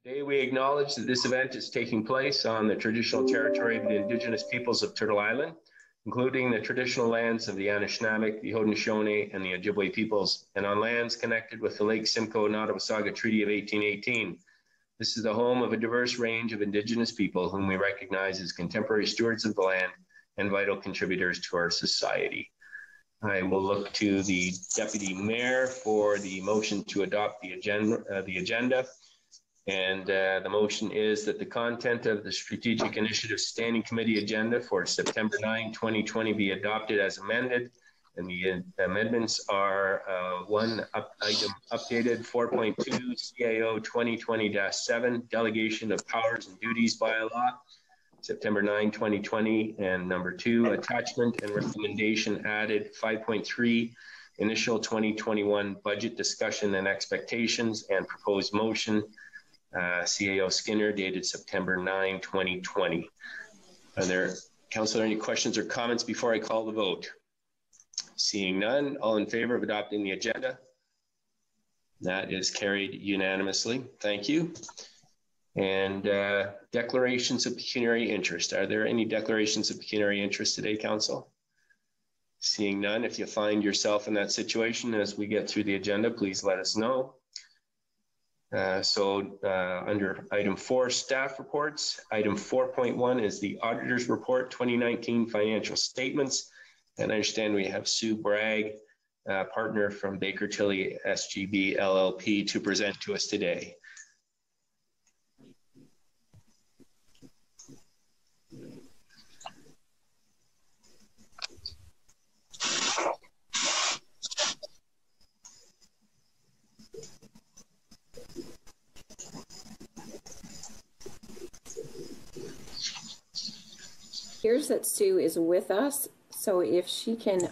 Today we acknowledge that this event is taking place on the traditional territory of the Indigenous peoples of Turtle Island, including the traditional lands of the Anishinaabe, the Haudenosaunee, and the Ojibwe peoples, and on lands connected with the Lake Simcoe-Nottawasaga Treaty of 1818. This is the home of a diverse range of Indigenous people whom we recognize as contemporary stewards of the land and vital contributors to our society. I will look to the Deputy Mayor for the motion to adopt the agenda. And the motion is that the content of the Strategic Initiative Standing Committee agenda for September 9, 2020 be adopted as amended. And the amendments are item updated 4.2 CAO 2020-7 Delegation of Powers and Duties Bylaw, September 9, 2020. And number 2, attachment and recommendation added 5.3 initial 2021 budget discussion and expectations and proposed motion. CAO Skinner, dated September 9, 2020. Are there, Councillor, any questions or comments before I call the vote? Seeing none, all in favor of adopting the agenda? That is carried unanimously. Thank you. And declarations of pecuniary interest. Are there any declarations of pecuniary interest today, Council? Seeing none, if you find yourself in that situation as we get through the agenda, please let us know. Under item 4, staff reports, item 4.1 is the auditor's report 2019 financial statements. And I understand we have Sue Bragg, partner from Baker Tilly SGB LLP, to present to us today. Here's that Sue is with us, so if she can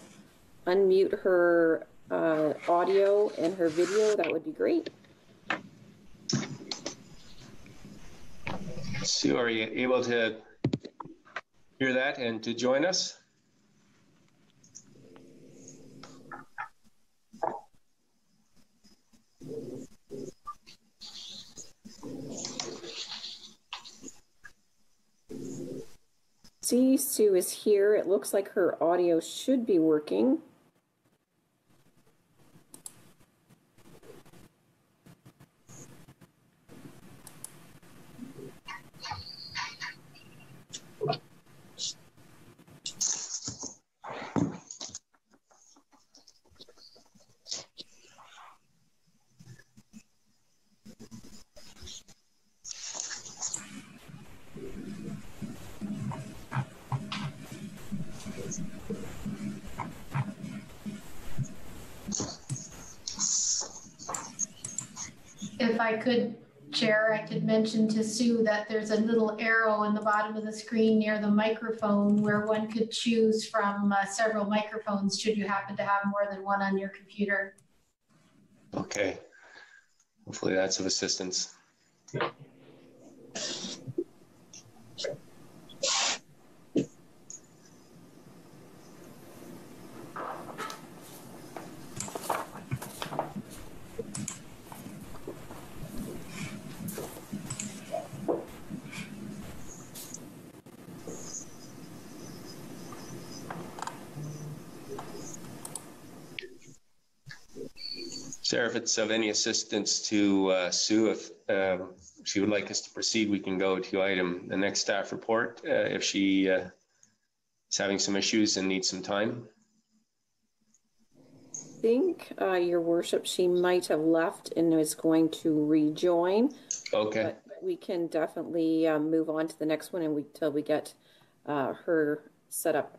unmute her audio and her video, that would be great. Sue, are you able to hear that and to join us? See, Sue is here. It looks like her audio should be working. If I could, Chair, I could mention to Sue that there's a little arrow in the bottom of the screen near the microphone where one could choose from several microphones should you happen to have more than one on your computer. Okay. Hopefully that's of assistance. Sarah, if it's of any assistance to Sue, if she would like us to proceed, we can go to the next staff report if she is having some issues and needs some time. I think, Your Worship, she might have left and is going to rejoin. Okay. But we can definitely move on to the next one until we get her set up.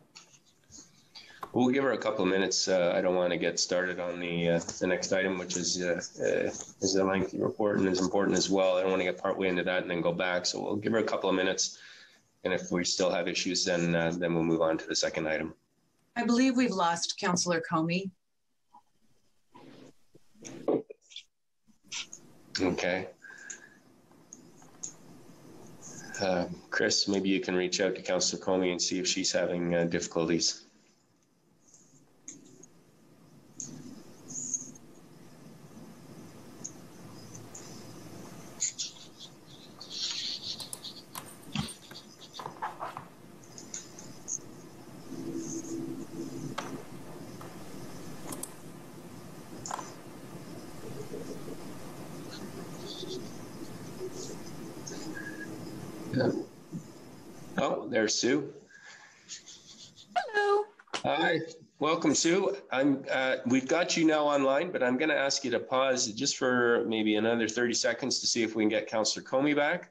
We'll give her a couple of minutes. I don't want to get started on the next item, which is a lengthy report and is important as well. I don't want to get partway into that and then go back. So we'll give her a couple of minutes. And if we still have issues, then we'll move on to the second item. I believe we've lost Councillor Comey. Okay. Chris, maybe you can reach out to Councillor Comey and see if she's having difficulties. Yeah. Oh, there's Sue. Hello. Hi, welcome, Sue. We've got you now online, but I'm going to ask you to pause just for maybe another 30 seconds to see if we can get Councillor Comey back.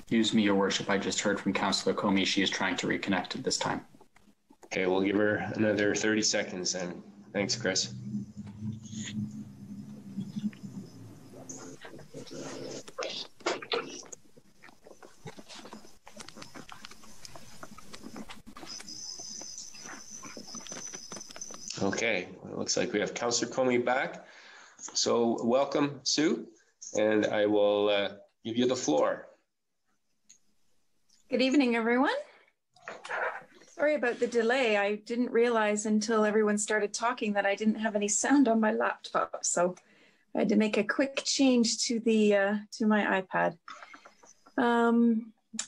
Excuse me, Your Worship. I just heard from Councillor Comey. She is trying to reconnect at this time. Okay, we'll give her another 30 seconds then. Thanks, Chris. Okay, well, it looks like we have Councillor Comey back. So welcome, Sue, and I will give you the floor. Good evening, everyone. Sorry about the delay. I didn't realize until everyone started talking that I didn't have any sound on my laptop, so I had to make a quick change to the to my iPad.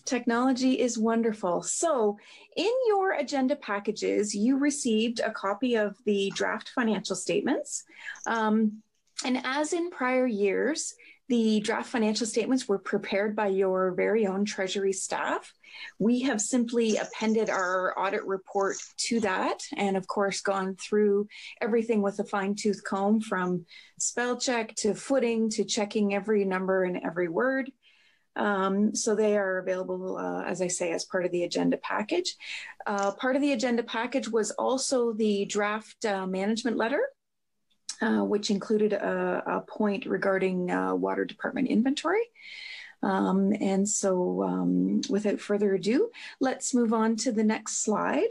Technology is wonderful. So in your agenda packages, you received a copy of the draft financial statements. And as in prior years, the draft financial statements were prepared by your very own Treasury staff. We have simply appended our audit report to that, and of course gone through everything with a fine-tooth comb, from spell check to footing to checking every number and every word. So they are available, as I say, as part of the agenda package. Part of the agenda package was also the draft management letter, which included a point regarding water department inventory. And so without further ado, let's move on to the next slide.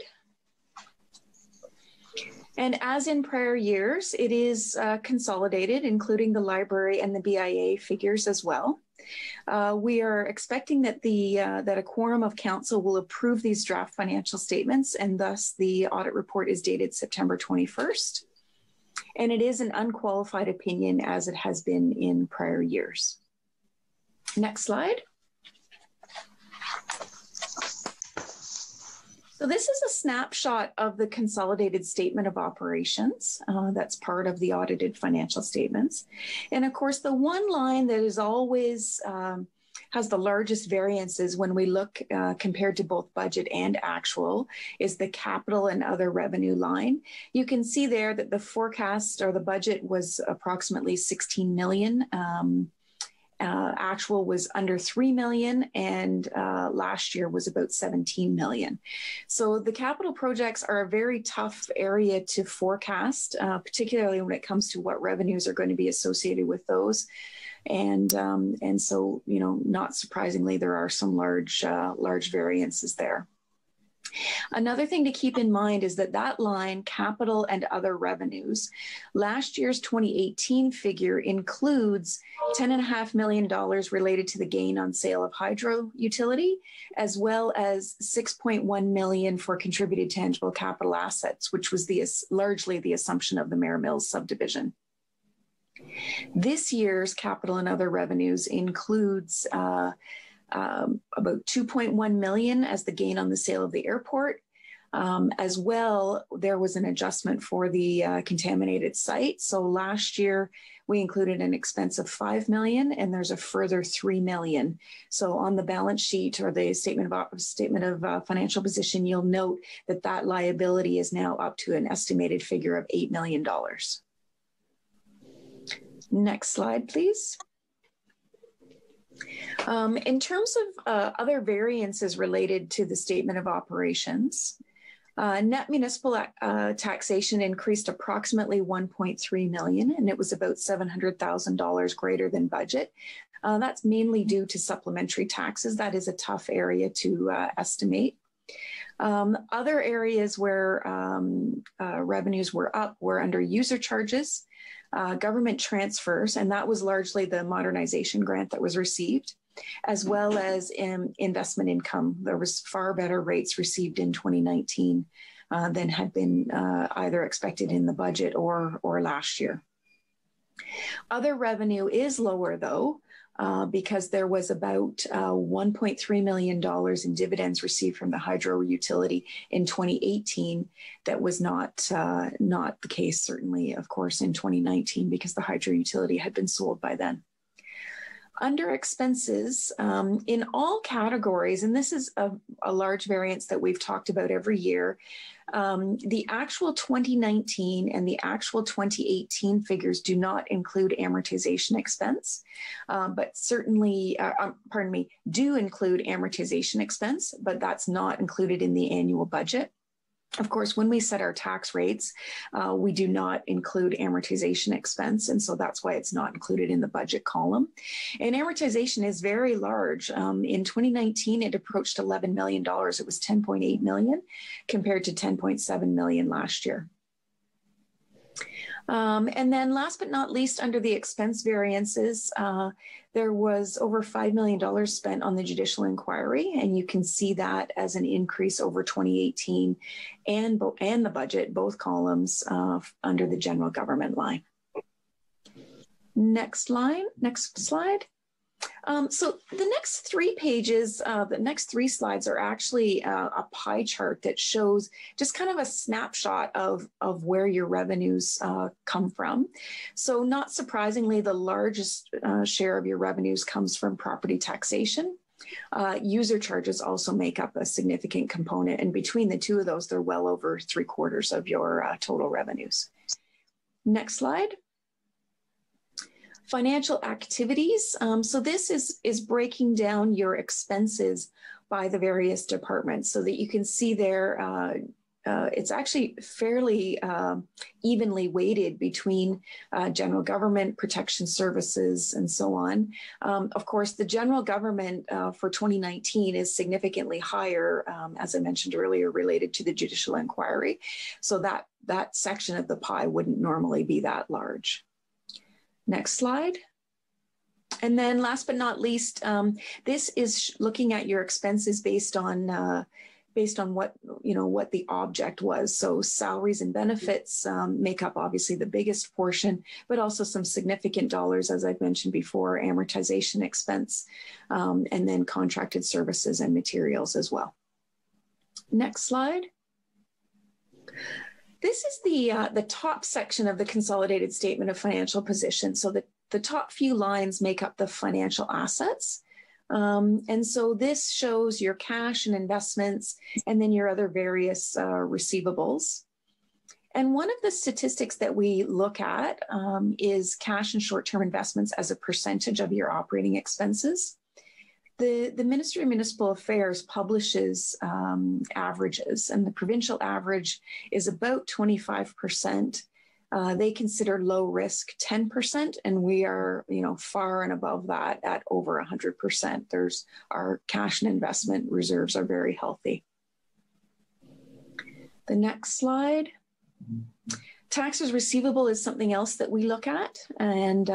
And as in prior years, it is consolidated, including the library and the BIA figures as well. We are expecting that that a quorum of council will approve these draft financial statements, and thus the audit report is dated September 21st. And it is an unqualified opinion, as it has been in prior years. Next slide. So this is a snapshot of the consolidated statement of operations. That's part of the audited financial statements. And of course, the one line that is always has the largest variances when we look compared to both budget and actual is the capital and other revenue line. You can see there that the forecast or the budget was approximately 16 million. Actual was under 3 million, and last year was about 17 million. So the capital projects are a very tough area to forecast, particularly when it comes to what revenues are going to be associated with those. And so, you know, not surprisingly, there are some large variances there. Another thing to keep in mind is that that line, capital and other revenues, last year's 2018 figure includes $10.5 million related to the gain on sale of hydro utility, as well as $6.1 million for contributed tangible capital assets, which was largely the assumption of the Mare Mills subdivision. This year's capital and other revenues includes about 2.1 million as the gain on the sale of the airport. As well, there was an adjustment for the contaminated site. So last year we included an expense of 5 million, and there's a further 3 million. So on the balance sheet or the statement of financial position, you'll note that that liability is now up to an estimated figure of $8 million. Next slide, please. In terms of other variances related to the statement of operations, net municipal taxation increased approximately 1.3 million, and it was about $700,000 greater than budget. That's mainly due to supplementary taxes. That is a tough area to estimate. Other areas where revenues were up were under user charges. government transfers, and that was largely the modernization grant that was received, as well as investment income. There was far better rates received in 2019 than had been either expected in the budget or last year. Other revenue is lower though, because there was about $1.3 million in dividends received from the hydro utility in 2018. That was not the case, certainly, of course, in 2019, because the hydro utility had been sold by then. Under expenses, in all categories, and this is a large variance that we've talked about every year, the actual 2019 and the actual 2018 figures do not include amortization expense, but certainly, do include amortization expense, but that's not included in the annual budget. Of course, when we set our tax rates, we do not include amortization expense, and so that's why it's not included in the budget column. And amortization is very large. In 2019, it approached $11 million. It was $10.8 million compared to $10.7 million last year. And then last but not least, under the expense variances, there was over $5 million spent on the judicial inquiry, and you can see that as an increase over 2018 and the budget, both columns under the general government line. Next slide. So the next 3 pages, the next 3 slides are actually a pie chart that shows just kind of a snapshot of where your revenues come from. So not surprisingly, the largest share of your revenues comes from property taxation. User charges also make up a significant component, and between the two of those, they're well over 3/4 of your total revenues. Next slide. Financial activities. So this is breaking down your expenses by the various departments so that you can see there it's actually fairly evenly weighted between general government, protection services, and so on. Of course, the general government for 2019 is significantly higher, as I mentioned earlier, related to the judicial inquiry. So that section of the pie wouldn't normally be that large. Next slide. And then last but not least, this is looking at your expenses based on what, what the object was. So salaries and benefits make up obviously the biggest portion, but also some significant dollars, as I've mentioned before, amortization expense, and then contracted services and materials as well. Next slide. This is the top section of the consolidated statement of financial position. So the top few lines make up the financial assets. And so this shows your cash and investments, and then your other various receivables. And one of the statistics that we look at is cash and short-term investments as a percentage of your operating expenses. The Ministry of Municipal Affairs publishes averages, and the provincial average is about 25%. They consider low risk 10%, and we are, far and above that at over 100%. Our cash and investment reserves are very healthy. The next slide. Taxes receivable is something else that we look at, and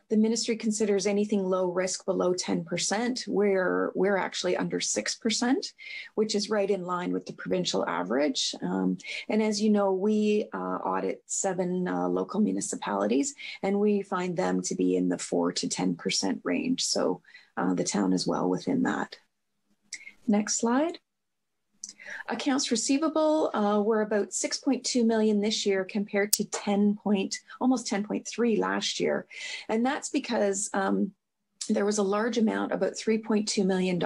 the ministry considers anything low risk below 10%. We're actually under 6%, which is right in line with the provincial average. And as you know, we audit 7 local municipalities, and we find them to be in the 4 to 10% range. So the town is well within that. Next slide. Accounts receivable, we're about 6.2 million this year compared to almost 10.3 last year. And that's because there was a large amount, about $3.2 million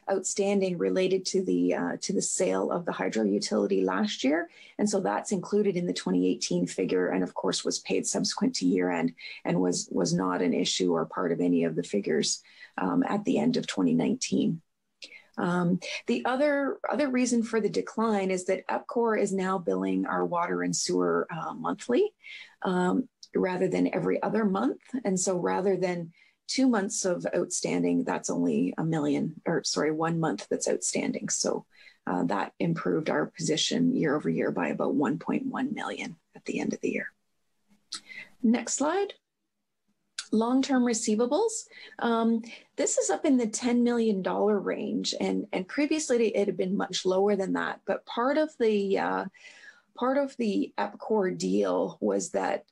outstanding related to the sale of the hydro utility last year. And so that's included in the 2018 figure, and of course was paid subsequent to year end, and was not an issue or part of any of the figures at the end of 2019. The other reason for the decline is that EPCOR is now billing our water and sewer monthly rather than every other month. And so rather than 2 months of outstanding, that's only 1 month that's outstanding. So that improved our position year over year by about 1.1 million at the end of the year. Next slide. Long-term receivables. This is up in the $10 million range, and previously it had been much lower than that. But part of the EPCOR deal was that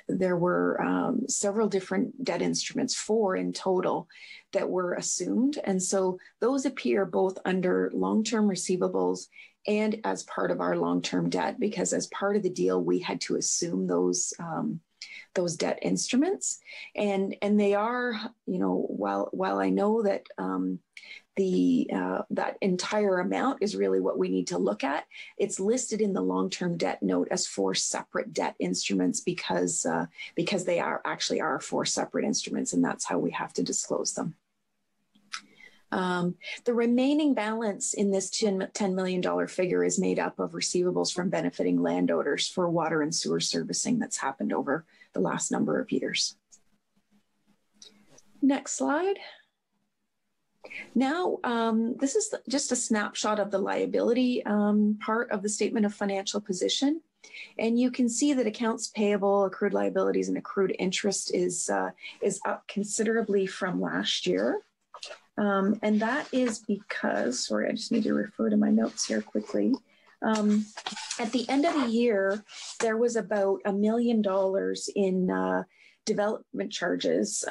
there were several different debt instruments, 4 in total, that were assumed, and so those appear both under long-term receivables and as part of our long-term debt, because as part of the deal we had to assume those debt instruments, and they are, you know, while I know that that entire amount is really what we need to look at, it's listed in the long-term debt note as 4 separate debt instruments because they are 4 separate instruments, and that's how we have to disclose them. The remaining balance in this $10 million figure is made up of receivables from benefiting landowners for water and sewer servicing that's happened over the last number of years. Next slide. Now, this is just a snapshot of the liability part of the statement of financial position. And you can see that accounts payable, accrued liabilities, and accrued interest is up considerably from last year. And that is because, sorry, I just need to refer to my notes here quickly. At the end of the year, there was about $1 million in development charges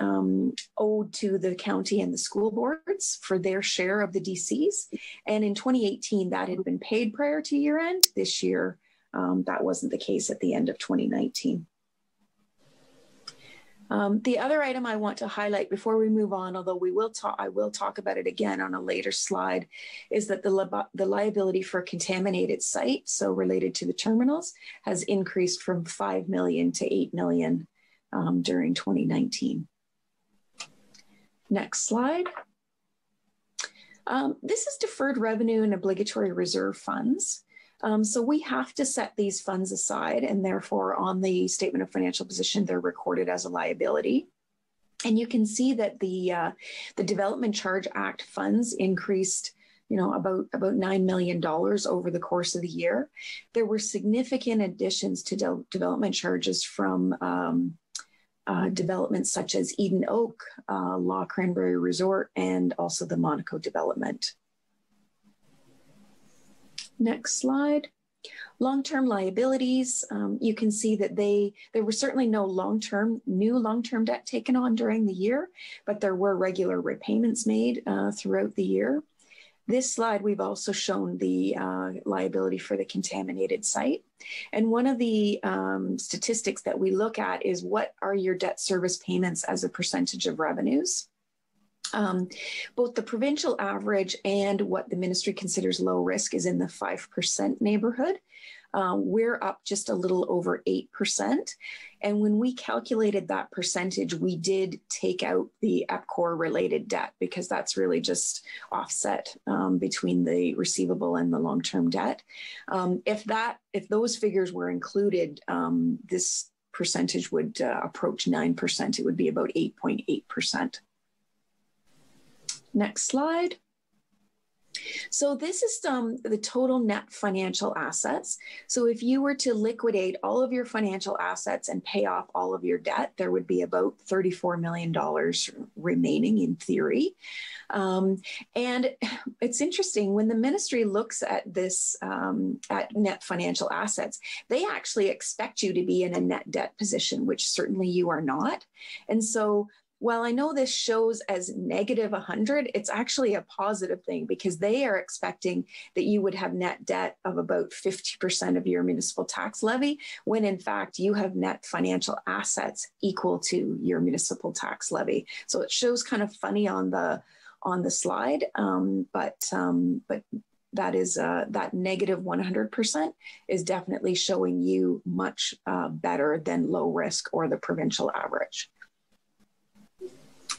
owed to the county and the school boards for their share of the DCs. And in 2018, that had been paid prior to year end. This year, that wasn't the case at the end of 2019. The other item I want to highlight before we move on, although I will talk about it again on a later slide, is that the liability for a contaminated site, so related to the terminals, has increased from 5 million to 8 million during 2019. Next slide. This is deferred revenue and obligatory reserve funds. So we have to set these funds aside, and therefore on the statement of financial position, they're recorded as a liability. And you can see that the Development Charge Act funds increased, you know, about $9 million over the course of the year. There were significant additions to development charges from developments such as Eden Oak, Law Cranberry Resort, and also the Monaco development. Next slide. Long-term liabilities. You can see that there were certainly no new long-term debt taken on during the year, but there were regular repayments made throughout the year. This slide, we've also shown the liability for the contaminated site. And one of the statistics that we look at is what are your debt service payments as a percentage of revenues. Both the provincial average and what the ministry considers low risk is in the 5% neighborhood. We're up just a little over 8%. And when we calculated that percentage, we did take out the EPCOR related debt because that's really just offset between the receivable and the long-term debt. If those figures were included, this percentage would approach 9%. It would be about 8.8%. Next slide. So this is the total net financial assets. So if you were to liquidate all of your financial assets and pay off all of your debt, there would be about $34 million remaining in theory. And it's interesting, when the ministry looks at this, at net financial assets, they actually expect you to be in a net debt position, which certainly you are not. And so while I know this shows as negative 100, it's actually a positive thing because they are expecting that you would have net debt of about 50% of your municipal tax levy, when in fact you have net financial assets equal to your municipal tax levy. So it shows kind of funny on the slide, but that is that negative 100% is definitely showing you much better than low risk or the provincial average.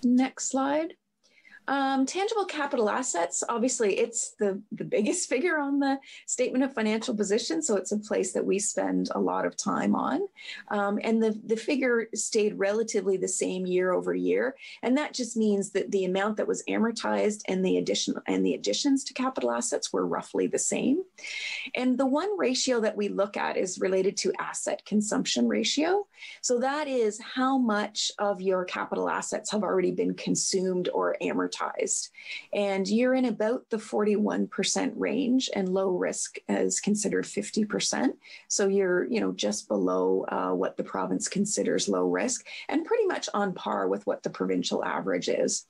Next slide. Tangible capital assets, obviously it's the biggest figure on the statement of financial position. So it's a place that we spend a lot of time on. And the figure stayed relatively the same year over year. And that just means that the amount that was amortized and the additions to capital assets were roughly the same. And the one ratio that we look at is related to asset consumption ratio. So that is how much of your capital assets have already been consumed or amortized. And you're in about the 41% range, and low risk is considered 50%. So you're, just below what the province considers low risk, and pretty much on par with what the provincial average is.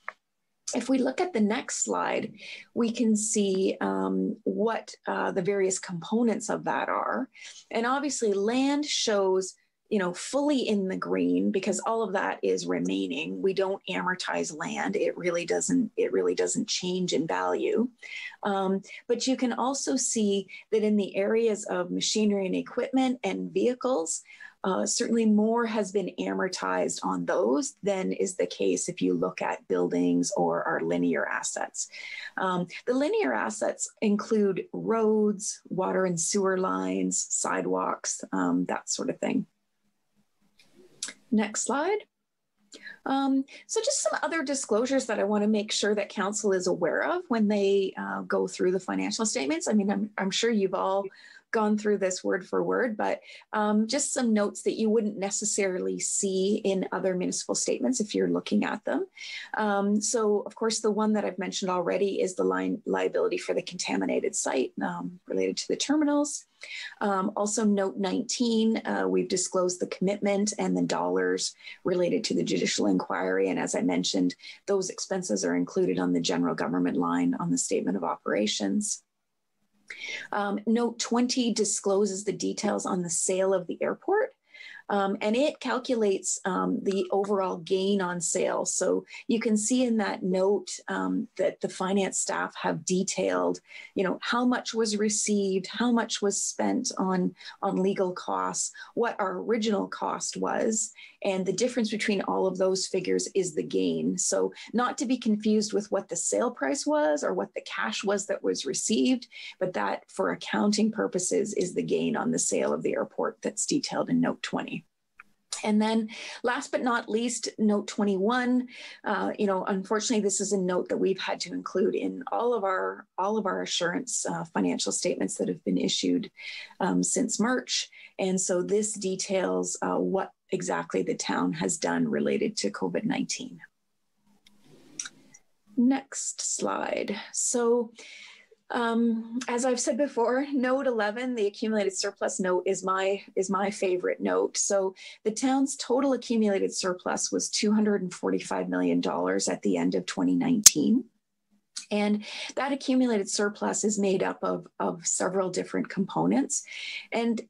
If we look at the next slide, we can see what the various components of that are. And obviously land shows fully in the green because all of that is remaining. We don't amortize land. It really doesn't change in value. But you can also see that in the areas of machinery and equipment and vehicles, certainly more has been amortized on those than is the case if you look at buildings or our linear assets. The linear assets include roads, water and sewer lines, sidewalks, that sort of thing. Next slide. So just some other disclosures that I want to make sure that council is aware of when they go through the financial statements. I mean, I'm sure you've all gone through this word for word, but just some notes that you wouldn't necessarily see in other municipal statements if you're looking at them. So of course, the one that I've mentioned already is the liability for the contaminated site related to the terminals. Also note 19, we've disclosed the commitment and the dollars related to the judicial inquiry. And as I mentioned, those expenses are included on the general government line on the statement of operations. Note 20 discloses the details on the sale of the airport. And it calculates the overall gain on sale. So you can see in that note that the finance staff have detailed, how much was received, how much was spent on legal costs, what our original cost was, and the difference between all of those figures is the gain. So not to be confused with what the sale price was or what the cash was that was received, but that for accounting purposes is the gain on the sale of the airport that's detailed in note 20. And then last but not least, note 21, unfortunately, this is a note that we've had to include in all of our assurance financial statements that have been issued since March. And so this details what exactly the town has done related to COVID-19. Next slide. So as I've said before, note 11, the accumulated surplus note is my favorite note. So the town's total accumulated surplus was $245 million at the end of 2019. And that accumulated surplus is made up of several different components. And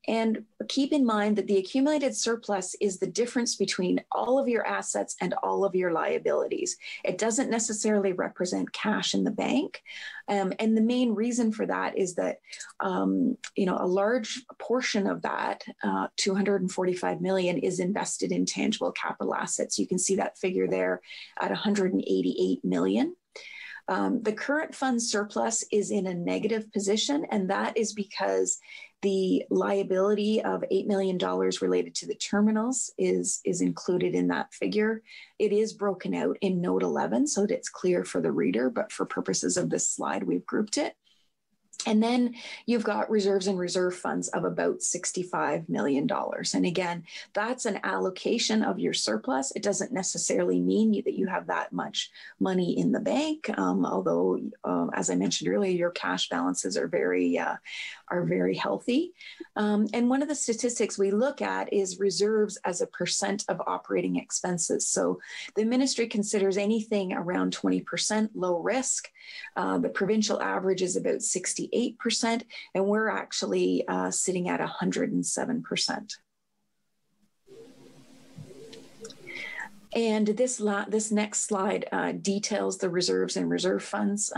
keep in mind that the accumulated surplus is the difference between all of your assets and all of your liabilities. It doesn't necessarily represent cash in the bank. And the main reason for that is that, a large portion of that, 245 million, is invested in tangible capital assets. You can see that figure there at 188 million. The current fund surplus is in a negative position, and that is because the liability of $8 million related to the terminals is included in that figure. It is broken out in note 11 so that it's clear for the reader, but for purposes of this slide, we've grouped it. And then you've got reserves and reserve funds of about $65 million. And again, that's an allocation of your surplus. It doesn't necessarily mean that you have that much money in the bank, although, as I mentioned earlier, your cash balances are very healthy. And one of the statistics we look at is reserves as a percent of operating expenses. So the ministry considers anything around 20% low risk. The provincial average is about 68%, and we're actually sitting at 107%. And this next slide details the reserves and reserve funds.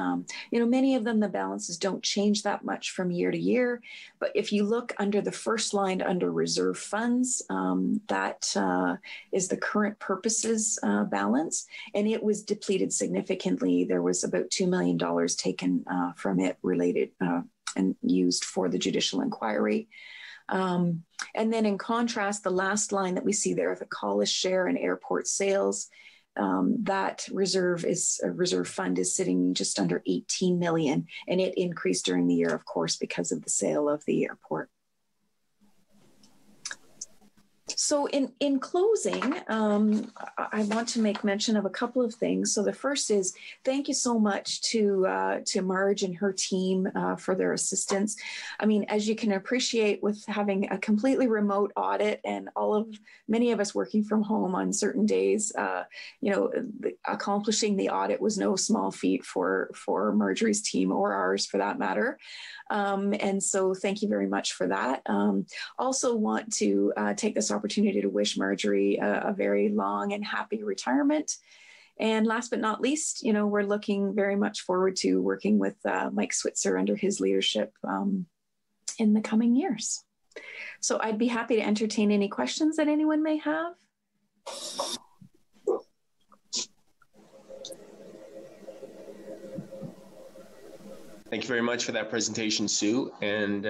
Many of them, the balances don't change that much from year to year. But if you look under the first line under reserve funds, that is the current purposes balance. And it was depleted significantly. There was about $2 million taken from it related and used for the judicial inquiry. And then in contrast, the last line that we see there, the Collis share and airport sales, that reserve fund is sitting just under 18 million, and it increased during the year, of course, because of the sale of the airport. So in closing, I want to make mention of a couple of things. So the first is thank you so much to Marge and her team for their assistance. I mean, as you can appreciate, with having a completely remote audit and many of us working from home on certain days, accomplishing the audit was no small feat for Marjorie's team, or ours for that matter. And so thank you very much for that. Also want to take this opportunity to wish Marjorie a very long and happy retirement. And last but not least, we're looking very much forward to working with Mike Switzer under his leadership in the coming years. So I'd be happy to entertain any questions that anyone may have. Thank you very much for that presentation, Sue. And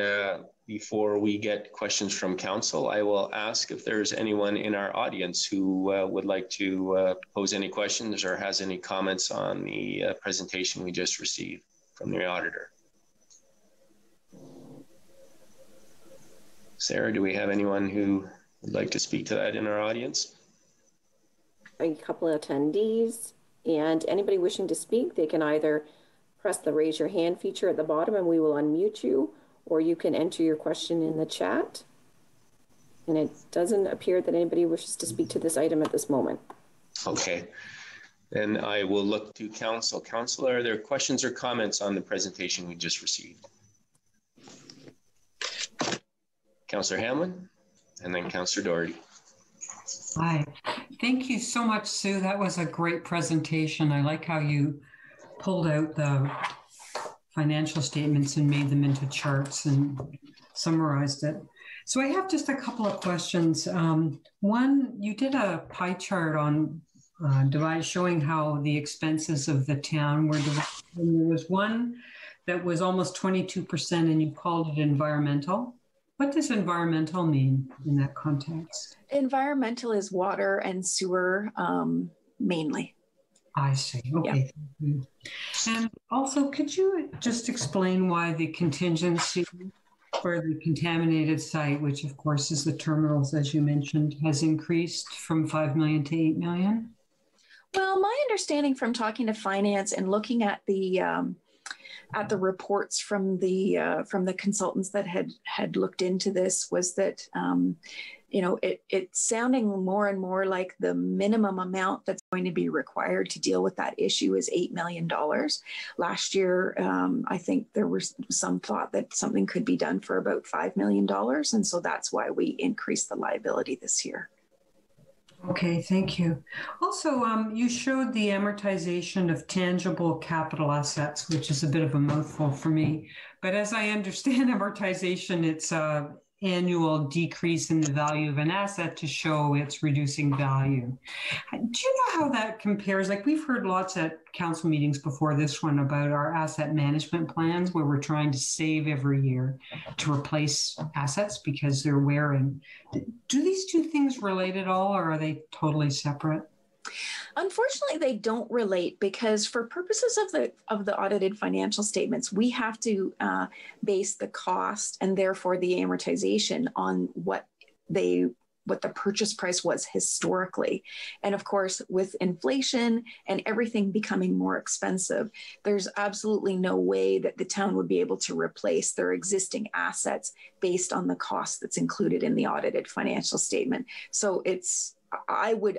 before we get questions from council, I will ask if there's anyone in our audience who would like to pose any questions or has any comments on the presentation we just received from the auditor. Sarah, do we have anyone who would like to speak to that in our audience? A couple of attendees, and anybody wishing to speak, they can either press the raise your hand feature at the bottom and we will unmute you, or you can enter your question in the chat. And it doesn't appear that anybody wishes to speak to this item at this moment. Okay. Then I will look to council. Council, are there questions or comments on the presentation we just received? Councillor Hamlin, and then Councillor Doherty. Hi. Thank you so much, Sue. That was a great presentation. I like how you pulled out the financial statements and made them into charts and summarized it. So I have just a couple of questions. One, you did a pie chart on showing how the expenses of the town were divided. And there was one that was almost 22% and you called it environmental. What does environmental mean in that context? Environmental is water and sewer mainly. I see. Okay. Yeah. And also, could you just explain why the contingency for the contaminated site, which of course is the terminals, as you mentioned, has increased from 5 million to 8 million? Well, my understanding from talking to finance and looking at the reports from the consultants that had looked into this was that it's sounding more and more like the minimum amount that's going to be required to deal with that issue is $8 million. Last year, I think there was some thought that something could be done for about $5 million. And so that's why we increased the liability this year. Okay, thank you. Also, you showed the amortization of tangible capital assets, which is a bit of a mouthful for me. But as I understand amortization, it's an annual decrease in the value of an asset to show it's reducing value. Do you know how that compares? Like, we've heard lots at council meetings before this one about our asset management plans, where we're trying to save every year to replace assets because they're wearing. Do these two things relate at all, or are they totally separate? Unfortunately, they don't relate, because for purposes of the audited financial statements, we have to base the cost and therefore the amortization on what the purchase price was historically. And of course, with inflation and everything becoming more expensive, there's absolutely no way that the town would be able to replace their existing assets based on the cost that's included in the audited financial statement. So I would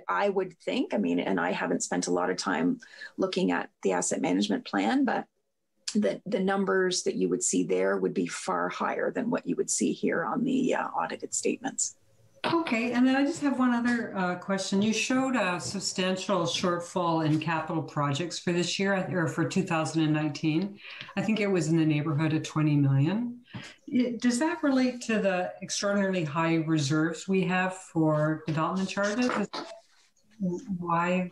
think, and I haven't spent a lot of time looking at the asset management plan, but the numbers that you would see there would be far higher than what you would see here on the audited statements. Okay, and then I just have one other question. You showed a substantial shortfall in capital projects for this year, or for 2019. I think it was in the neighborhood of 20 million. Does that relate to the extraordinarily high reserves we have for development charges? Why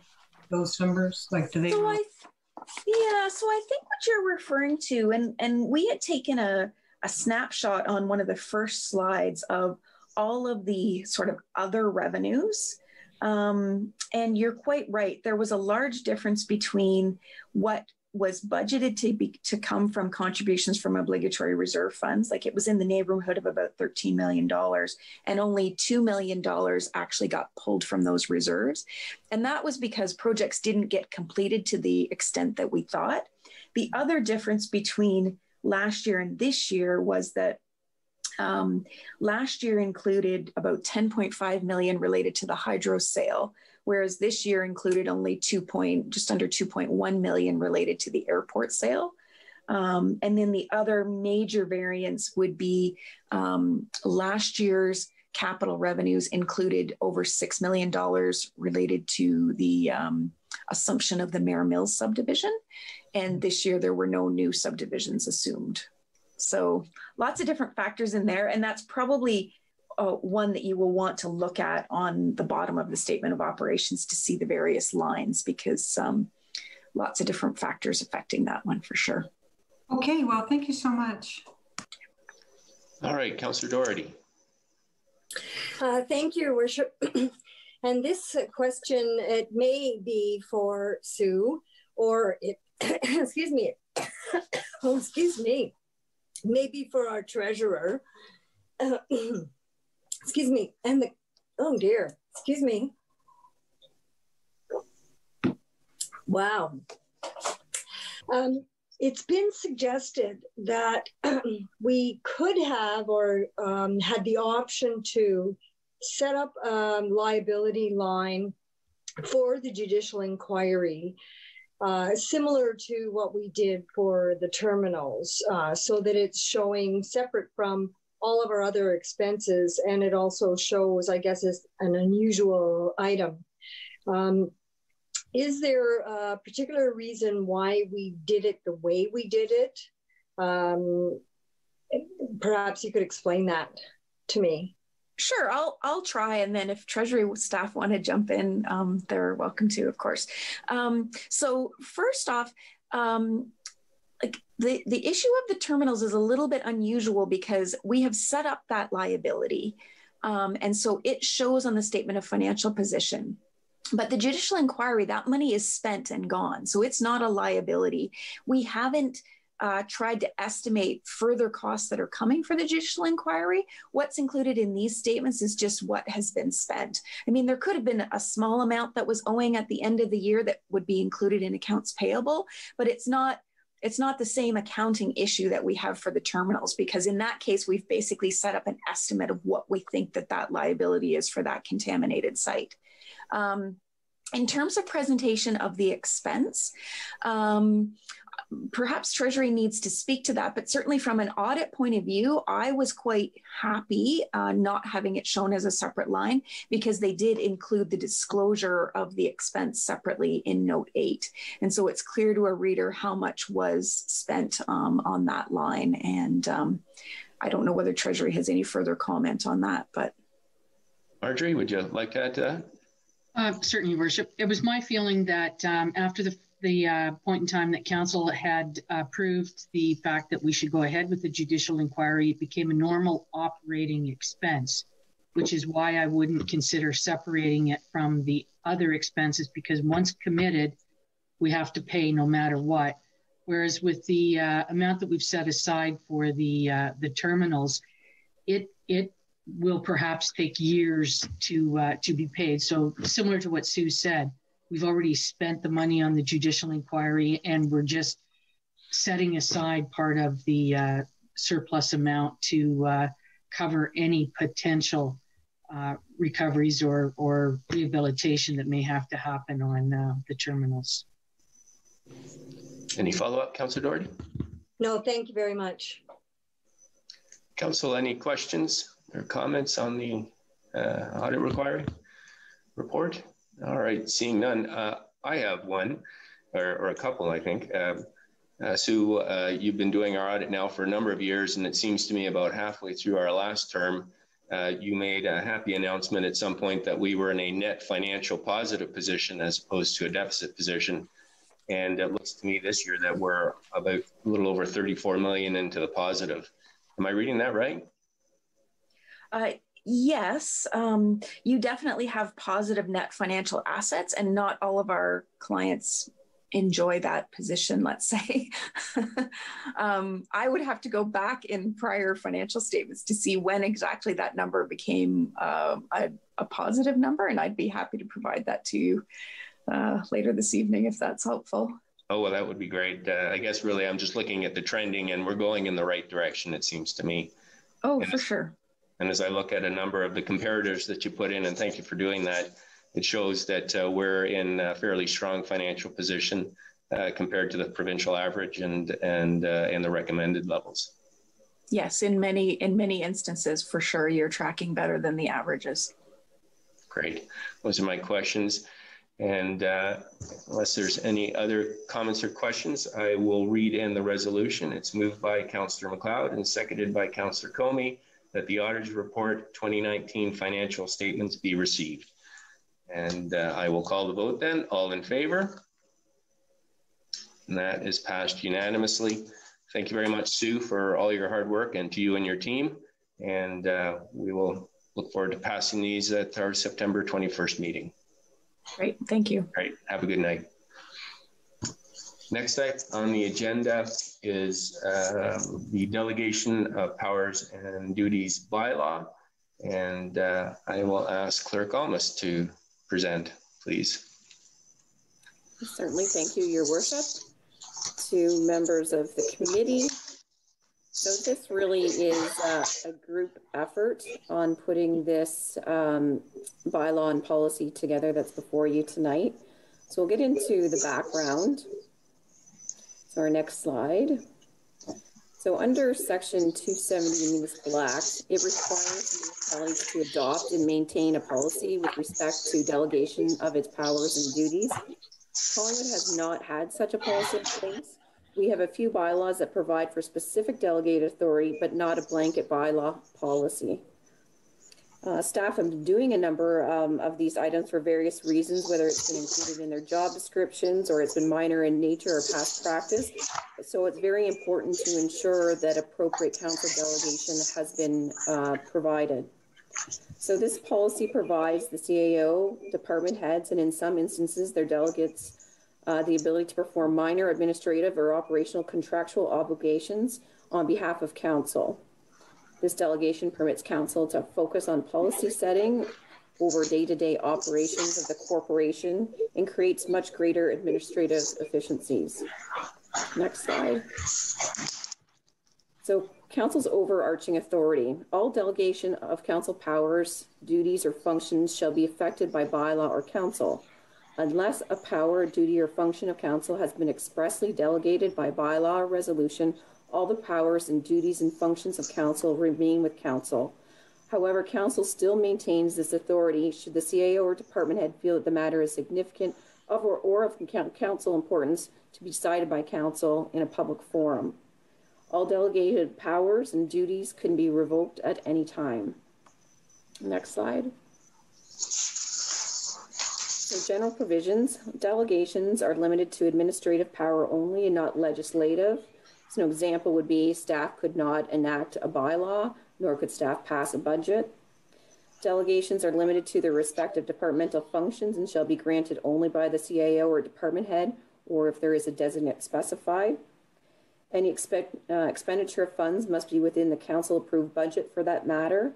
those numbers? Like, do they? So I think what you're referring to, and we had taken a snapshot on one of the first slides of all of the sort of other revenues. And you're quite right. There was a large difference between what was budgeted to come from contributions from obligatory reserve funds. Like, it was in the neighborhood of about $13 million, and only $2 million actually got pulled from those reserves. And that was because projects didn't get completed to the extent that we thought. The other difference between last year and this year was that last year included about 10.5 million related to the hydro sale, whereas this year included only just under 2.1 million related to the airport sale. And then the other major variance would be last year's capital revenues included over $6 million related to the assumption of the Mare Mills subdivision. And this year there were no new subdivisions assumed. So lots of different factors in there. And that's probably one that you will want to look at on the bottom of the statement of operations to see the various lines, because lots of different factors affecting that one for sure. Okay, well, thank you so much. All right, Councillor Doherty. Thank you, Your Worship. And this question, it may be for Sue, or it, excuse me, oh, excuse me, maybe for our treasurer. Excuse me, and the, oh dear, excuse me. Wow. It's been suggested that we could have or had the option to set up a liability line for the judicial inquiry, similar to what we did for the terminals, so that it's showing separate from all of our other expenses, and it also shows, I guess, as an unusual item. Is there a particular reason why we did it the way we did it? Perhaps you could explain that to me. Sure, I'll try, and then if Treasury staff want to jump in, they're welcome to, of course. So first off, like the issue of the terminals is a little bit unusual because we have set up that liability, and so it shows on the statement of financial position. But the judicial inquiry, that money is spent and gone, so it's not a liability. We haven't tried to estimate further costs that are coming for the judicial inquiry. What's included in these statements is just what has been spent. I mean, there could have been a small amount that was owing at the end of the year that would be included in accounts payable, but it's not the same accounting issue that we have for the terminals, because in that case, we've basically set up an estimate of what we think that liability is for that contaminated site. In terms of presentation of the expense, perhaps Treasury needs to speak to that, but certainly from an audit point of view, I was quite happy not having it shown as a separate line, because they did include the disclosure of the expense separately in note 8. And so it's clear to a reader how much was spent on that line. And I don't know whether Treasury has any further comment on that, but. Marjorie, would you like to add to that? Certainly, Your Worship. It was my feeling that after the point in time that Council had approved the fact that we should go ahead with the judicial inquiry, it became a normal operating expense, which is why I wouldn't consider separating it from the other expenses, because once committed, we have to pay no matter what. Whereas with the amount that we've set aside for the terminals, it will perhaps take years to be paid. So similar to what Sue said, we've already spent the money on the judicial inquiry, and we're just setting aside part of the surplus amount to cover any potential recoveries or rehabilitation that may have to happen on the terminals. Any follow-up, Councillor Doherty? No, thank you very much. Council, any questions or comments on the audit report? All right, seeing none. I have one, or a couple, I think. Sue, you've been doing our audit now for a number of years, and it seems to me about halfway through our last term, you made a happy announcement at some point that we were in a net financial positive position as opposed to a deficit position. And it looks to me this year that we're about a little over 34 million into the positive. Am I reading that right? Yes, you definitely have positive net financial assets, and not all of our clients enjoy that position, let's say. I would have to go back in prior financial statements to see when exactly that number became a positive number, and I'd be happy to provide that to you later this evening if that's helpful. Oh, well, that would be great. I guess really I'm just looking at the trending, and we're going in the right direction, it seems to me. Oh, for sure. And as I look at a number of the comparators that you put in, and thank you for doing that, it shows that we're in a fairly strong financial position compared to the provincial average and the recommended levels. Yes, in many instances, for sure, you're tracking better than the averages. Great. Those are my questions. And unless there's any other comments or questions, I will read in the resolution. It's moved by Councillor MacLeod and seconded by Councillor Comey that the Auditor's Report 2019 financial statements be received. And I will call the vote then. All in favor? And that is passed unanimously. Thank you very much, Sue, for all your hard work, and to you and your team. And we will look forward to passing these at our September 21st meeting. Great, thank you. All right, have a good night. Next item on the agenda is the Delegation of Powers and Duties Bylaw. And I will ask Clerk Almas to present, please. Certainly, thank you, Your Worship. To members of the committee. So this really is a group effort on putting this bylaw and policy together that's before you tonight. So we'll get into the background. So our next slide. So under Section 270 of the Municipal Act, it requires municipalities to adopt and maintain a policy with respect to delegation of its powers and duties. Collingwood has not had such a policy in place. We have a few bylaws that provide for specific delegated authority, but not a blanket bylaw policy. Staff have been doing a number of these items for various reasons, whether it's been included in their job descriptions or it's been minor in nature or past practice. So it's very important to ensure that appropriate council delegation has been provided. So this policy provides the CAO, department heads, and in some instances, their delegates, the ability to perform minor administrative or operational contractual obligations on behalf of council. This delegation permits council to focus on policy setting over day-to-day operations of the corporation and creates much greater administrative efficiencies. Next slide. So council's overarching authority. All delegation of council powers, duties, or functions shall be effected by bylaw or council. Unless a power, duty, or function of council has been expressly delegated by bylaw or resolution, all the powers and duties and functions of council remain with council. However, council still maintains this authority should the CAO or department head feel that the matter is significant or of council importance to be decided by council in a public forum. All delegated powers and duties can be revoked at any time. Next slide. So general provisions, delegations are limited to administrative power only and not legislative. So an example would be staff could not enact a bylaw, nor could staff pass a budget. Delegations are limited to their respective departmental functions and shall be granted only by the CAO or department head, or if there is a designate specified. Any expenditure of funds must be within the council approved budget for that matter.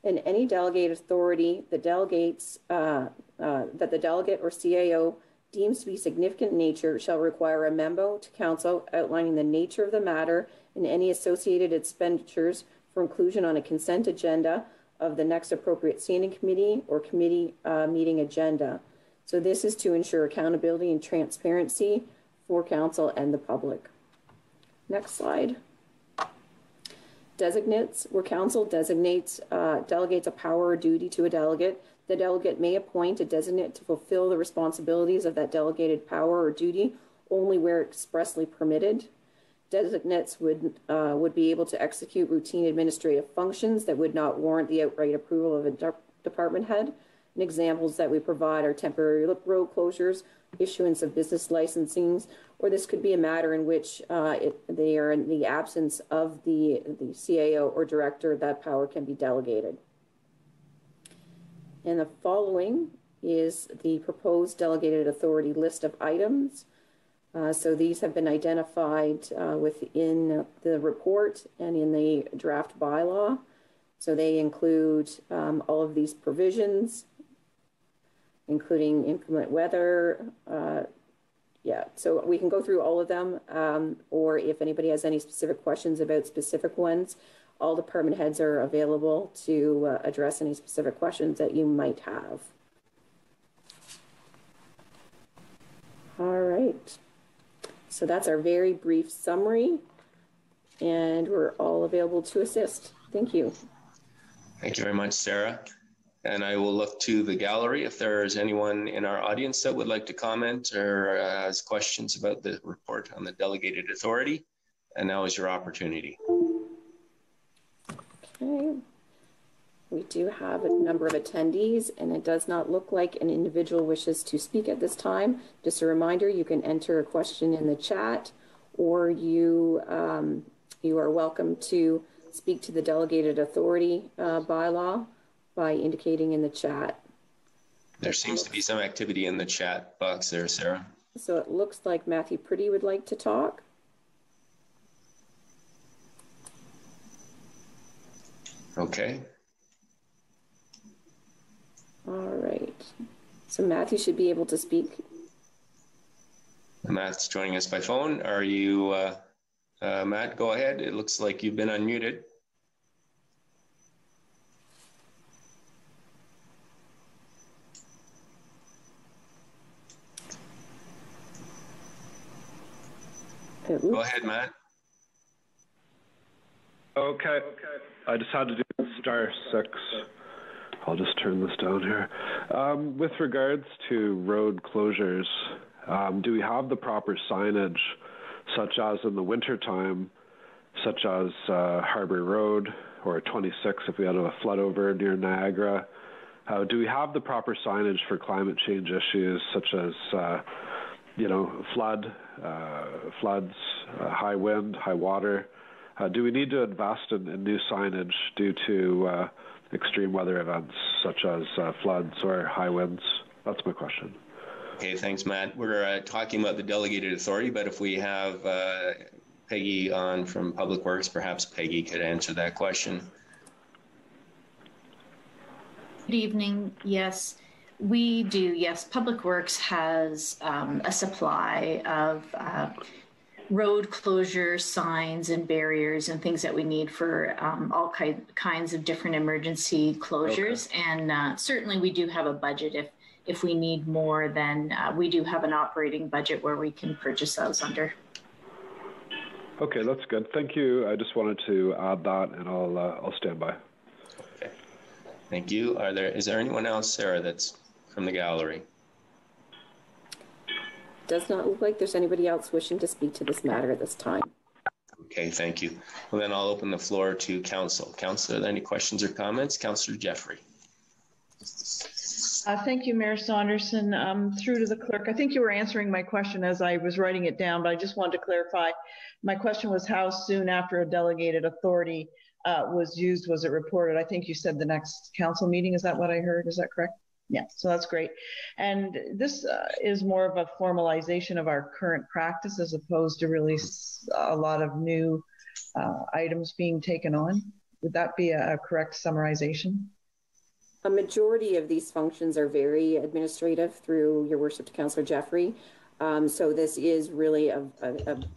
And any delegated authority that delegates that the delegate or CAO deems to be significant in nature shall require a memo to council outlining the nature of the matter and any associated expenditures for inclusion on a consent agenda of the next appropriate standing committee or committee meeting agenda. So this is to ensure accountability and transparency for council and the public. Next slide. Designates, where council delegates a power or duty to a delegate. The delegate may appoint a designate to fulfill the responsibilities of that delegated power or duty only where expressly permitted. Designates would be able to execute routine administrative functions that would not warrant the outright approval of a department head. And examples that we provide are temporary road closures, issuance of business licensings, or this could be a matter in which they are in the absence of the CAO or director, that power can be delegated. And the following is the proposed delegated authority list of items. So these have been identified within the report and in the draft bylaw. So they include all of these provisions, including inclement weather. Yeah, so we can go through all of them, or if anybody has any specific questions about specific ones, all department heads are available to address any specific questions that you might have. All right. So that's our very brief summary, and we're all available to assist. Thank you. Thank you very much, Sarah. And I will look to the gallery if there is anyone in our audience that would like to comment or has questions about the report on the delegated authority. And now is your opportunity. Okay. We do have a number of attendees, and it does not look like an individual wishes to speak at this time. Just a reminder, you can enter a question in the chat, or you are welcome to speak to the delegated authority bylaw by indicating in the chat. There seems to be some activity in the chat box there, Sarah. So it looks like Matthew Pretty would like to talk. Okay. All right. So Matthew should be able to speak. Matt's joining us by phone. Are you, Matt, go ahead. It looks like you've been unmuted. Go ahead, Matt. Okay. I just had to do *6. I'll just turn this down here. With regards to road closures, do we have the proper signage, such as in the wintertime, such as Harbour Road or 26 if we had a flood over near Niagara? Do we have the proper signage for climate change issues, such as floods, high wind, high water? Do we need to invest in new signage due to extreme weather events such as floods or high winds? That's my question. Okay, thanks, Matt. We're talking about the delegated authority, but if we have Peggy on from Public Works, perhaps Peggy could answer that question. Good evening. Yes, we do. Yes, Public Works has a supply of road closure signs and barriers and things that we need for all kinds of different emergency closures. Okay. And certainly we do have a budget. If we need more, then we do have an operating budget where we can purchase those under. Okay, that's good. Thank you. I just wanted to add that, and I'll stand by. Okay, thank you. Is there anyone else, Sarah, that's from the gallery? Does not look like there's anybody else wishing to speak to this matter at this time. Okay, thank you. Well, then I'll open the floor to Council. Council, are there any questions or comments? Councillor Jeffrey. Thank you, Mayor Saunderson. Through to the clerk. I think you were answering my question as I was writing it down, but I just wanted to clarify. My question was how soon after a delegated authority was used was it reported? I think you said the next council meeting. Is that what I heard? Is that correct? Yeah, so that's great. And this is more of a formalization of our current practice as opposed to really a lot of new items being taken on. Would that be a correct summarization? A majority of these functions are very administrative through your worship to Councillor Jeffrey. So this is really a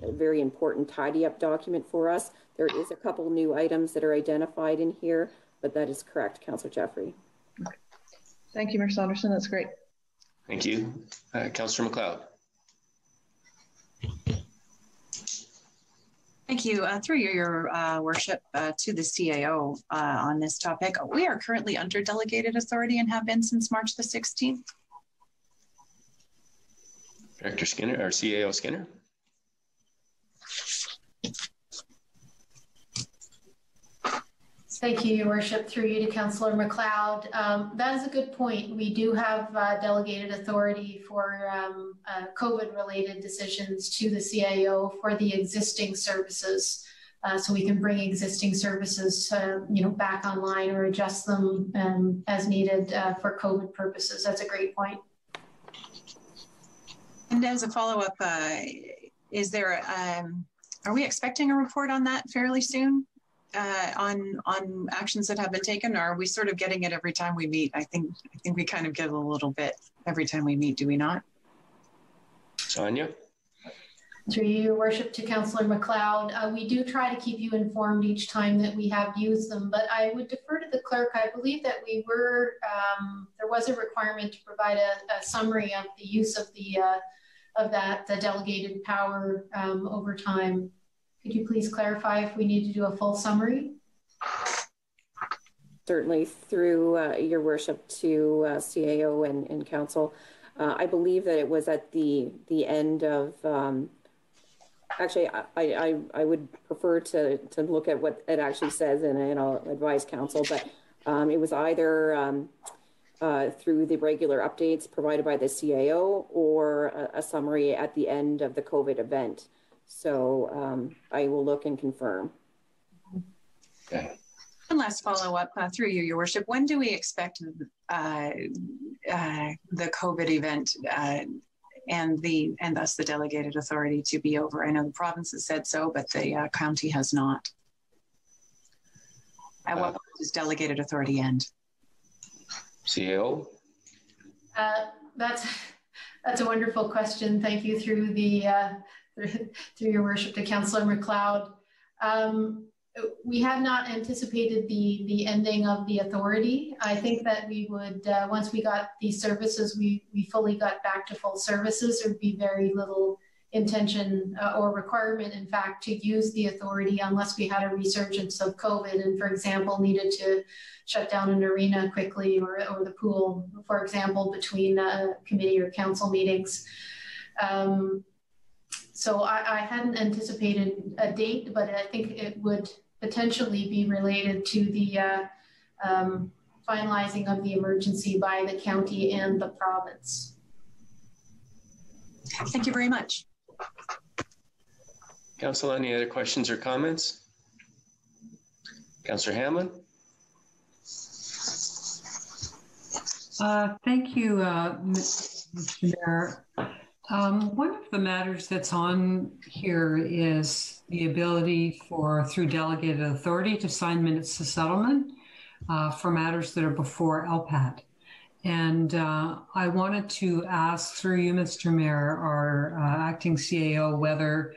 very important tidy up document for us. There is a couple new items that are identified in here, but that is correct, Councillor Jeffrey. Okay. Thank you, Mayor Saunderson. That's great. Thank you. Councillor McLeod. Thank you. Through your worship to the CAO on this topic, we are currently under delegated authority and have been since March the 16th. Director Skinner, or CAO Skinner. Thank you, Your Worship. Through you to Councillor MacLeod. That is a good point. We do have delegated authority for COVID-related decisions to the CAO for the existing services, so we can bring existing services, back online or adjust them as needed for COVID purposes. That's a great point. And as a follow-up, is there? Are we expecting a report on that fairly soon? On actions that have been taken, or are we sort of getting it every time we meet? I think we kind of get a little bit every time we meet, do we not? Sonia? Through you, Your Worship, to Councillor MacLeod. We do try to keep you informed each time that we have used them, but I would defer to the clerk. I believe that we were, there was a requirement to provide a summary of the use of the delegated power over time. Could you please clarify if we need to do a full summary? Certainly, through Your Worship to CAO and Council. I believe that it was at the end of, actually, I would prefer to look at what it actually says, and I'll advise Council, but it was either through the regular updates provided by the CAO or a summary at the end of the COVID event. So I will look and confirm. Okay. One last follow-up through you, Your Worship. When do we expect the COVID event and thus the delegated authority to be over? I know the province has said so, but the county has not. At what point does delegated authority end? CAO? That's a wonderful question. Thank you through Your Worship to Councillor MacLeod. We have not anticipated the ending of the authority. I think that we would, once we got these services, we fully got back to full services, there'd be very little intention or requirement, in fact, to use the authority unless we had a resurgence of COVID and, for example, needed to shut down an arena quickly or the pool, for example, between committee or council meetings. So I hadn't anticipated a date, but I think it would potentially be related to the finalizing of the emergency by the county and the province. Thank you very much. Council, any other questions or comments? Councillor Hamlin? Thank you, Mr. Mayor. One of the matters that's on here is the ability through delegated authority to sign minutes to settlement for matters that are before LPAT. And I wanted to ask through you, Mr. Mayor, our acting CAO, whether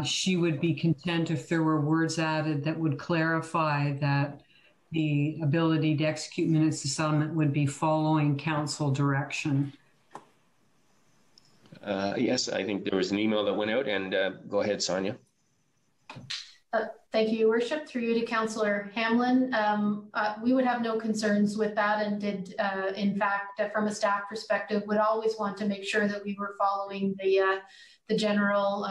she would be content if there were words added that would clarify that the ability to execute minutes to settlement would be following council direction. Yes, I think there was an email that went out, and go ahead, Sonia. Thank you, Your Worship. Through you to Councillor Hamlin. We would have no concerns with that, and did, in fact, from a staff perspective, would always want to make sure that we were following the general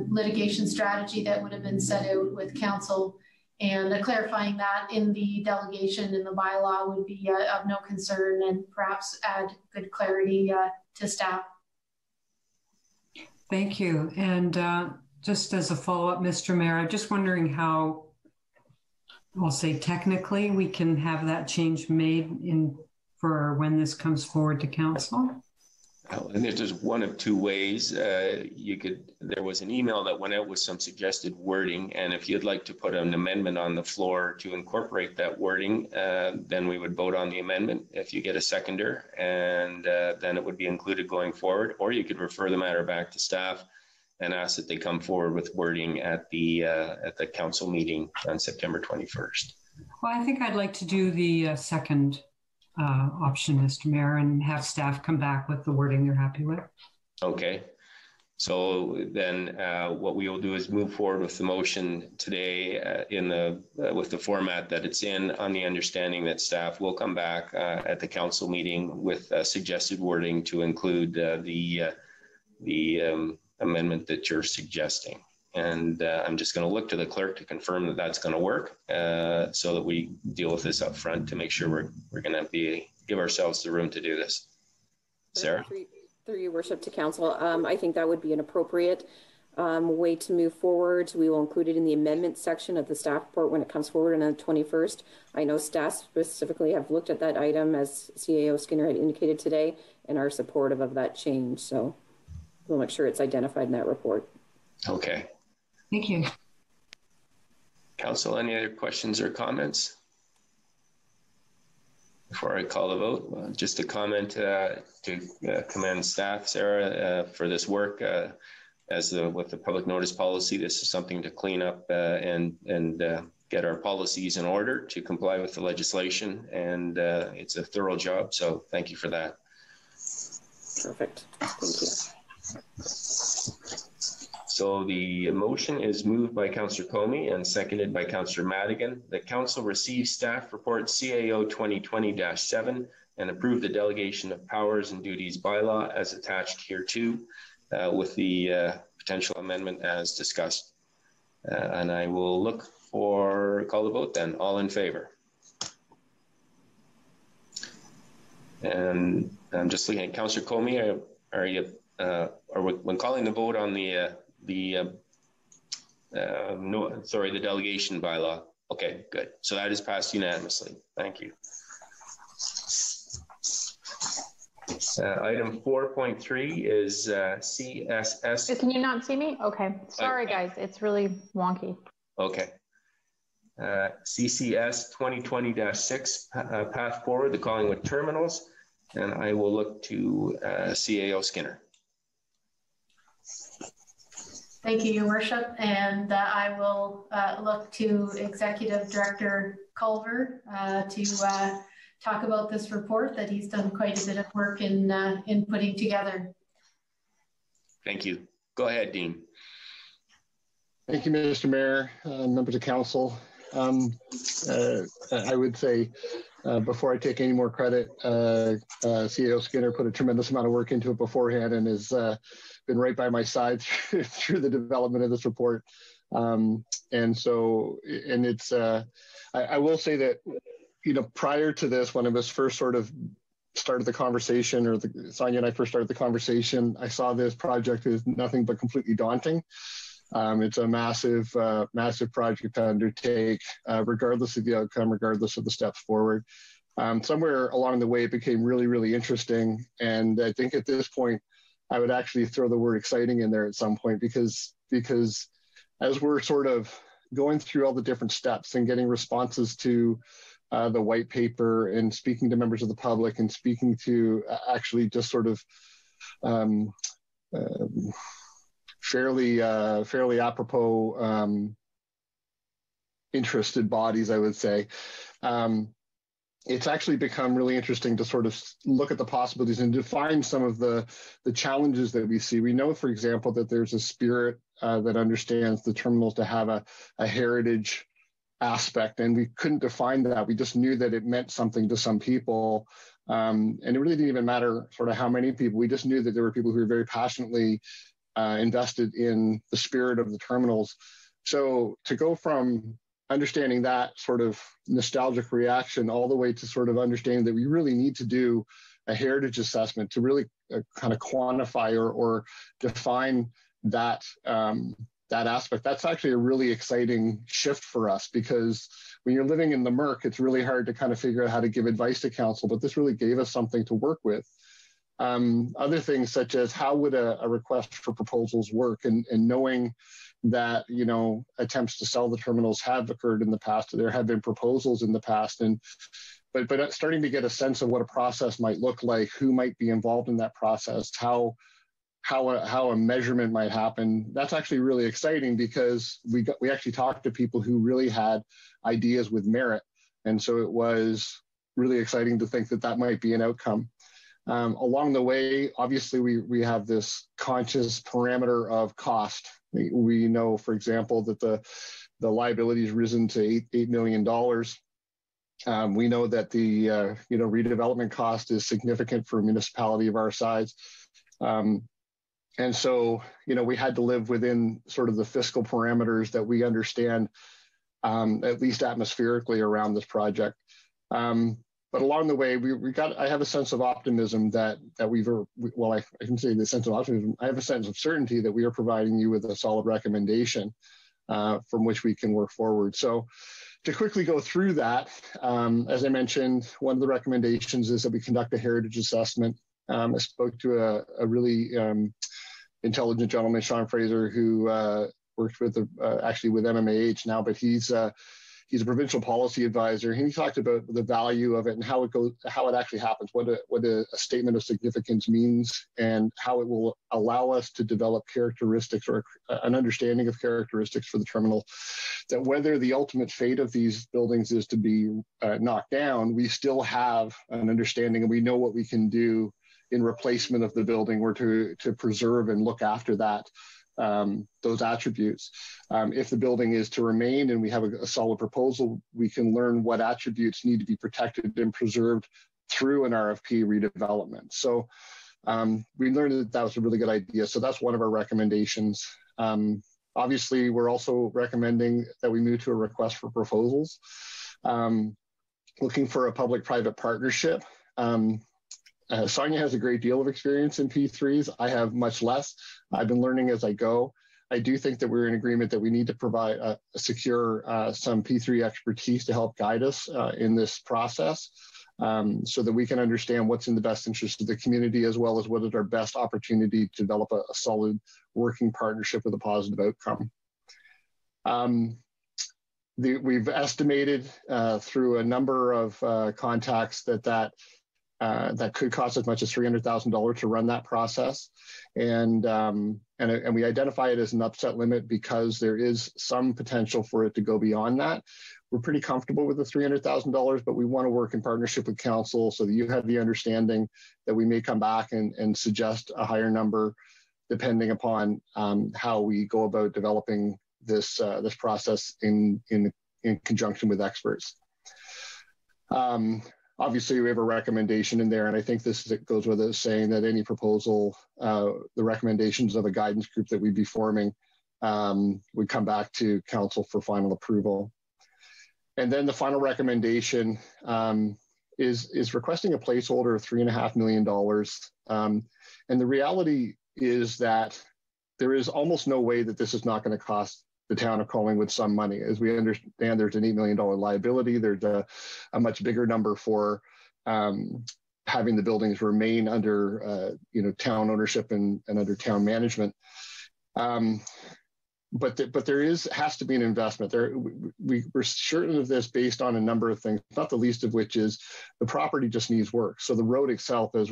litigation strategy that would have been set out with council, and clarifying that in the delegation in the bylaw would be of no concern, and perhaps add good clarity to staff. Thank you. And just as a follow-up, Mr. Mayor, I'm just wondering how, I'll say technically, we can have that change made for when this comes forward to council. And there's just one of two ways. There was an email that went out with some suggested wording, and if you'd like to put an amendment on the floor to incorporate that wording, then we would vote on the amendment if you get a seconder, and then it would be included going forward. Or you could refer the matter back to staff and ask that they come forward with wording at the council meeting on September 21st. Well, I think I'd like to do the second option, Mr. Mayor, and have staff come back with the wording they're happy with. Okay. So then what we will do is move forward with the motion today with the format that it's in, on the understanding that staff will come back at the council meeting with suggested wording to include the amendment that you're suggesting. And I'm just going to look to the clerk to confirm that that's going to work, so that we deal with this up front to make sure we're going to give ourselves the room to do this. Sarah? Through your worship to council, I think that would be an appropriate way to move forward. We will include it in the amendment section of the staff report when it comes forward on the 21st. I know staff specifically have looked at that item, as CAO Skinner had indicated today, and are supportive of that change. So we'll make sure it's identified in that report. Okay. Thank you. Council, any other questions or comments? Before I call the vote, just a comment to commend staff, Sarah, for this work. With the public notice policy, this is something to clean up and get our policies in order to comply with the legislation, and it's a thorough job, so thank you for that. Perfect. Thank you. So the motion is moved by Councillor Comey and seconded by Councillor Madigan that Council receive staff report CAO 2020-7 and approve the delegation of powers and duties bylaw as attached hereto, with the potential amendment as discussed. And I will call the vote then. All in favor? And I'm just looking at Councillor Comey. When calling the vote on the delegation bylaw? Okay, good. So that is passed unanimously. Thank you. Item 4.3 is CSS. Can you not see me? Okay. Sorry, guys. It's really wonky. Okay. CCS 2020-6, path forward, the Collingwood terminals. And I will look to CAO Skinner. Thank you, Your Worship. And I will look to Executive Director Culver to talk about this report that he's done quite a bit of work in putting together. Thank you. Go ahead, Dean. Thank you, Mr. Mayor, members of council. I would say, before I take any more credit, CAO Skinner put a tremendous amount of work into it beforehand and has been right by my side through the development of this report. I will say that, prior to this, when it was first sort of started the conversation, or Sonia and I first started the conversation, I saw this project as nothing but completely daunting. It's a massive project to undertake, regardless of the outcome, regardless of the steps forward. Somewhere along the way, it became really, really interesting. And I think at this point, I would actually throw the word exciting in there at some point, because as we're sort of going through all the different steps and getting responses to the white paper and speaking to members of the public and speaking to actually just sort of fairly apropos interested bodies, I would say. It's actually become really interesting to sort of look at the possibilities and define some of the challenges that we see. We know, for example, that there's a spirit that understands the terminals to have a heritage aspect, and we couldn't define that. We just knew that it meant something to some people, and it really didn't even matter sort of how many people. We just knew that there were people who were very passionately invested in the spirit of the terminals. So to go from understanding that sort of nostalgic reaction all the way to sort of understanding that we really need to do a heritage assessment to really kind of quantify or define that aspect, that's actually a really exciting shift for us, because when you're living in the murk, it's really hard to kind of figure out how to give advice to council, but this really gave us something to work with. Other things such as how would a request for proposals work, and knowing that, attempts to sell the terminals have occurred in the past. There have been proposals in the past, but starting to get a sense of what a process might look like, who might be involved in that process, how a measurement might happen. That's actually really exciting, because we actually talked to people who really had ideas with merit. And so it was really exciting to think that might be an outcome. Along the way, obviously, we have this conscious parameter of cost. We know, for example, that the liability has risen to $8 million. We know that the redevelopment cost is significant for a municipality of our size. And so, we had to live within sort of the fiscal parameters that we understand, at least atmospherically, around this project. But along the way, I have a sense of optimism that I can say the sense of optimism. I have a sense of certainty that we are providing you with a solid recommendation from which we can work forward. So to quickly go through that, as I mentioned, one of the recommendations is that we conduct a heritage assessment. I spoke to a really intelligent gentleman, Sean Fraser, who works with actually with MMAH now, but he's a provincial policy advisor. And he talked about the value of it and how it actually happens, what a statement of significance means, and how it will allow us to develop characteristics or an understanding of characteristics for the terminal, that whether the ultimate fate of these buildings is to be knocked down, we still have an understanding and we know what we can do in replacement of the building or to preserve and look after that. Those attributes. If the building is to remain and we have a solid proposal, we can learn what attributes need to be protected and preserved through an RFP redevelopment. So we learned that was a really good idea. So that's one of our recommendations. Obviously, we're also recommending that we move to a request for proposals, looking for a public-private partnership. Sonia has a great deal of experience in P3s. I have much less. I've been learning as I go. I do think that we're in agreement that we need to provide secure some P3 expertise to help guide us in this process so that we can understand what's in the best interest of the community, as well as what is our best opportunity to develop a solid working partnership with a positive outcome. We've estimated through a number of contacts that could cost as much as $300,000 to run that process. And we identify it as an upset limit because there is some potential for it to go beyond that. We're pretty comfortable with the $300,000, but we want to work in partnership with council so that you have the understanding that we may come back and suggest a higher number depending upon how we go about developing this process in conjunction with experts. Obviously, we have a recommendation in there, and I think it goes with it saying that any proposal, the recommendations of a guidance group that we'd be forming would come back to council for final approval. And then the final recommendation is requesting a placeholder of $3.5 million. And the reality is that there is almost no way that this is not going to cost the town of Collingwood some money. As we understand, there's an $8 million liability. There's a much bigger number for having the buildings remain under town ownership and under town management. But there has to be an investment. We're certain of this based on a number of things, not the least of which is the property just needs work. So the road itself, as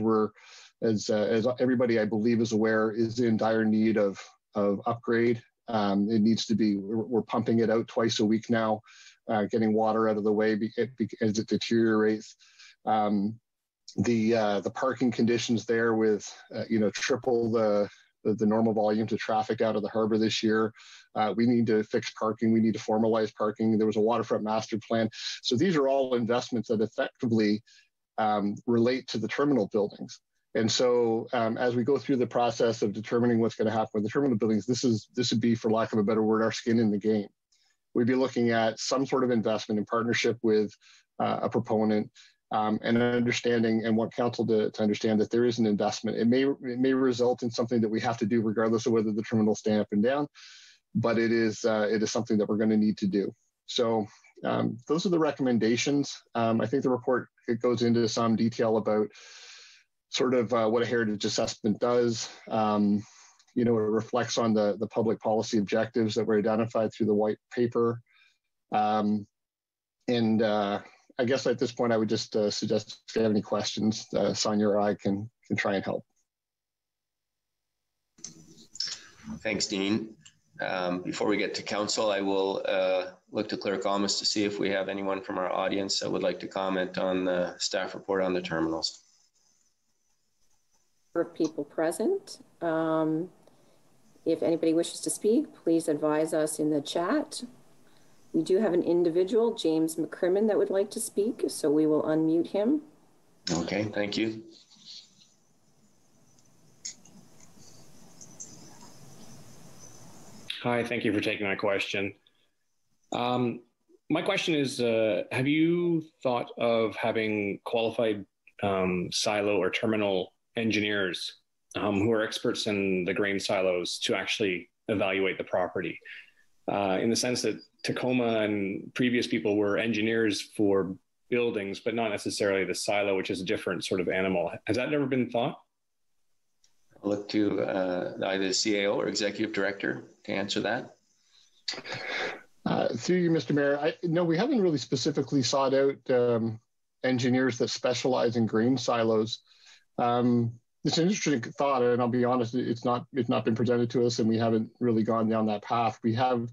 everybody I believe is aware, is in dire need of upgrade. It needs to be, we're pumping it out twice a week now, getting water out of the way as it deteriorates. The parking conditions there with, triple the normal volumes of traffic out of the harbor this year. We need to fix parking. We need to formalize parking. There was a waterfront master plan. So these are all investments that effectively relate to the terminal buildings. And so as we go through the process of determining what's going to happen with the terminal buildings, this would be, for lack of a better word, our skin in the game. We'd be looking at some sort of investment in partnership with a proponent and understanding and want council to understand that there is an investment. It may result in something that we have to do regardless of whether the terminal stand up and down, but it is something that we're going to need to do. So those are the recommendations. I think the report goes into some detail about sort of what a heritage assessment does. It reflects on the public policy objectives that were identified through the white paper. I guess at this point, I would just suggest if you have any questions, Sonia or I can try and help. Thanks, Dean. Before we get to council, I will look to Clerk Almas to see if we have anyone from our audience that would like to comment on the staff report on the terminals. of people present. If anybody wishes to speak, please advise us in the chat. We do have an individual, James McCrimmon, that would like to speak, so we will unmute him. Okay, thank you. Hi, thank you for taking my question. My question is, have you thought of having qualified silo or terminal engineers who are experts in the grain silos to actually evaluate the property? In the sense that Tacoma and previous people were engineers for buildings, but not necessarily the silo, which is a different sort of animal. Has that never been thought? I'll look to either the CAO or Executive Director to answer that. Through you, Mr. Mayor, no, we haven't really specifically sought out engineers that specialize in grain silos. It's an interesting thought, and I'll be honest, it's not been presented to us, and we haven't really gone down that path. We have,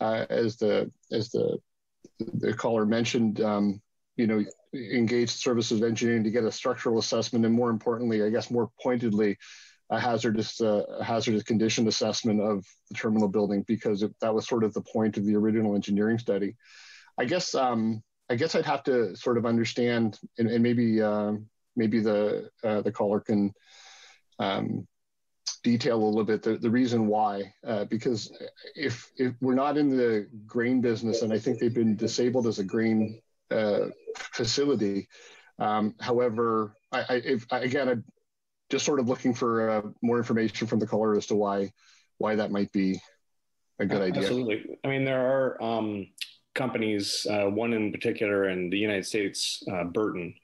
as the caller mentioned, engaged services of engineering to get a structural assessment, and more importantly, I guess more pointedly, a hazardous condition assessment of the terminal building, because that was sort of the point of the original engineering study. I guess I'd have to sort of understand, and maybe the caller can detail a little bit the reason why, because if we're not in the grain business, and I think they've been disabled as a grain facility. However, I'm just sort of looking for more information from the caller as to why that might be a good idea. Absolutely. I mean, there are companies, one in particular in the United States, Burton,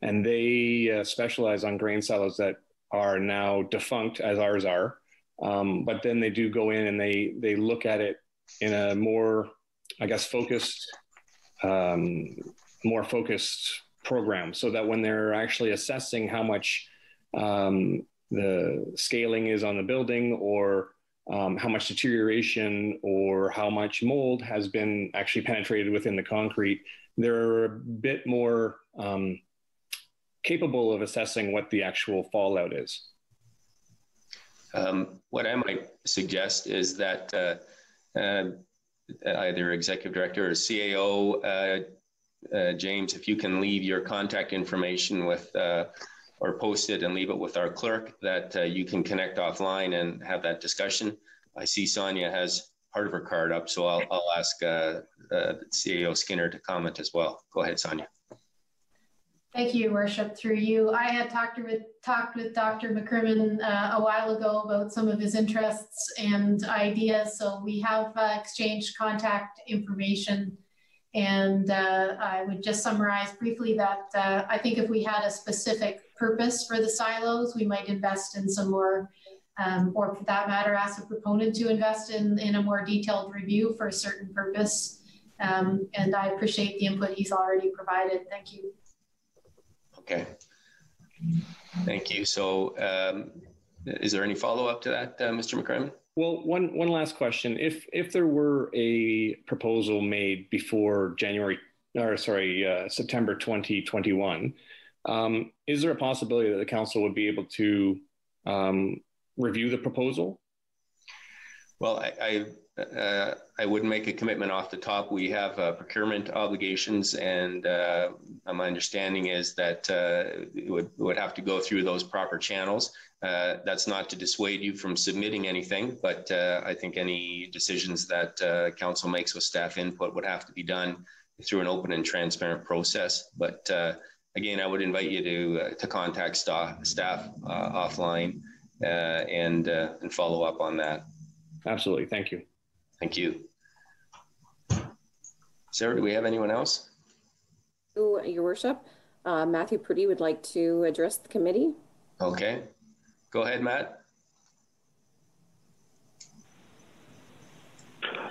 and they specialize on grain silos that are now defunct, as ours are. But then they do go in and they look at it in a more, I guess, more focused program, so that when they're actually assessing how much the scaling is on the building, or how much deterioration or how much mold has been actually penetrated within the concrete, they're a bit more capable of assessing what the actual fallout is. What I might suggest is that either Executive Director or CAO, James, if you can leave your contact information with, or post it and leave it with our clerk, that you can connect offline and have that discussion. I see Sonia has part of her card up, so I'll ask CAO Skinner to comment as well. Go ahead, Sonia. Thank you, Your Worship. Through you, I had talked with Dr. McCrimmon a while ago about some of his interests and ideas. So we have exchanged contact information. And I would just summarize briefly that I think if we had a specific purpose for the silos, we might invest in some more, or for that matter, ask the proponent to invest in a more detailed review for a certain purpose. And I appreciate the input he's already provided. Thank you. Okay. Thank you. So is there any follow-up to that, Mr. McCrimmon? Well, one last question. If there were a proposal made before September 2021, is there a possibility that the council would be able to review the proposal? Well, I wouldn't make a commitment off the top. We have procurement obligations, and my understanding is that it would have to go through those proper channels. That's not to dissuade you from submitting anything, but I think any decisions that council makes with staff input would have to be done through an open and transparent process. But again, I would invite you to contact staff offline and follow up on that. Absolutely. Thank you. Thank you. Sarah, do we have anyone else? Your Worship, Matthew Purdy would like to address the committee. Okay. Go ahead, Matt.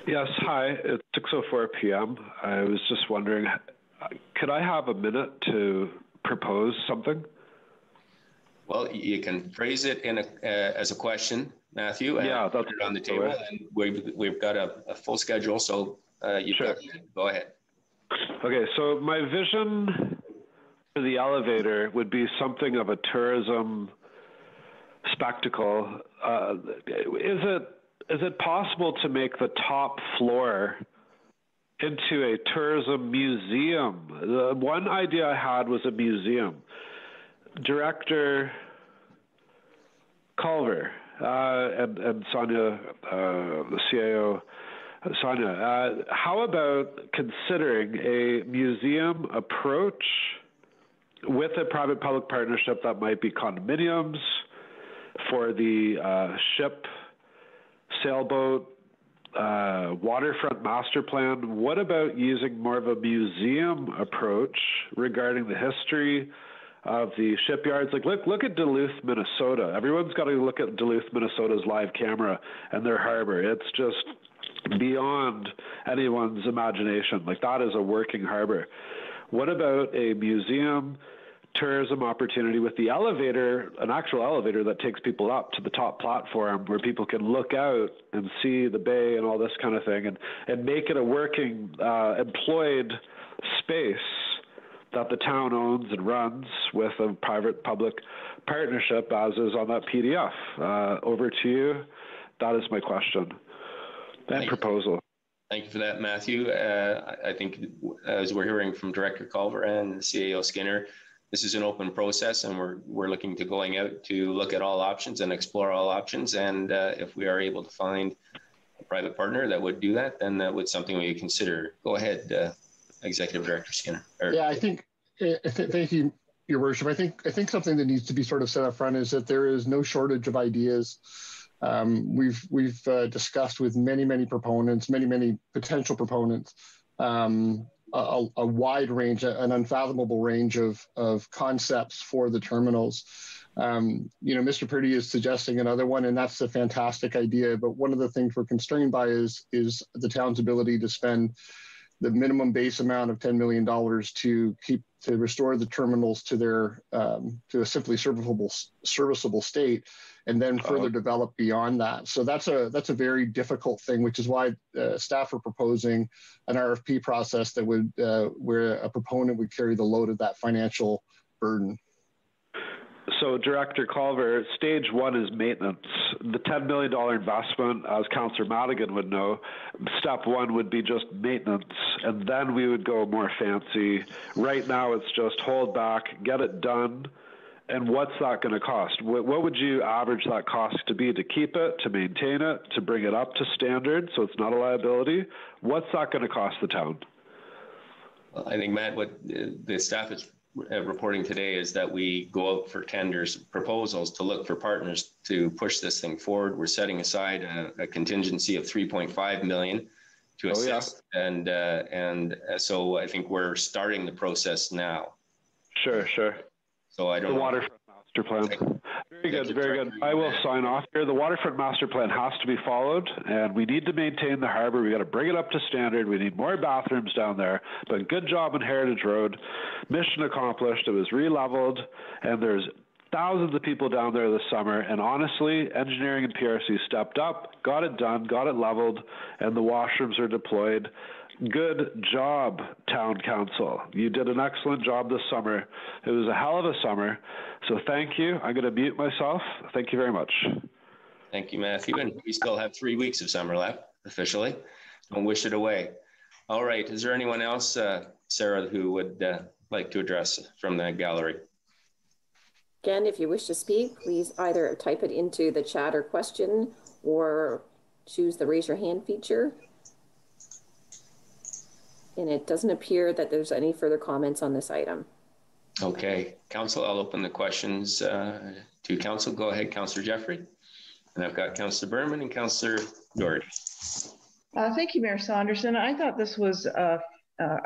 Yes, hi. It's 6:04 p.m. I was just wondering, could I have a minute to propose something? Well, you can phrase it in as a question, Matthew. Yeah, that's put it on the table. Right. And we've got a full schedule, so you've got to go ahead. Okay, so my vision for the elevator would be something of a tourism spectacle. Is it possible to make the top floor into a tourism museum? The one idea I had was a museum. Director Culver and Sonia, the CAO, Sonia, how about considering a museum approach with a private-public partnership that might be condominiums for the ship, sailboat, waterfront master plan? What about using more of a museum approach regarding the history of the shipyards? Like, look at Duluth, Minnesota. Everyone's got to look at Duluth, Minnesota's live camera and their harbor. It's just beyond anyone's imagination. Like, that is a working harbor. What about a museum tourism opportunity with the elevator, an actual elevator that takes people up to the top platform where people can look out and see the bay and all this kind of thing, and make it a working, employed space that the town owns and runs with a private-public partnership, as is on that PDF. Over to you. That is my question and proposal. Thank you for that, Matthew. I think as we're hearing from Director Culver and CAO Skinner, this is an open process, and we're looking to going out to look at all options and explore all options. And if we are able to find a private partner that would do that, then that would something we consider. Go ahead, Executive Director Skinner. Yeah, I think. Thank you, Your Worship. I think something that needs to be sort of set up front is that there is no shortage of ideas. We've discussed with many proponents, many potential proponents, a wide range, an unfathomable range of concepts for the terminals. Mr. Purdy is suggesting another one, and that's a fantastic idea. But one of the things we're constrained by is the town's ability to spend the minimum base amount of $10 million to restore the terminals to their to a simply serviceable state, and then further develop beyond that. So that's a very difficult thing, which is why staff are proposing an RFP process that would where a proponent would carry the load of that financial burden. So, Director Culver, stage one is maintenance. The $10 million investment, as Councillor Madigan would know, step one would be just maintenance, and then we would go more fancy. Right now, it's just hold back, get it done, and what's that going to cost? What would you average that cost to be to keep it, to maintain it, to bring it up to standard so it's not a liability? What's that going to cost the town? Well, I think, Matt, what the staff is reporting today is that we go out for tenders, proposals to look for partners to push this thing forward. We're setting aside a contingency of $3.5 million to assist, and so I think we're starting the process now. Sure. So I don't know. The waterfront master plan. Very good. I will sign off here. The waterfront master plan has to be followed, and we need to maintain the harbor. We got to bring it up to standard. We need more bathrooms down there. But good job on Heritage Road. Mission accomplished. It was re-leveled, and there's thousands of people down there this summer. And honestly, engineering and PRC stepped up, got it done, got it leveled, and the washrooms are deployed. Good job, Town Council. You did an excellent job this summer. It was a hell of a summer. So thank you. I'm going to mute myself. Thank you very much. Thank you, Matthew. And we still have 3 weeks of summer left, officially. Don't wish it away. All right. Is there anyone else, Sarah, who would like to address from the gallery? Again, if you wish to speak, please either type it into the chat or question, or choose the raise your hand feature. And it doesn't appear that there's any further comments on this item. Okay, Council, I'll open the questions to Council. Go ahead, Councillor Jeffrey. And I've got Councillor Berman and Councillor Doherty. Thank you, Mayor Saunderson. I thought this was a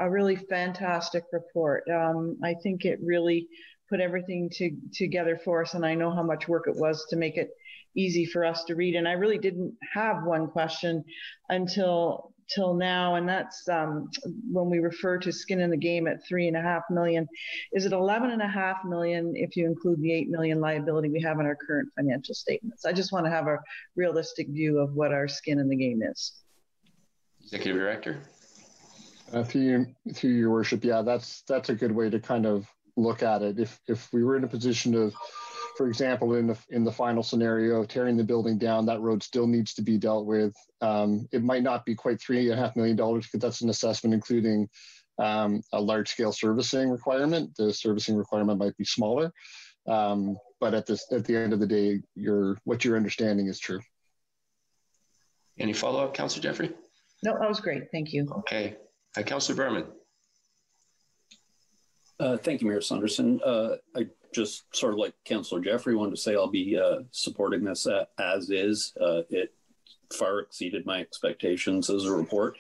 really fantastic report. I think it really put everything together for us, and I know how much work it was to make it easy for us to read. And I really didn't have one question until now, and that's when we refer to skin in the game at $3.5 million. Is it $11.5 million if you include the $8 million liability we have in our current financial statements? I just want to have a realistic view of what our skin in the game is. Executive Director. Through your worship, yeah, that's a good way to kind of look at it. If we were in a position of for example, in the final scenario, tearing the building down, that road still needs to be dealt with. It might not be quite $3.5 million because that's an assessment including a large-scale servicing requirement. The servicing requirement might be smaller, but at the end of the day, what you're understanding is true. Any follow-up, Councillor Jeffrey? No, that was great. Thank you. Okay. Councillor Berman. Thank you, Mayor Sunderson. I just sort of like Councillor Jeffrey wanted to say I'll be supporting this as is. It far exceeded my expectations as a report,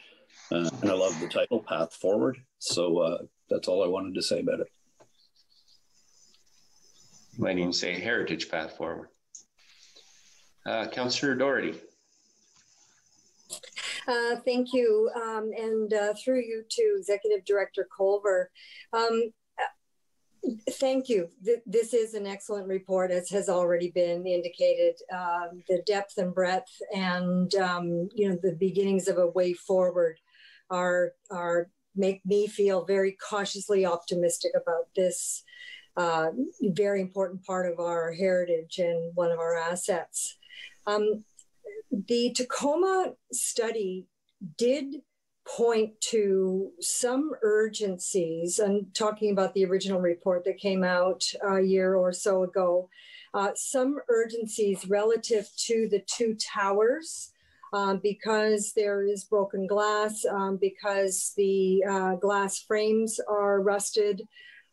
and I love the title, Path Forward. So that's all I wanted to say about it. You might even say Heritage Path Forward. Councillor Doherty. Thank you, and through you to Executive Director Culver. Thank you. This is an excellent report, as has already been indicated. The depth and breadth, and the beginnings of a way forward are make me feel very cautiously optimistic about this very important part of our heritage and one of our assets. The Tacoma study did point to some urgencies. I'm talking about the original report that came out a year or so ago. Some urgencies relative to the two towers because there is broken glass, because the glass frames are rusted,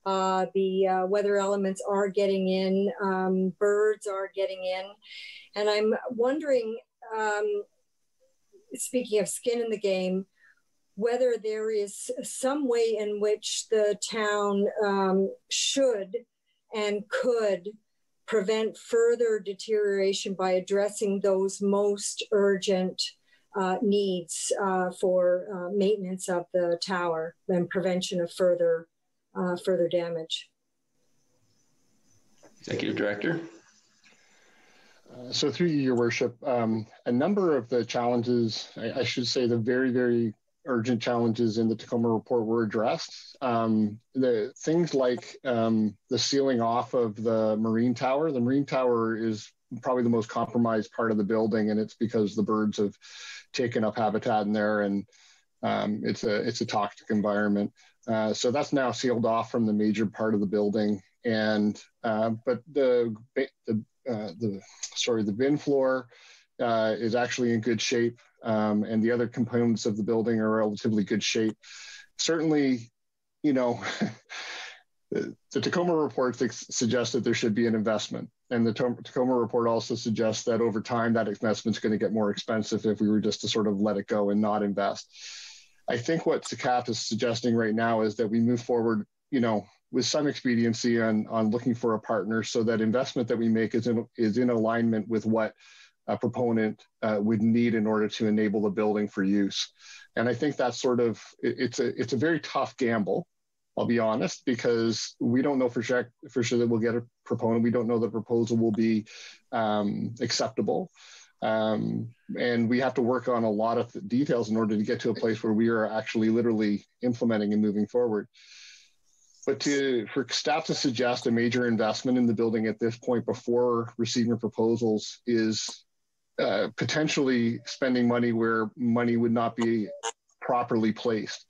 the weather elements are getting in, birds are getting in. And I'm wondering, speaking of skin in the game, whether there is some way in which the town should and could prevent further deterioration by addressing those most urgent needs for maintenance of the tower and prevention of further damage. Executive Director. So through you, Your Worship, a number of the challenges, I should say the very, very urgent challenges in the Tacoma report were addressed. The things like the sealing off of the marine tower. The marine tower is probably the most compromised part of the building, and it's because the birds have taken up habitat in there, and it's a toxic environment. So that's now sealed off from the major part of the building, and but the bin floor is actually in good shape, and the other components of the building are relatively good shape. Certainly, the Tacoma report suggests that there should be an investment, and the Tacoma report also suggests that over time that investment is going to get more expensive if we were just to sort of let it go and not invest. I think what SACAT is suggesting right now is that we move forward, with some expediency on looking for a partner, so that investment that we make is in alignment with what a proponent would need in order to enable the building for use. And I think that's it's a very tough gamble, I'll be honest, because we don't know for sure that we'll get a proponent. We don't know the proposal will be acceptable. And we have to work on a lot of details in order to get to a place where we are actually literally implementing and moving forward. But for staff to suggest a major investment in the building at this point before receiving proposals is potentially spending money where money would not be properly placed.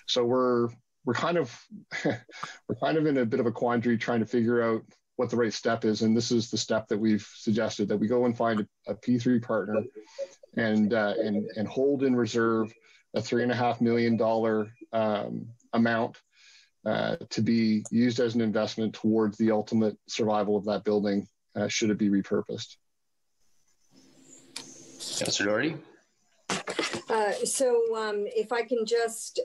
So we're kind of in a bit of a quandary trying to figure out what the right step is, and this is the step that we've suggested, that we go and find a P3 partner and hold in reserve a $3.5 million amount to be used as an investment towards the ultimate survival of that building, should it be repurposed. Councillor Doherty. So if I can just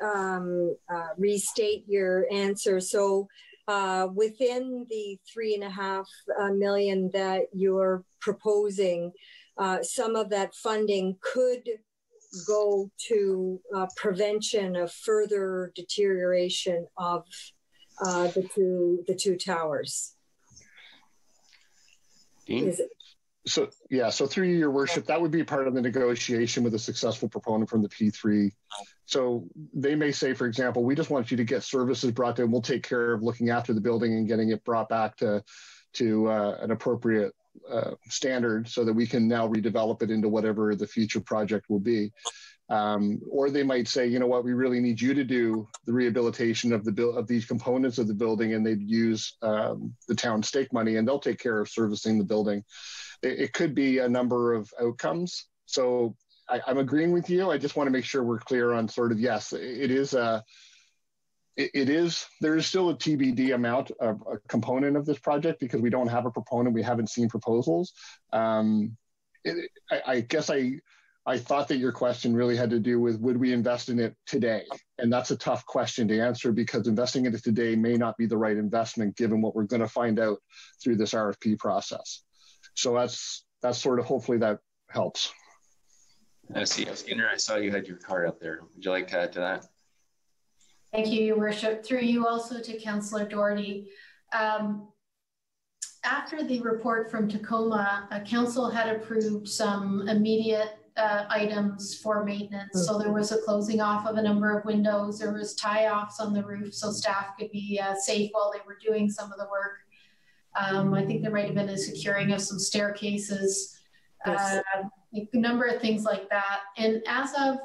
restate your answer. So within the $3.5 million that you're proposing, some of that funding could go to prevention of further deterioration of the two towers. Dean? So through Your Worship, that would be part of the negotiation with a successful proponent from the P3. So they may say, for example, we just want you to get services brought in. We'll take care of looking after the building and getting it brought back to to an appropriate standard so that we can now redevelop it into whatever the future project will be. Or they might say, you know what, we really need you to do the rehabilitation of these components of the building, and they'd use the town stake money, and they'll take care of servicing the building. It could be a number of outcomes. So I'm agreeing with you. I just want to make sure we're clear on sort of, yes, there is still a TBD amount of a component of this project because we don't have a proponent. We haven't seen proposals. I guess I thought that your question really had to do with, would we invest in it today? And that's a tough question to answer because investing in it today may not be the right investment given what we're going to find out through this RFP process. So that's sort of, hopefully that helps. Skinner, I saw you had your card up there. Would you like to add to that? Thank you, Your Worship. Through you also to Councillor Doherty. After the report from Tacoma, Council had approved some immediate items for maintenance. So there was a closing off of a number of windows. There was tie-offs on the roof so staff could be safe while they were doing some of the work. I think there might have been a securing of some staircases, a number of things like that. And as of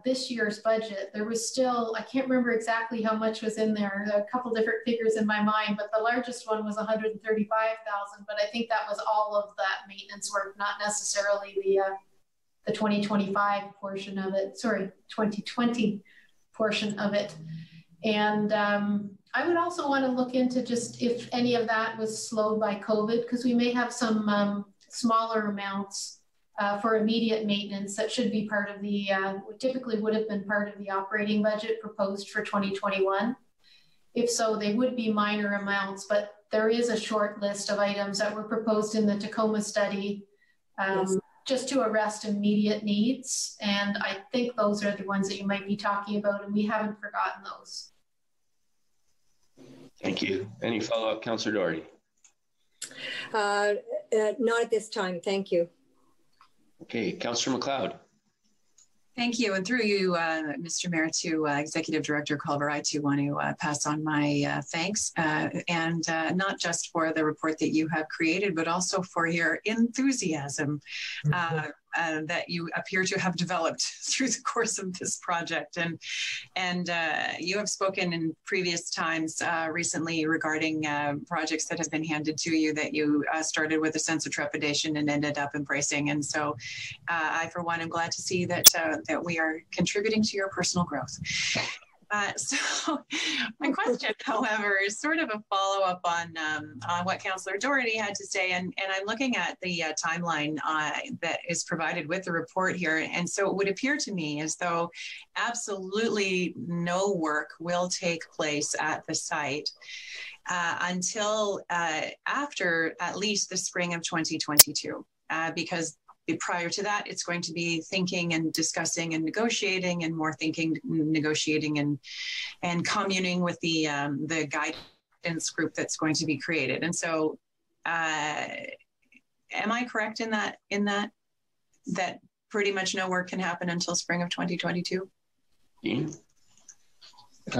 this year's budget, there was still, I can't remember exactly how much was in there. There are a couple different figures in my mind, but the largest one was 135,000. But I think that was all of that maintenance work, not necessarily the 2025 portion of it. Sorry, 2020 portion of it. And I would also want to look into just if any of that was slowed by COVID, because we may have some smaller amounts for immediate maintenance that should be part of the, typically would have been part of the operating budget proposed for 2021. If so, they would be minor amounts, but there is a short list of items that were proposed in the Tacoma study just to arrest immediate needs. And I think those are the ones that you might be talking about, and we haven't forgotten those. Thank you. Any follow-up, Councillor Doherty? Not at this time, thank you. Okay, Councillor McLeod. Thank you. And through you, Mr. Mayor, to Executive Director Culver, I too want to pass on my thanks, and not just for the report that you have created, but also for your enthusiasm that you appear to have developed through the course of this project. And you have spoken in previous times recently regarding projects that have been handed to you that you started with a sense of trepidation and ended up embracing. And so I, for one, am glad to see that that we are contributing to your personal growth. So my question, however, is sort of a follow-up on what Councillor Doherty had to say. And I'm looking at the timeline that is provided with the report here. And so it would appear to me as though absolutely no work will take place at the site until after at least the spring of 2022, because prior to that, it's going to be thinking and discussing and negotiating, and more thinking, negotiating, and communing with the guidance group that's going to be created. And so, am I correct in that pretty much no work can happen until spring of 2022?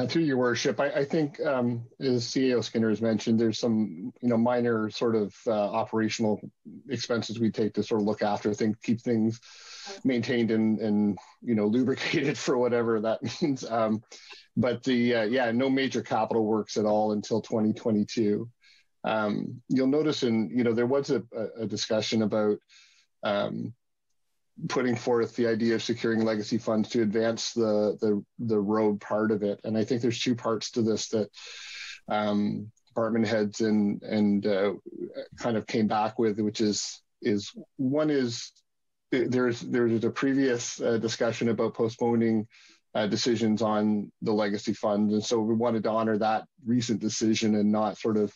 Through your worship, I think, as CEO Skinner has mentioned, there's some minor sort of operational expenses we take to sort of look after things, keep things maintained and lubricated for whatever that means. But no major capital works at all until 2022. You'll notice there was a discussion about putting forth the idea of securing legacy funds to advance the road part of it. And I think there's two parts to this that department heads and kind of came back with, which is one is there's a previous discussion about postponing decisions on the legacy fund. And so we wanted to honor that recent decision and not sort of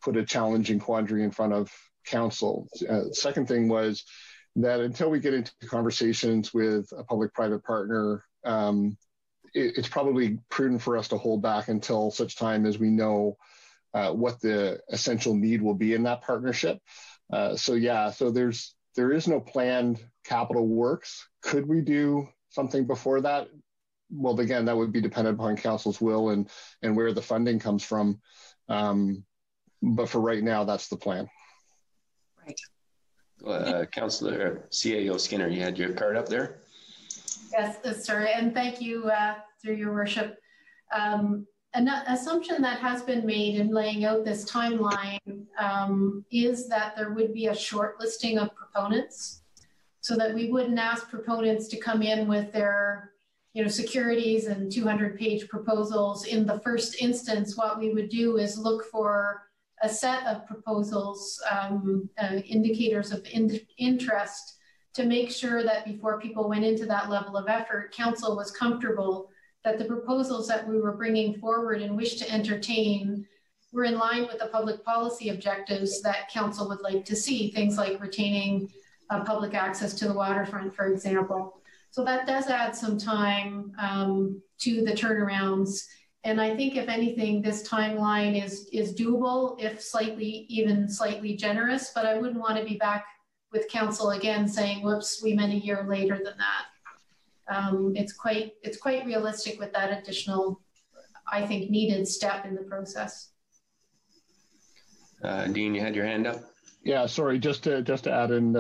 put a challenging quandary in front of council. Second thing was that until we get into conversations with a public-private partner, it's probably prudent for us to hold back until such time as we know what the essential need will be in that partnership. So there is no planned capital works. Could we do something before that? Well, again, that would be dependent upon council's will and where the funding comes from. but for right now, that's the plan. Right. Councillor CAO Skinner, you had your card up there. Yes, sorry, and thank you through your worship. An assumption that has been made in laying out this timeline is that there would be a short listing of proponents, so that we wouldn't ask proponents to come in with their securities and 200-page proposals in the first instance. What we would do is look for a set of proposals, indicators of interest, to make sure that before people went into that level of effort, council was comfortable that the proposals that we were bringing forward and wish to entertain were in line with the public policy objectives that council would like to see, things like retaining public access to the waterfront, for example. So that does add some time to the turnarounds. And I think if anything, this timeline is doable, if even slightly generous, but I wouldn't want to be back with council again saying, whoops, we meant a year later than that. It's quite realistic with that additional, I think, needed step in the process. Dean, you had your hand up. Yeah, sorry, just to add in,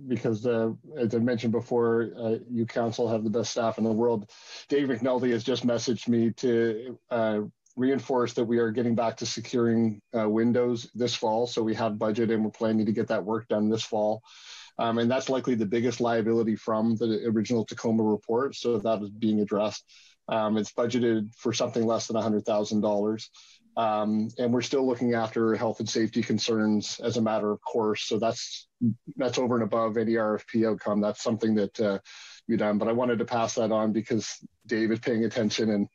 because as I mentioned before, you council have the best staff in the world. Dave McNulty has just messaged me to reinforce that we are getting back to securing windows this fall. So we have budget and we're planning to get that work done this fall. And that's likely the biggest liability from the original Tacoma report. So that is being addressed. It's budgeted for something less than $100,000. And we're still looking after health and safety concerns as a matter of course. So that's over and above any RFP outcome. That's something that we've done. But I wanted to pass that on because Dave is paying attention and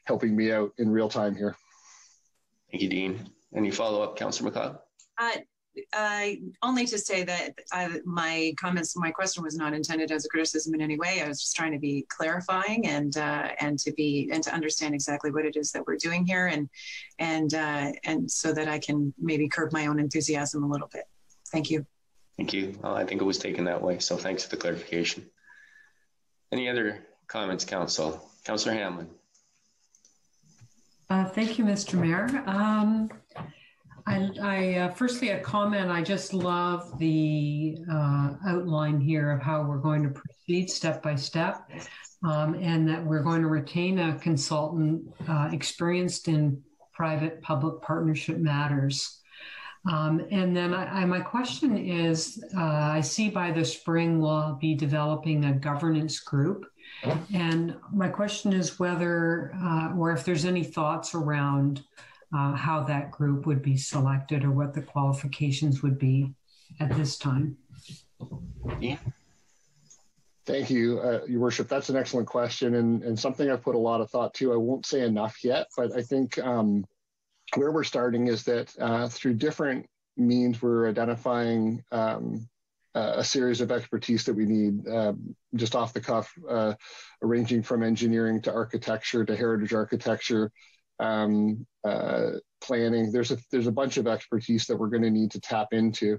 helping me out in real time here. Thank you, Dean. Any follow-up, Councillor McLeod? Only to say that my question was not intended as a criticism in any way. I was just trying to be clarifying and to understand exactly what it is that we're doing here, and so that I can maybe curb my own enthusiasm a little bit. Thank you. Thank you. Well, I think it was taken that way, so thanks for the clarification. Any other comments, Council? Councillor Hamlin. Thank you, Mr. Mayor. Firstly, a comment. I just love the outline here of how we're going to proceed step by step, and that we're going to retain a consultant experienced in private-public partnership matters. And then my question is, I see by the spring we'll be developing a governance group. And my question is whether, or if there's any thoughts around how that group would be selected or what the qualifications would be at this time. Yeah. Thank you, Your Worship. That's an excellent question and something I've put a lot of thought to. I won't say enough yet, but I think where we're starting is that through different means, we're identifying a series of expertise that we need just off the cuff, ranging from engineering to architecture to heritage architecture, planning. There's a bunch of expertise that we're going to need to tap into.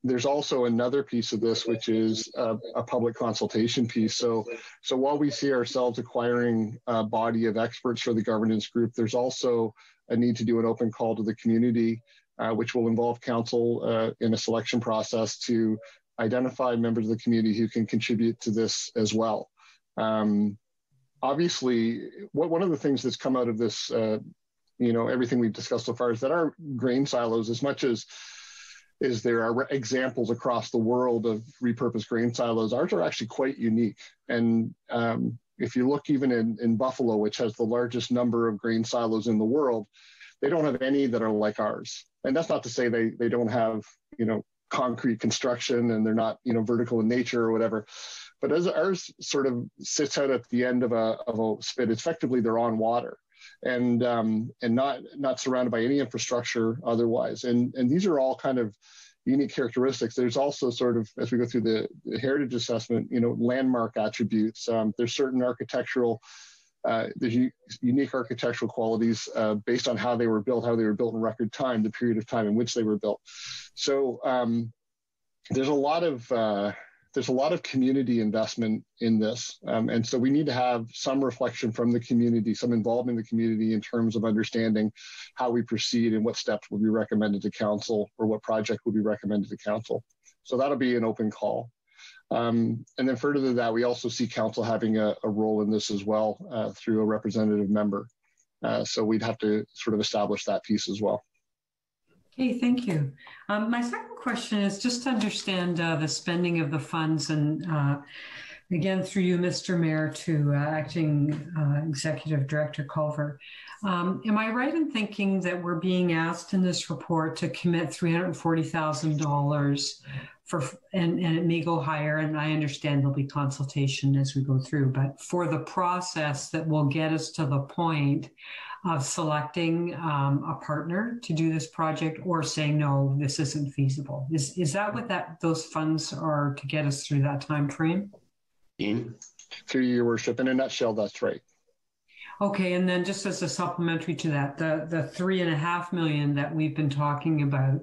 There's also another piece of this, which is a public consultation piece. So while we see ourselves acquiring a body of experts for the governance group, there's also a need to do an open call to the community, which will involve council in a selection process to identify members of the community who can contribute to this as well. Obviously, one of the things that's come out of this, everything we've discussed so far is that our grain silos, as much as there are examples across the world of repurposed grain silos, ours are actually quite unique. And if you look even in Buffalo, which has the largest number of grain silos in the world, they don't have any that are like ours. And that's not to say they don't have, concrete construction and they're not, vertical in nature or whatever. But as ours sort of sits out at the end of a spit, effectively they're on water and not surrounded by any infrastructure otherwise. And these are all kind of unique characteristics. There's also sort of, as we go through the heritage assessment, landmark attributes. There's certain architectural, there's unique architectural qualities based on how they were built in record time, the period of time in which they were built. So there's a lot of there's a lot of community investment in this. And so we need to have some reflection from the community, some involvement in the community in terms of understanding how we proceed and what steps will be recommended to council or what project will be recommended to council. So that'll be an open call. And then further to that, we also see council having a role in this as well through a representative member. So we'd have to sort of establish that piece as well. Okay, thank you. My second question is just to understand the spending of the funds, and again, through you, Mr. Mayor, to Acting Executive Director Culver. Am I right in thinking that we're being asked in this report to commit $340,000 for, and it may go higher, and I understand there'll be consultation as we go through, but for the process that will get us to the point of selecting a partner to do this project, or saying, no, this isn't feasible? Is that what those funds are to get us through that time frame? Through your worship, in a nutshell, that's right. Okay, and then just as a supplementary to that, the $3.5 million that we've been talking about,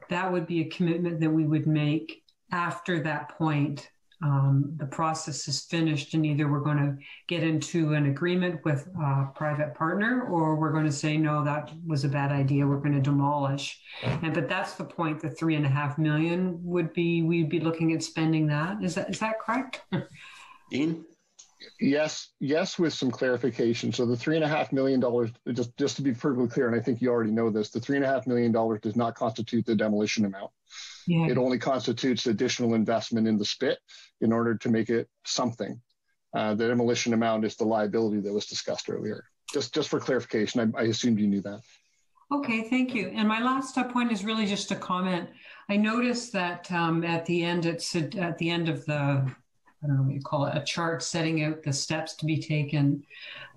that would be a commitment that we would make after that point. The process is finished, and either we're going to get into an agreement with a private partner, or we're going to say, no, that was a bad idea, we're going to demolish. But that's the point. The $3.5 million would be, we'd be looking at spending that. Is that correct? Dean? Yes, with some clarification. So the $3.5 million, just to be perfectly clear, and I think you already know this, the $3.5 million does not constitute the demolition amount. Yeah. It only constitutes additional investment in the spit in order to make it something. The demolition amount is the liability that was discussed earlier. Just for clarification, I assumed you knew that. Okay, thank you. And my last point is really just a comment. I noticed that at the end, it's at the end of the, I don't know what you call it, a chart setting out the steps to be taken.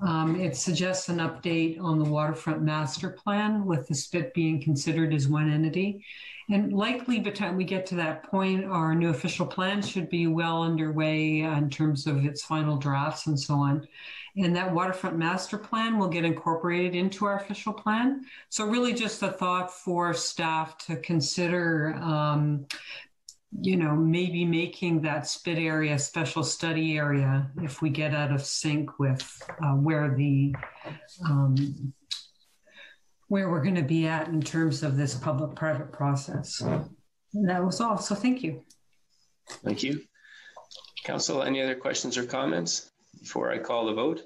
It suggests an update on the waterfront master plan, with the spit being considered as one entity. And likely by the time we get to that point, our new official plan should be well underway in terms of its final drafts and so on. And that waterfront master plan will get incorporated into our official plan. So really just a thought for staff to consider, maybe making that spit area a special study area if we get out of sync with where we're going to be at in terms of this public-private process. And that was all. So thank you. Thank you. Council, any other questions or comments before I call the vote?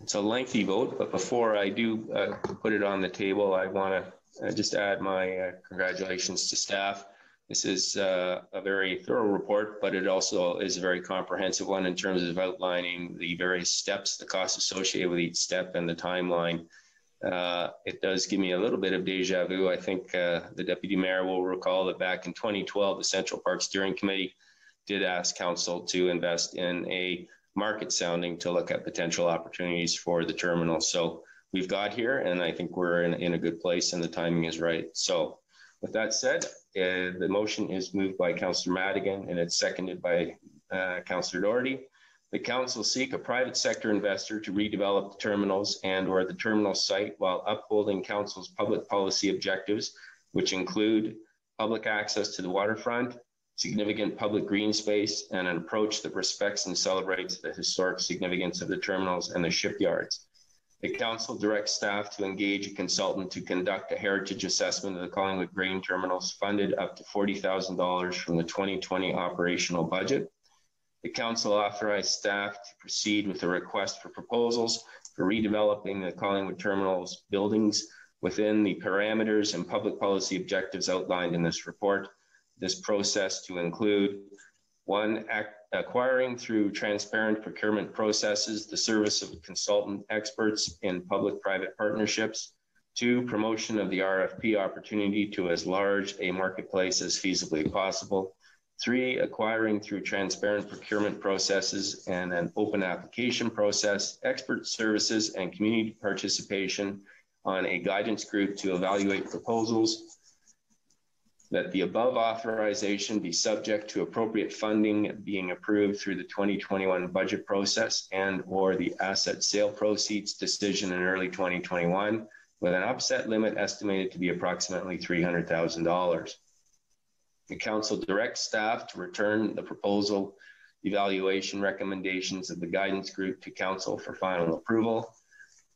It's a lengthy vote, but before I do put it on the table, I want to just add my congratulations to staff. This is a very thorough report, but it also is a very comprehensive one in terms of outlining the various steps, the costs associated with each step, and the timeline. It does give me a little bit of deja vu. I think the Deputy Mayor will recall that back in 2012, the Central Park Steering Committee did ask Council to invest in a market sounding to look at potential opportunities for the terminal. So we've got here, and I think we're in a good place, and the timing is right. So with that said, the motion is moved by Councillor Madigan, and it's seconded by Councillor Doherty. The council seek a private sector investor to redevelop the terminals and/or the terminal site while upholding council's public policy objectives, which include public access to the waterfront, significant public green space, and an approach that respects and celebrates the historic significance of the terminals and the shipyards. The council directs staff to engage a consultant to conduct a heritage assessment of the Collingwood grain terminals, funded up to $40,000 from the 2020 operational budget. The council authorized staff to proceed with a request for proposals for redeveloping the Collingwood terminals buildings within the parameters and public policy objectives outlined in this report. This process to include: 1, acquiring through transparent procurement processes the service of consultant experts in public-private partnerships; 2, promotion of the RFP opportunity to as large a marketplace as feasibly possible; 3, acquiring through transparent procurement processes and an open application process, expert services and community participation on a guidance group to evaluate proposals. That the above authorization be subject to appropriate funding being approved through the 2021 budget process and/or the asset sale proceeds decision in early 2021, with an upset limit estimated to be approximately $300,000. The council directs staff to return the proposal evaluation recommendations of the guidance group to council for final approval,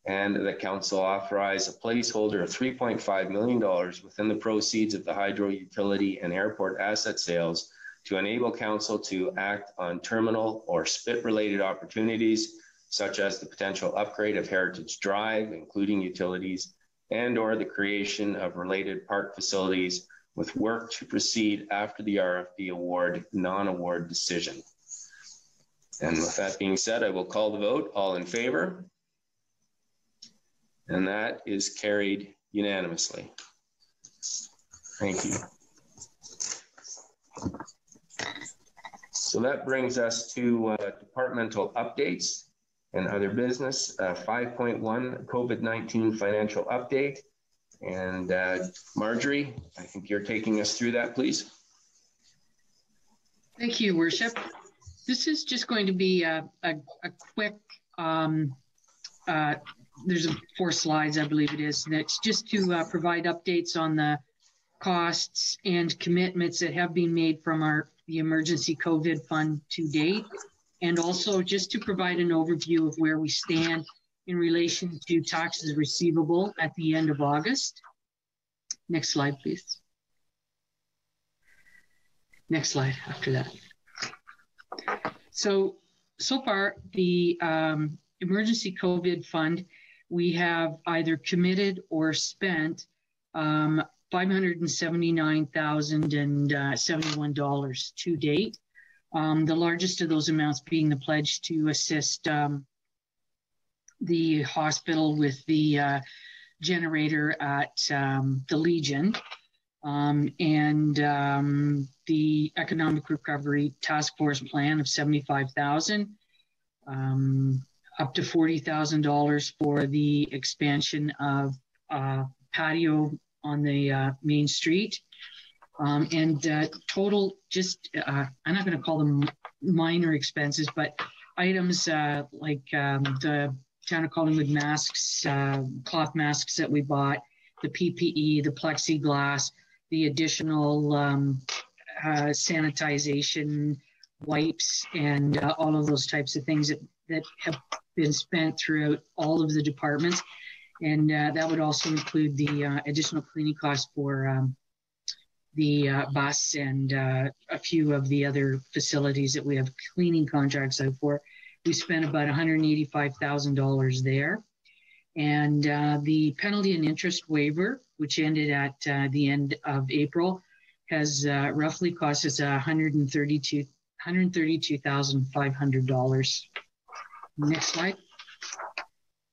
and the council authorize a placeholder of $3.5 million within the proceeds of the hydro, utility, and airport asset sales to enable council to act on terminal or SPIT-related opportunities, such as the potential upgrade of Heritage Drive, including utilities, and or the creation of related park facilities, with work to proceed after the RFP award non-award decision. And with that being said, I will call the vote. All in favor? And that is carried unanimously. Thank you. So that brings us to departmental updates and other business. 5.1 COVID-19 financial update. And Marjorie, I think you're taking us through that, please. Thank you, Worship. This is just going to be a quick, there's 4 slides, I believe it is, and it's just to provide updates on the costs and commitments that have been made from the emergency COVID fund to date, and also just to provide an overview of where we stand in relation to taxes receivable at the end of August. Next slide, please. Next slide after that. So far, the emergency COVID fund, we have either committed or spent $579,071 to date. The largest of those amounts being the pledge to assist the hospital with the generator at the Legion, and the Economic Recovery Task Force plan of $75,000, up to $40,000 for the expansion of patio on the main street, and total just, I'm not going to call them minor expenses, but items like the Town of Collingwood masks, cloth masks that we bought, the PPE, the plexiglass, the additional sanitization wipes, and all of those types of things that have been spent throughout all of the departments. And that would also include the additional cleaning costs for the bus and a few of the other facilities that we have cleaning contracts out for. We spent about $185,000 there. And the penalty and interest waiver, which ended at the end of April, has roughly cost us $132,500. Next slide.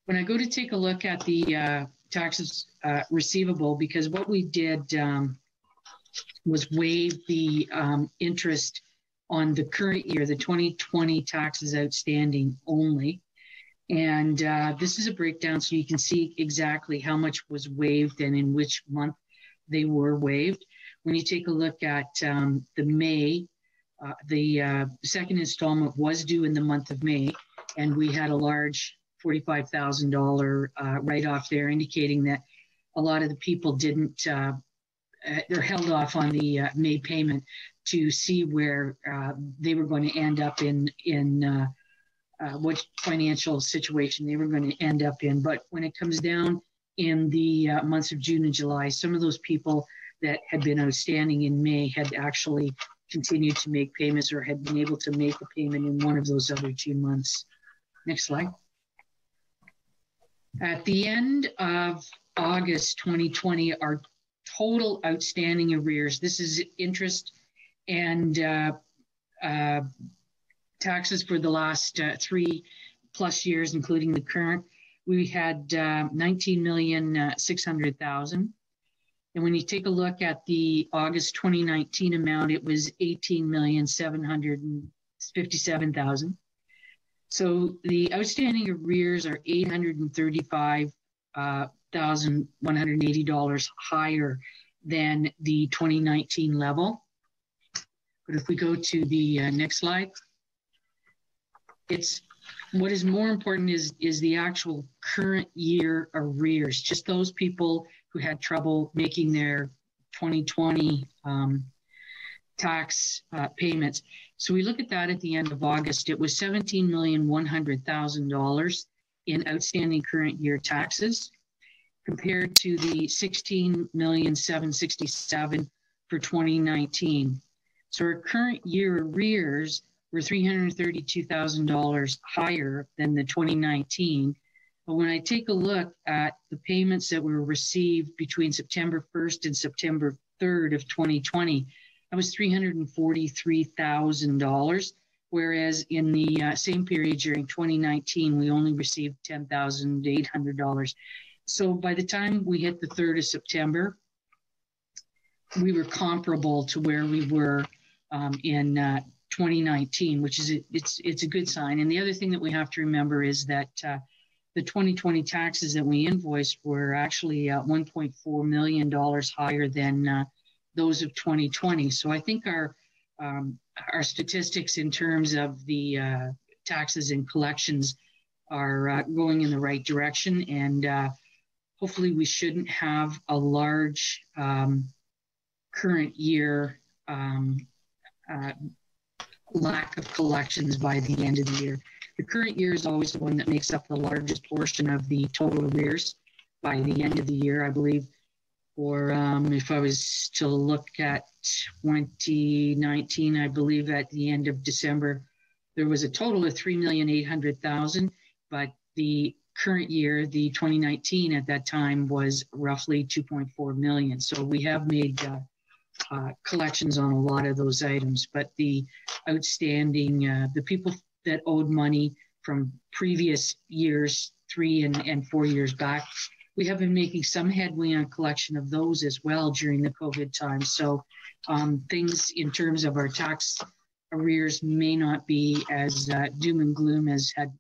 When I go to take a look at the taxes receivable, because what we did was waive the interest on the current year, the 2020 taxes outstanding only. And this is a breakdown so you can see exactly how much was waived and in which month they were waived. When you take a look at the May, the second installment was due in the month of May, and we had a large $45,000 write-off there, indicating that a lot of the people didn't, they're held off on the May payment to see where they were going to end up in what financial situation they were going to end up in. But when it comes down in the months of June and July, some of those people that had been outstanding in May had actually continued to make payments or had been able to make a payment in one of those other 2 months. Next slide. At the end of August 2020, our total outstanding arrears, this is interest and taxes for the last 3+ years, including the current, we had $19,600,000. And when you take a look at the August 2019 amount, it was $18,757,000. So the outstanding arrears are $835,180 higher than the 2019 level. But if we go to the next slide, it's what is more important is the actual current year arrears, just those people who had trouble making their 2020 tax payments. So we look at that at the end of August, it was $17,100,000 in outstanding current year taxes, compared to the $16,767,000 for 2019. So our current year arrears were $332,000 higher than the 2019. But when I take a look at the payments that were received between September 1st and September 3rd of 2020, that was $343,000, whereas in the same period during 2019, we only received $10,800. So by the time we hit the 3rd of September, we were comparable to where we were in 2019, which is it's a good sign. And the other thing that we have to remember is that the 2020 taxes that we invoiced were actually $1.4 million higher than those of 2020. So I think our statistics in terms of the taxes and collections are going in the right direction, and hopefully we shouldn't have a large current year lack of collections by the end of the year. The current year is always the one that makes up the largest portion of the total arrears by the end of the year, I believe. Or if I was to look at 2019, I believe at the end of December, there was a total of $3,800,000, but the current year, the 2019 at that time, was roughly $2.4 million. So we have made collections on a lot of those items, but the outstanding, the people that owed money from previous years, 3 and 4 years back, we have been making some headway on collection of those as well during the COVID time. So things in terms of our tax arrears may not be as doom and gloom as had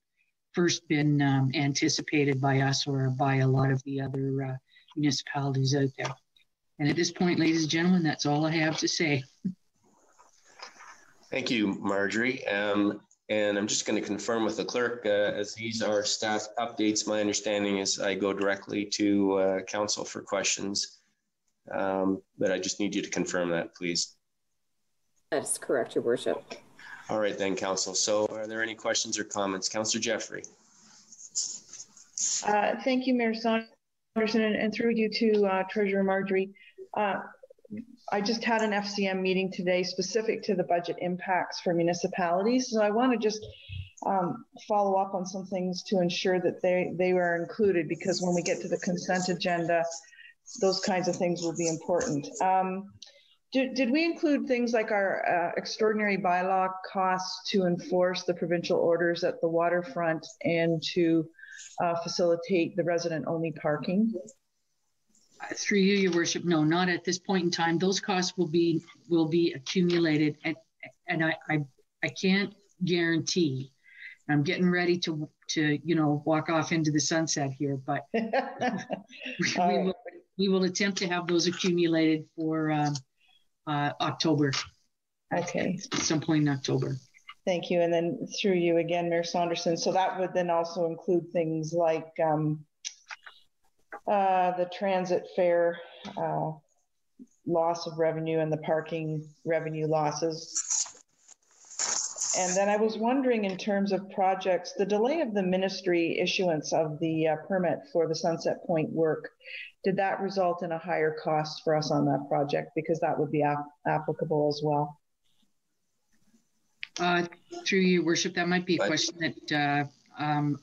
first been anticipated by us or by a lot of the other municipalities out there. And at this point, ladies and gentlemen, that's all I have to say. Thank you, Marjorie. And I'm just going to confirm with the clerk, as these are staff updates, my understanding is I go directly to council for questions. But I just need you to confirm that, please. That's correct, Your Worship. All right then, council. So are there any questions or comments? Councillor Jeffrey. Thank you, Mayor Saunderson, and through you to Treasurer Marjorie. I just had an FCM meeting today specific to the budget impacts for municipalities. So I want to just follow up on some things to ensure that they were included, because when we get to the consent agenda, those kinds of things will be important. Did we include things like our extraordinary bylaw costs to enforce the provincial orders at the waterfront and to facilitate the resident-only parking? Through you, Your Worship, no, not at this point in time. Those costs will be accumulated, and I can't guarantee. I'm getting ready to walk off into the sunset here, but we will attempt to have those accumulated for October. Okay. At some point in October. Thank you. And then through you again, Mayor Saunderson. So that would then also include things like the transit fare loss of revenue and the parking revenue losses. And then I was wondering, in terms of projects, the delay of the ministry issuance of the permit for the Sunset Point work, did that result in a higher cost for us on that project? Because that would be applicable as well. Through Your Worship, that might be a question that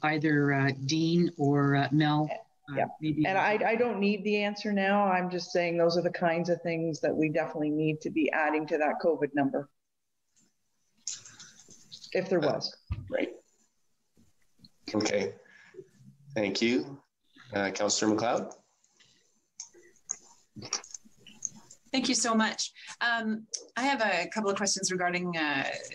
either Dean or Mel. Yeah, and I don't need the answer now. I'm just saying those are the kinds of things that we definitely need to be adding to that COVID number, if there was. Right. Okay. Thank you. Councillor McLeod. Thank you so much. I have a couple of questions regarding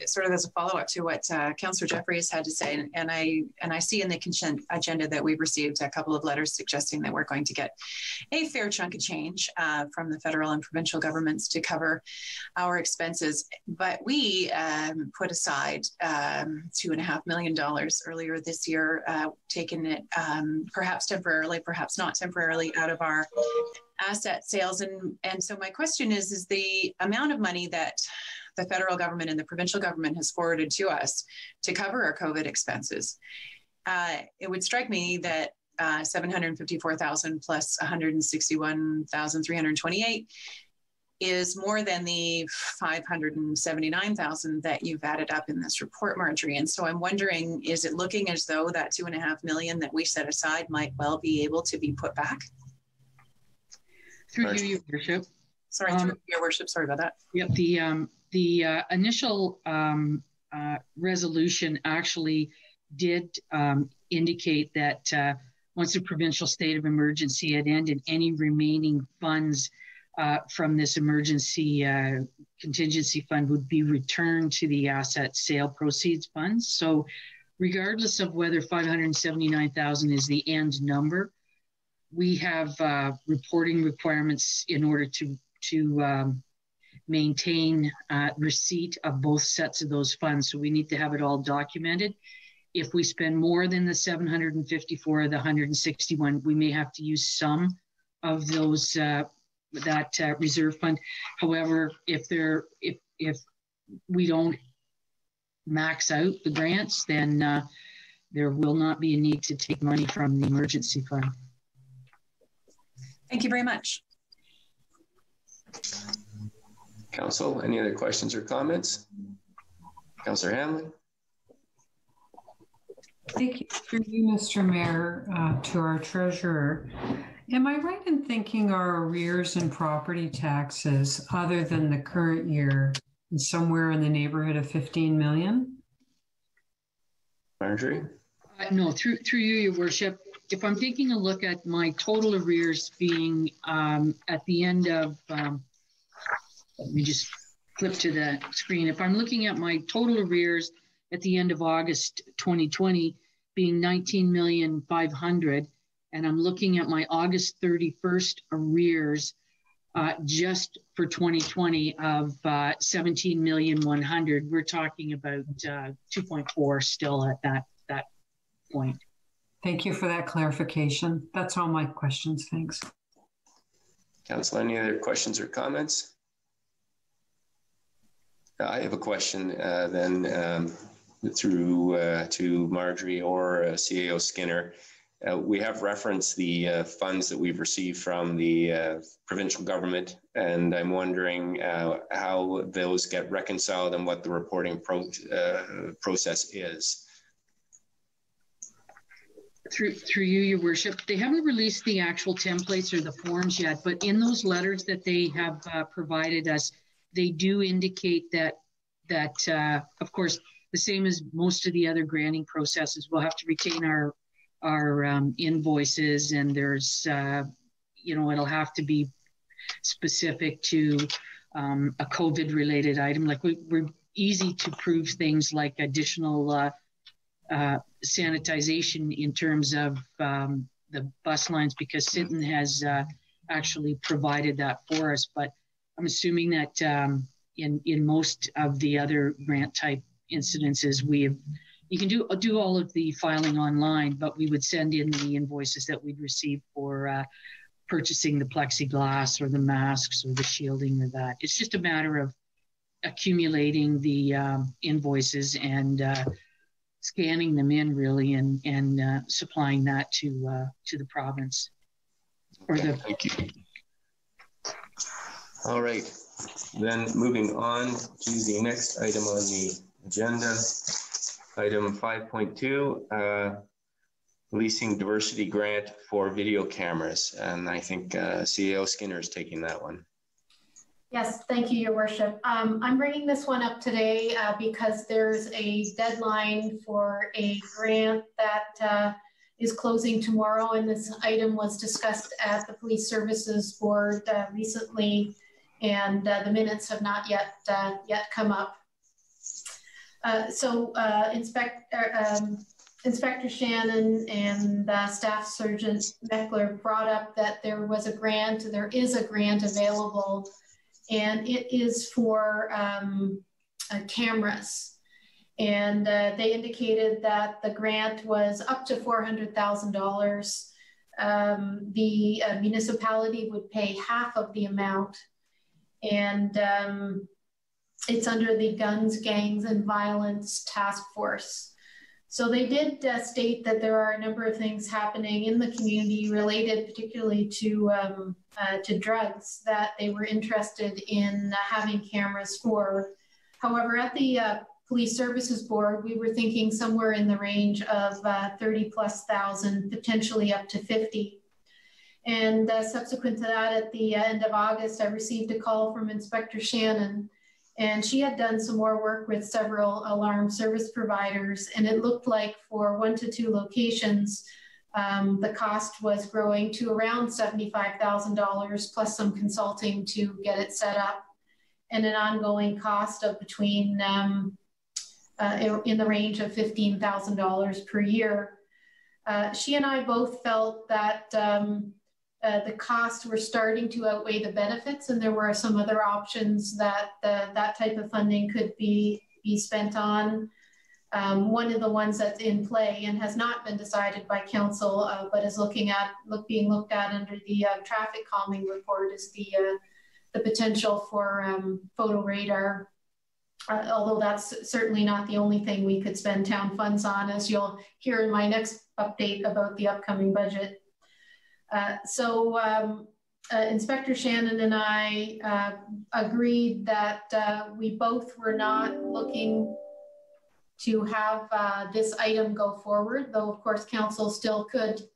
sort of as a follow-up to what Councillor Jeffrey has had to say, and I see in the consent agenda that we've received a couple of letters suggesting that we're going to get a fair chunk of change from the federal and provincial governments to cover our expenses. But we put aside $2.5 million earlier this year, taking it perhaps temporarily, perhaps not temporarily, out of our asset sales. And so my question is the amount of money that the federal government and the provincial government has forwarded to us to cover our COVID expenses. It would strike me that 754,000 plus 161,328 is more than the 579,000 that you've added up in this report, Marjorie. And so I'm wondering, is it looking as though that $2.5 million that we set aside might well be able to be put back? Through you, Your Worship. Sorry, through Your Worship. Sorry about that. Yep. The initial resolution actually did indicate that once the provincial state of emergency had ended, any remaining funds from this emergency contingency fund would be returned to the asset sale proceeds funds. So regardless of whether 579,000 is the end number, we have reporting requirements in order to maintain receipt of both sets of those funds. So we need to have it all documented. If we spend more than the 754 or the 161, we may have to use some of those that reserve fund. However, if we don't max out the grants, then there will not be a need to take money from the emergency fund. Thank you very much. Council, any other questions or comments? Councillor Hanlon. Thank you for you, Mr. Mayor, to our treasurer. Am I right in thinking our arrears and property taxes, other than the current year, is somewhere in the neighborhood of 15 million? Marjorie? No, through you, Your Worship. If I'm taking a look at my total arrears being at the end of, let me just flip to the screen. If I'm looking at my total arrears at the end of August 2020 being 19,500,000, and I'm looking at my August 31st arrears just for 2020 of 17,100,000, we're talking about 2.4 still at that point. Thank you for that clarification. That's all my questions. Thanks. Council, any other questions or comments? I have a question then through to Marjorie or CAO Skinner. We have referenced the funds that we've received from the provincial government, and I'm wondering how those get reconciled and what the reporting process is. Through you, Your Worship, they haven't released the actual templates or the forms yet, but in those letters that they have provided us, they do indicate that of course, the same as most of the other granting processes, we'll have to retain our invoices, and there's, it'll have to be specific to a COVID-related item. Like we're easy to prove things like additional sanitization in terms of the bus lines, because Sinton has actually provided that for us. But I'm assuming that in most of the other grant type incidences, you can do all of the filing online, but we would send in the invoices that we'd receive for purchasing the plexiglass or the masks or the shielding or that. It's just a matter of accumulating the invoices and scanning them in really and supplying that to the province. Okay, thank you. All right, then moving on to the next item on the agenda, item 5.2, leasing diversity grant for video cameras. And I think CAO Skinner is taking that one. Yes, thank you, Your Worship. I'm bringing this one up today because there's a deadline for a grant that is closing tomorrow, and this item was discussed at the Police Services Board recently, and the minutes have not yet come up. Inspector Shannon and Staff Sergeant Meckler brought up that there is a grant available, and it is for cameras. And they indicated that the grant was up to $400,000. the municipality would pay half of the amount. And it's under the Guns, Gangs, and Violence Task Force. So they did state that there are a number of things happening in the community related particularly to drugs that they were interested in having cameras for. However, at the Police Services Board, we were thinking somewhere in the range of 30,000+, potentially up to 50. And subsequent to that, at the end of August, I received a call from Inspector Shannon, and she had done some more work with several alarm service providers, and it looked like for 1 to 2 locations, the cost was growing to around $75,000 plus some consulting to get it set up, and an ongoing cost of between in the range of $15,000 per year. She and I both felt that the costs were starting to outweigh the benefits, and there were some other options that that type of funding could be spent on. One of the ones that's in play and has not been decided by council, but is being looked at under the traffic calming report, is the potential for photo radar. Although that's certainly not the only thing we could spend town funds on, as you'll hear in my next update about the upcoming budget. Inspector Shannon and I agreed that we both were not looking to have this item go forward, though of course council still could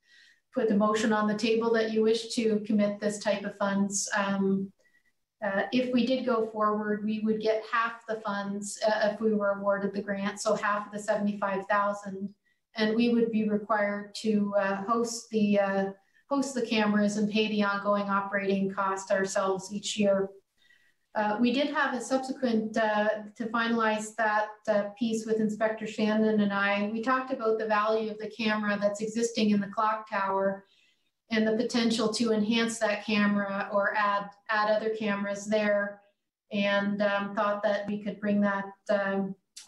put the motion on the table that you wish to commit this type of funds. If we did go forward, we would get half the funds if we were awarded the grant, so half of the $75,000, and we would be required to host the cameras and pay the ongoing operating cost ourselves each year. We did have a subsequent, to finalize that piece with Inspector Shannon and I, we talked about the value of the camera that's existing in the clock tower and the potential to enhance that camera or add other cameras there, and thought that we could bring that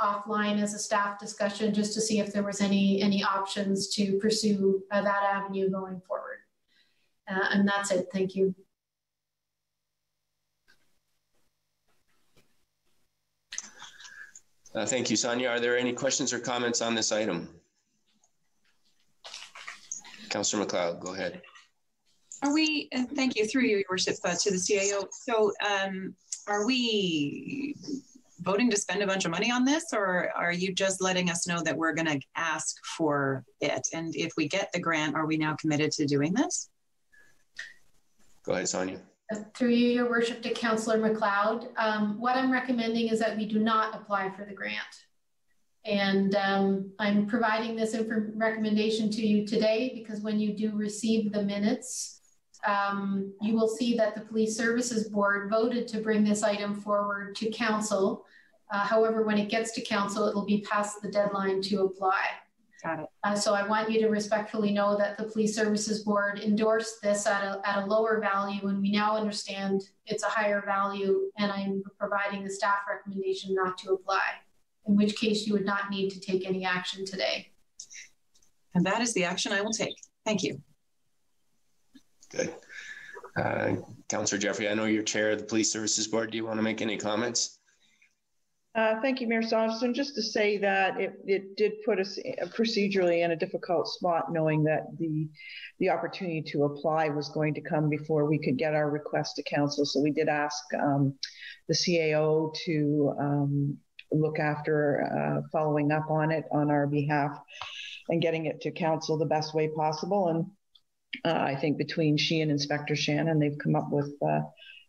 offline as a staff discussion just to see if there was any options to pursue that avenue going forward. And that's it. Thank you. Thank you, Sonia. Are there any questions or comments on this item? Councillor McLeod, go ahead. Are we, thank you, through you, Your Worship, to the CAO. So are we voting to spend a bunch of money on this, or are you just letting us know that we're going to ask for it? And if we get the grant, are we now committed to doing this? Go ahead, Sonia. Through you, Your Worship, to Councillor McLeod. What I'm recommending is that we do not apply for the grant. And I'm providing this recommendation to you today because when you do receive the minutes, you will see that the Police Services Board voted to bring this item forward to council. However, when it gets to council, it'll be past the deadline to apply. Got it. So I want you to respectfully know that the Police Services Board endorsed this at a lower value, and we now understand it's a higher value, and I'm providing the staff recommendation not to apply, in which case you would not need to take any action today. And that is the action I will take. Thank you. Good. Councillor Jeffrey, I know you're chair of the Police Services Board. Do you want to make any comments? Thank you, Mayor Saunders. Just to say that it did put us procedurally in a difficult spot, knowing that the opportunity to apply was going to come before we could get our request to council. So we did ask the CAO to look after following up on it on our behalf and getting it to council the best way possible. And I think between she and Inspector Shannon, they've come up with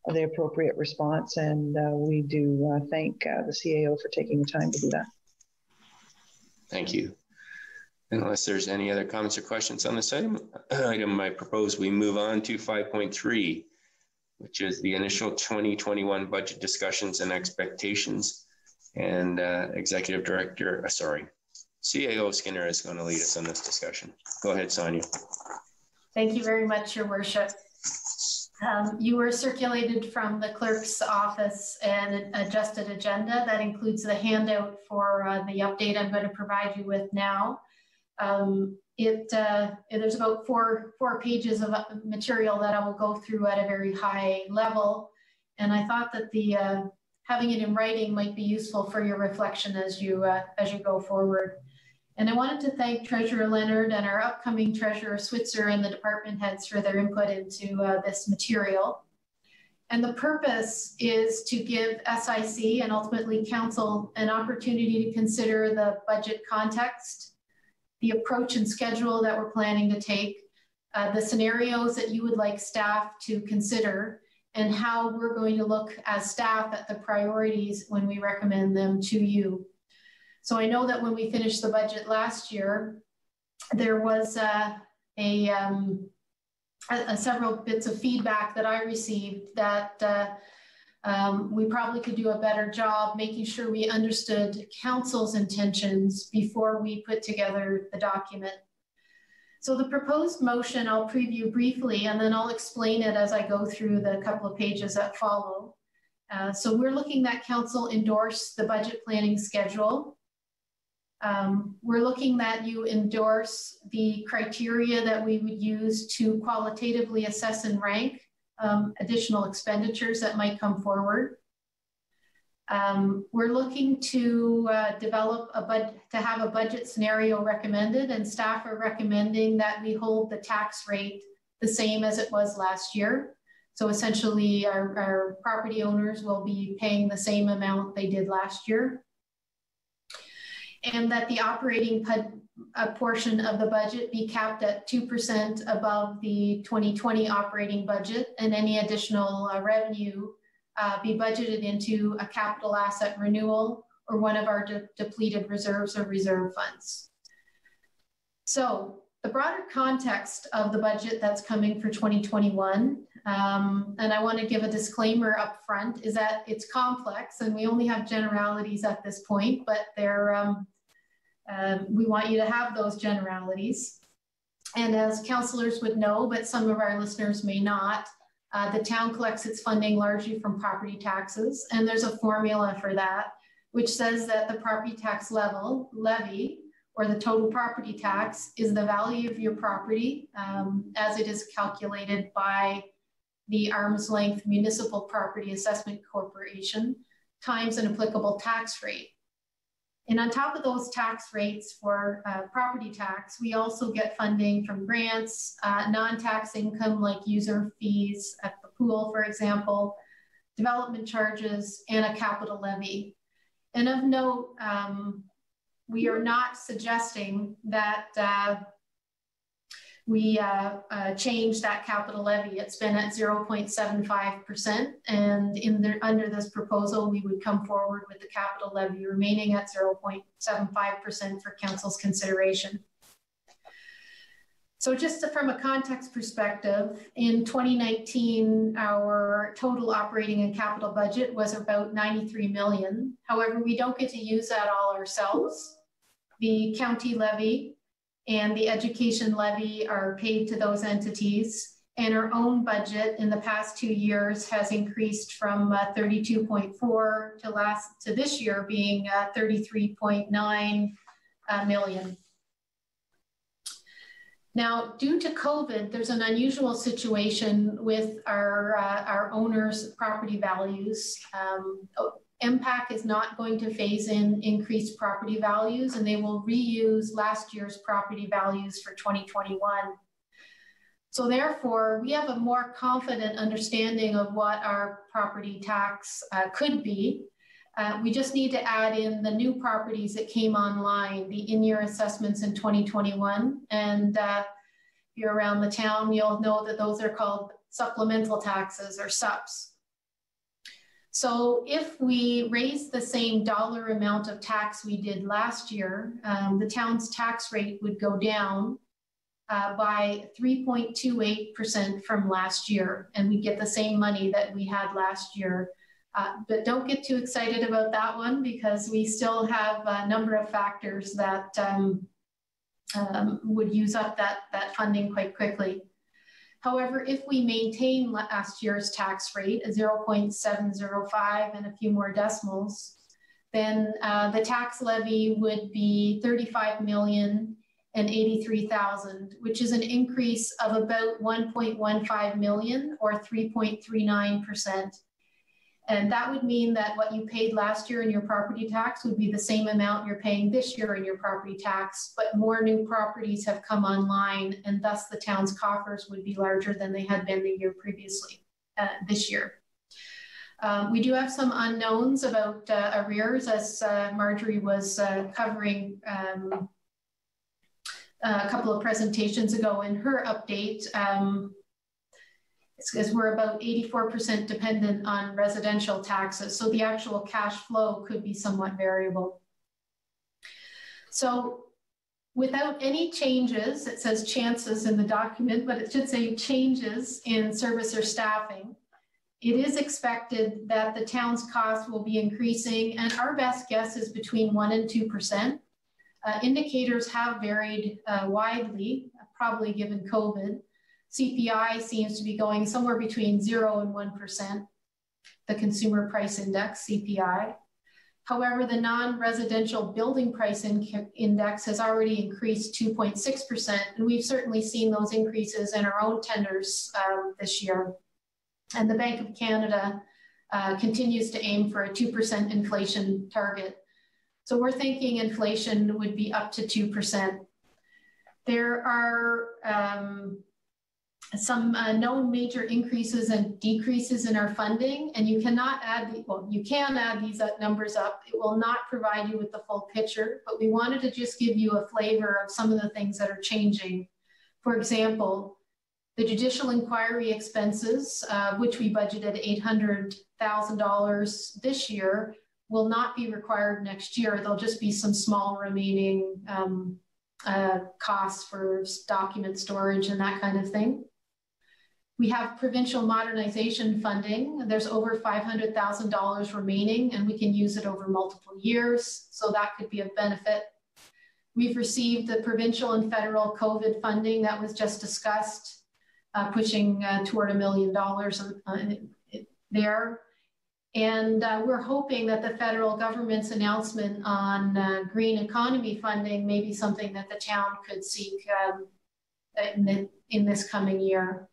the appropriate response, and we do thank the CAO for taking the time to do that. Thank you. Unless there's any other comments or questions on this item, I propose we move on to 5.3, which is the initial 2021 budget discussions and expectations. And Executive Director, CAO Skinner is going to lead us on this discussion. Go ahead, Sonia. Thank you very much, Your Worship. You were circulated from the clerk's office an adjusted agenda that includes the handout for the update I'm going to provide you with now. There's about four pages of material that I will go through at a very high level. And I thought that having it in writing might be useful for your reflection as you go forward. And I wanted to thank Treasurer Leonard and our upcoming Treasurer Switzer and the department heads for their input into this material. And the purpose is to give SIC and ultimately Council an opportunity to consider the budget context, the approach and schedule that we're planning to take, the scenarios that you would like staff to consider, and how we're going to look as staff at the priorities when we recommend them to you. So I know that when we finished the budget last year, there was several bits of feedback that I received that we probably could do a better job making sure we understood Council's intentions before we put together the document. So the proposed motion I'll preview briefly, and then I'll explain it as I go through the couple of pages that follow. So we're looking that Council endorse the budget planning schedule. We're looking that you endorse the criteria that we would use to qualitatively assess and rank additional expenditures that might come forward. We're looking to have a budget scenario recommended, and staff are recommending that we hold the tax rate the same as it was last year. So essentially our property owners will be paying the same amount they did last year. And that the operating portion of the budget be capped at 2% above the 2020 operating budget, and any additional revenue be budgeted into a capital asset renewal or one of our depleted reserves or reserve funds. So the broader context of the budget that's coming for 2021, and I want to give a disclaimer up front, is that it's complex and we only have generalities at this point, but we want you to have those generalities. And as councillors would know, but some of our listeners may not, the town collects its funding largely from property taxes, and there's a formula for that, which says that the property tax levy, or the total property tax, is the value of your property as it is calculated by the Arm's Length Municipal Property Assessment Corporation times an applicable tax rate. And on top of those tax rates for property tax, we also get funding from grants, non-tax income like user fees at the pool, for example, development charges, and a capital levy. And of note, we are not suggesting that we change that capital levy. It's been at 0.75%, and under this proposal, we would come forward with the capital levy remaining at 0.75% for Council's consideration. So just from a context perspective, in 2019, our total operating and capital budget was about 93 million. However, we don't get to use that all ourselves. The county levy and the education levy are paid to those entities, and our own budget in the past 2 years has increased from 32.4 to this year being 33.9 million. Now, due to COVID, there's an unusual situation with our owners' property values. MPAC is not going to phase in increased property values, and they will reuse last year's property values for 2021. So therefore, we have a more confident understanding of what our property tax could be. We just need to add in the new properties that came online, the in-year assessments in 2021. And if you're around the town, you'll know that those are called supplemental taxes, or SUPs. So if we raise the same dollar amount of tax we did last year, the town's tax rate would go down by 3.28% from last year, and we get the same money that we had last year. But don't get too excited about that one, because we still have a number of factors that would use up that funding quite quickly. However, if we maintain last year's tax rate at 0.705 and a few more decimals, then the tax levy would be 35 million, which is an increase of about 1.15 million or 3.39%. And that would mean that what you paid last year in your property tax would be the same amount you're paying this year in your property tax, but more new properties have come online, and thus the town's coffers would be larger than they had been the year previously, this year. We do have some unknowns about arrears, as Marjorie was covering a couple of presentations ago in her update. Because we're about 84% dependent on residential taxes, so the actual cash flow could be somewhat variable. So without any changes, it says chances in the document, but it should say changes in service or staffing, it is expected that the town's costs will be increasing, and our best guess is between 1% and 2%. Indicators have varied widely, probably given COVID. CPI seems to be going somewhere between 0 and 1%, the Consumer Price Index, CPI. However, the non-residential building price index has already increased 2.6%, and we've certainly seen those increases in our own tenders this year. And the Bank of Canada continues to aim for a 2% inflation target. So we're thinking inflation would be up to 2%. There are some known major increases and decreases in our funding, and you cannot add, you can add these numbers up. It will not provide you with the full picture, but we wanted to just give you a flavor of some of the things that are changing. For example, the judicial inquiry expenses, which we budgeted $800,000 this year, will not be required next year. There'll just be some small remaining costs for document storage and that kind of thing. We have provincial modernization funding. There's over $500,000 remaining, and we can use it over multiple years, so that could be of benefit. We've received the provincial and federal COVID funding that was just discussed, pushing toward $1 million there. And we're hoping that the federal government's announcement on green economy funding may be something that the town could seek in this coming year.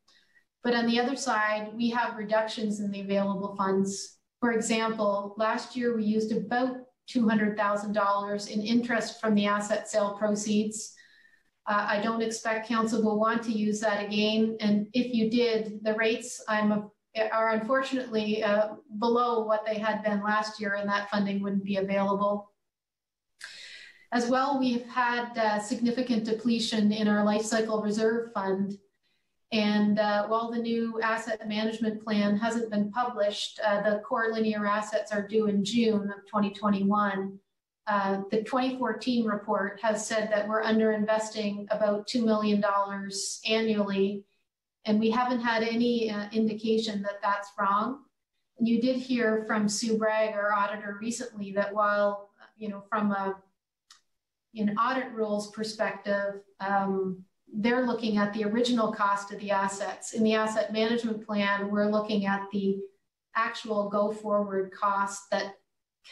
But on the other side, we have reductions in the available funds. For example, last year we used about $200,000 in interest from the asset sale proceeds. I don't expect council will want to use that again. And if you did, the rates are unfortunately below what they had been last year, and that funding wouldn't be available. As well, we've had significant depletion in our life cycle reserve fund. And while the new asset management plan hasn't been published, the core linear assets are due in June of 2021. The 2014 report has said that we're underinvesting about $2 million annually, and we haven't had any indication that that's wrong. And you did hear from Sue Bragg, our auditor, recently that while, from an audit rules perspective, they're looking at the original cost of the assets. In the asset management plan, we're looking at the actual go-forward cost that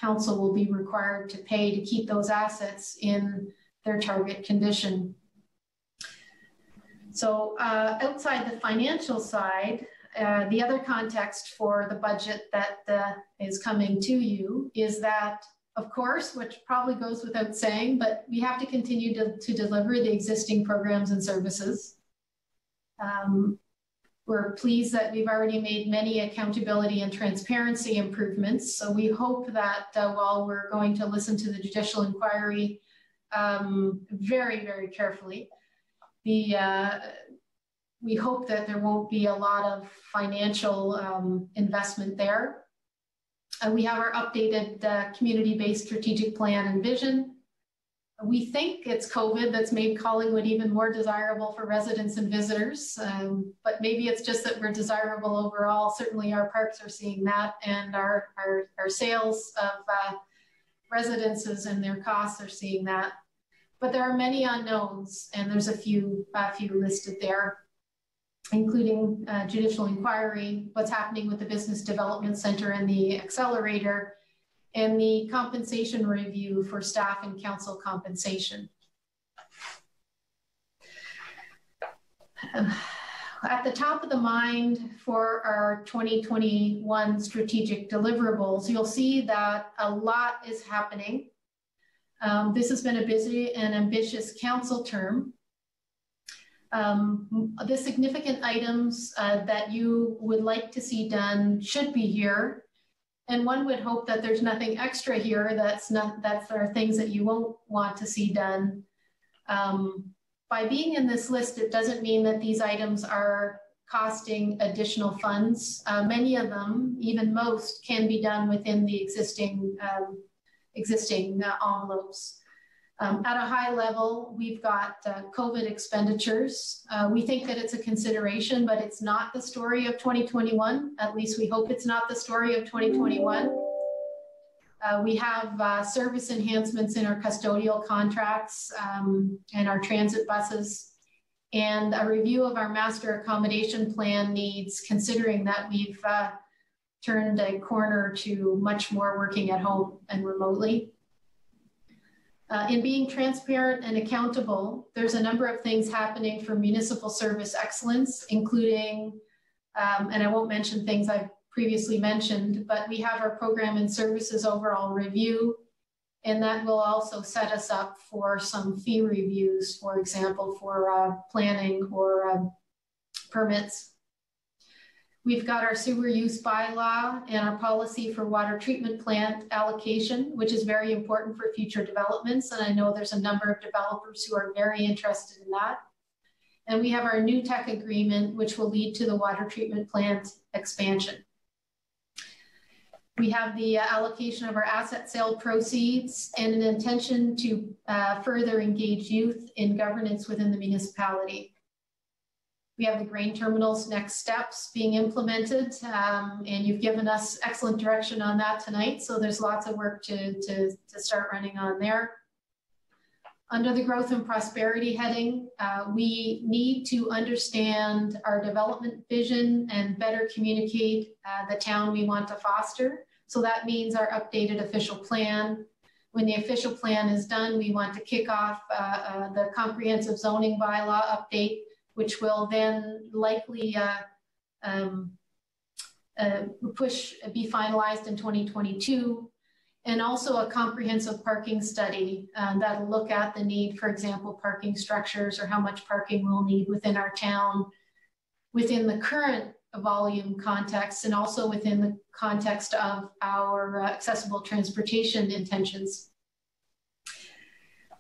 council will be required to pay to keep those assets in their target condition. So outside the financial side, the other context for the budget that is coming to you is that, of course, which probably goes without saying, but we have to continue to deliver the existing programs and services. We're pleased that we've already made many accountability and transparency improvements. So we hope that while we're going to listen to the judicial inquiry very, very carefully, we hope that there won't be a lot of financial investment there. We have our updated community-based strategic plan and vision. We think it's COVID that's made Collingwood even more desirable for residents and visitors, but maybe it's just that we're desirable overall. Certainly our parks are seeing that, and our sales of residences and their costs are seeing that. But there are many unknowns, and there's a few listed there, including judicial inquiry, what's happening with the Business Development Center and the accelerator, and the compensation review for staff and council compensation. At the top of the mind for our 2021 strategic deliverables, you'll see that a lot is happening. This has been a busy and ambitious council term. The significant items that you would like to see done should be here. And one would hope that there's nothing extra here that are things that you won't want to see done. By being in this list, it doesn't mean that these items are costing additional funds. Many of them, even most, can be done within the existing envelopes. At a high level, we've got COVID expenditures. We think that it's a consideration, but it's not the story of 2021. At least we hope it's not the story of 2021. We have service enhancements in our custodial contracts and our transit buses, and a review of our master accommodation plan needs, considering that we've turned a corner to much more working at home and remotely. In being transparent and accountable, there's a number of things happening for municipal service excellence, including, and I won't mention things I've previously mentioned, but we have our program and services overall review, and that will also set us up for some fee reviews, for example, for planning or permits. We've got our sewer use bylaw and our policy for water treatment plant allocation, which is very important for future developments. And I know there's a number of developers who are very interested in that. And we have our new tech agreement, which will lead to the water treatment plant expansion. We have the allocation of our asset sale proceeds and an intention to further engage youth in governance within the municipality. We have the grain terminal's next steps being implemented, and you've given us excellent direction on that tonight. So there's lots of work to start running on there. Under the growth and prosperity heading, we need to understand our development vision and better communicate the town we want to foster. So that means our updated official plan. When the official plan is done, we want to kick off the comprehensive zoning bylaw update, which will then likely be finalized in 2022. And also a comprehensive parking study that'll look at the need, for example, parking structures or how much parking we'll need within our town, within the current volume context, and also within the context of our accessible transportation intentions.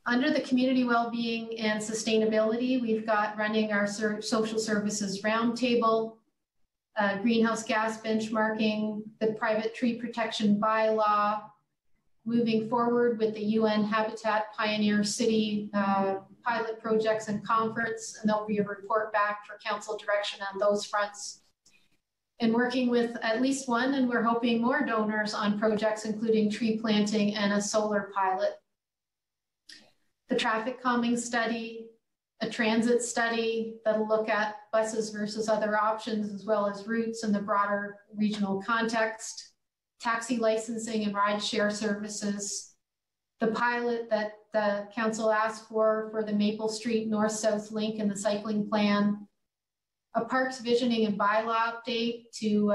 Under the community well-being and sustainability, we've got running our social services roundtable, greenhouse gas benchmarking, the private tree protection bylaw, moving forward with the UN Habitat Pioneer City pilot projects and conference, and there'll be a report back for council direction on those fronts. And working with at least one, and we're hoping more donors on projects, including tree planting and a solar pilot. The traffic calming study, a transit study that'll look at buses versus other options, as well as routes in the broader regional context, taxi licensing and ride share services, the pilot that the council asked for the Maple Street North-South link and the cycling plan, a parks visioning and bylaw update to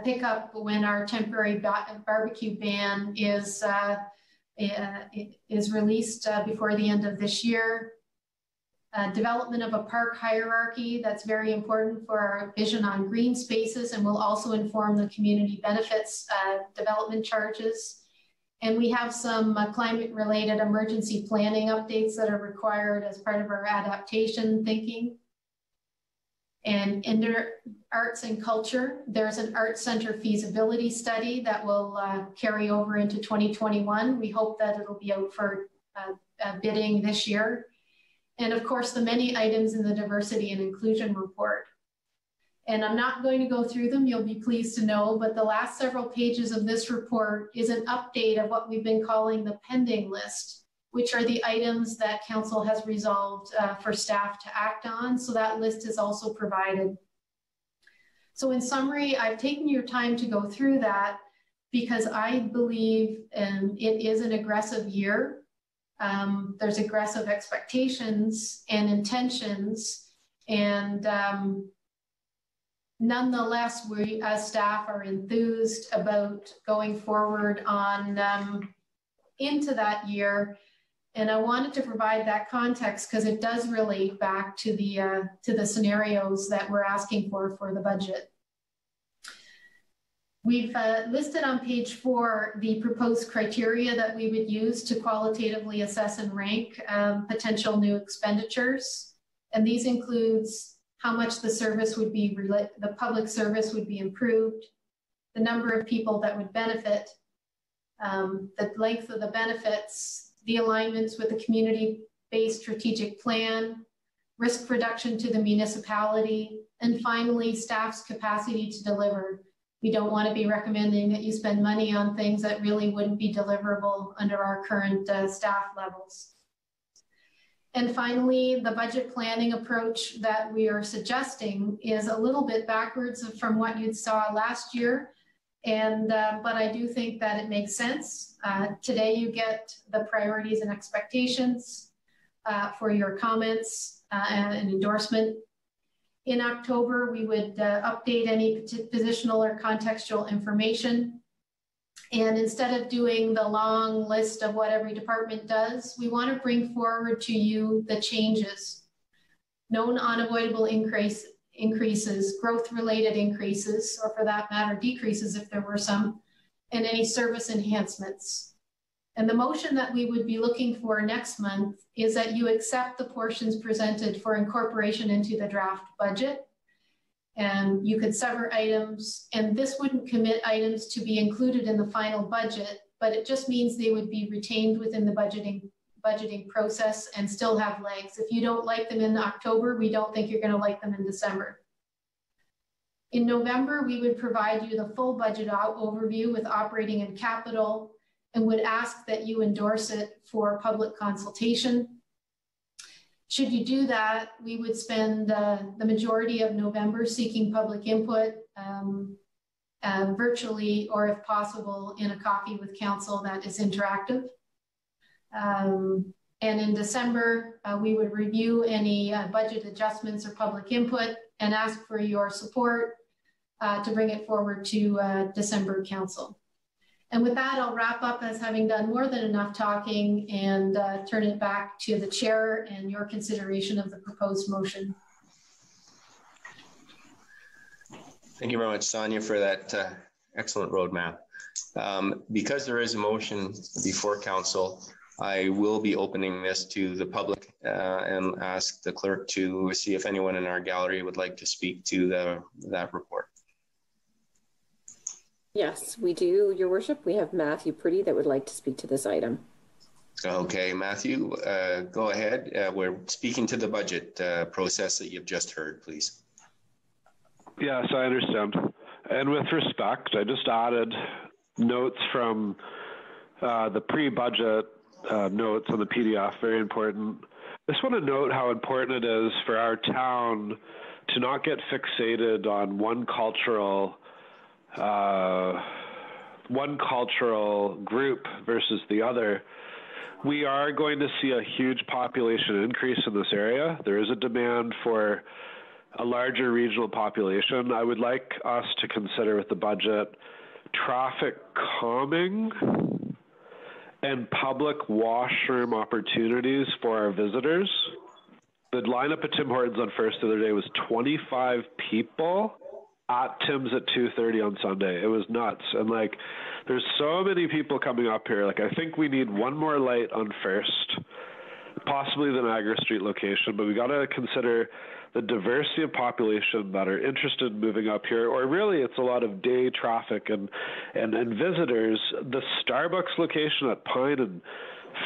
pick up when our temporary barbecue ban is released before the end of this year. Development of a park hierarchy that's very important for our vision on green spaces and will also inform the community benefits development charges. And we have some climate-related emergency planning updates that are required as part of our adaptation thinking. And under arts and culture, there's an arts center feasibility study that will carry over into 2021. We hope that it'll be out for bidding this year. And of course, the many items in the diversity and inclusion report. And I'm not going to go through them, you'll be pleased to know, but the last several pages of this report is an update of what we've been calling the pending list, which are the items that council has resolved for staff to act on. So that list is also provided. So in summary, I've taken your time to go through that because I believe it is an aggressive year. there's aggressive expectations and intentions, and nonetheless, we as staff are enthused about going forward on into that year. And I wanted to provide that context because it does relate back to the scenarios that we're asking for the budget. We've listed on page 4 the proposed criteria that we would use to qualitatively assess and rank potential new expenditures. And these includes how much the service would be, the public service would be improved, the number of people that would benefit, the length of the benefits, the alignments with the community-based strategic plan, risk reduction to the municipality, and finally, staff's capacity to deliver. We don't want to be recommending that you spend money on things that really wouldn't be deliverable under our current staff levels. And finally, the budget planning approach that we are suggesting is a little bit backwards from what you saw last year. And but I do think that it makes sense. Today you get the priorities and expectations for your comments and endorsement. In October, we would update any positional or contextual information. And instead of doing the long list of what every department does, we want to bring forward to you the changes, known unavoidable increases, growth-related increases, or for that matter, decreases if there were some, and any service enhancements. And the motion that we would be looking for next month is that you accept the portions presented for incorporation into the draft budget. And you could sever items, and this wouldn't commit items to be included in the final budget, but it just means they would be retained within the budgeting process and still have legs. If you don't like them in October, we don't think you're going to like them in December. In November, we would provide you the full budget overview with operating and capital, and would ask that you endorse it for public consultation. Should you do that, we would spend the majority of November seeking public input virtually, or if possible, in a coffee with council that is interactive. And in December, we would review any budget adjustments or public input and ask for your support to bring it forward to December council. And with that, I'll wrap up as having done more than enough talking and turn it back to the chair and your consideration of the proposed motion. Thank you very much, Sonia, for that excellent roadmap. Because there is a motion before council, I will be opening this to the public and ask the clerk to see if anyone in our gallery would like to speak to that report. Yes, we do, Your Worship. We have Matthew Pretty that would like to speak to this item. Okay, Matthew, go ahead. We're speaking to the budget process that you've just heard, please. Yes, I understand. And with respect, I just added notes from the pre-budget notes on the PDF, very important. I just want to note how important it is for our town to not get fixated on one cultural group versus the other. We are going to see a huge population increase in this area. There is a demand for a larger regional population. I would like us to consider with the budget traffic calming and public washroom opportunities for our visitors. The lineup at Tim Hortons on First the other day was 25 people at Tim's at 2:30 on Sunday. It was nuts. And like, there's so many people coming up here. Like, I think we need one more light on First, possibly the Niagara Street location, but we got to consider the diversity of population that are interested in moving up here, or really it's a lot of day traffic and visitors. The Starbucks location at Pine and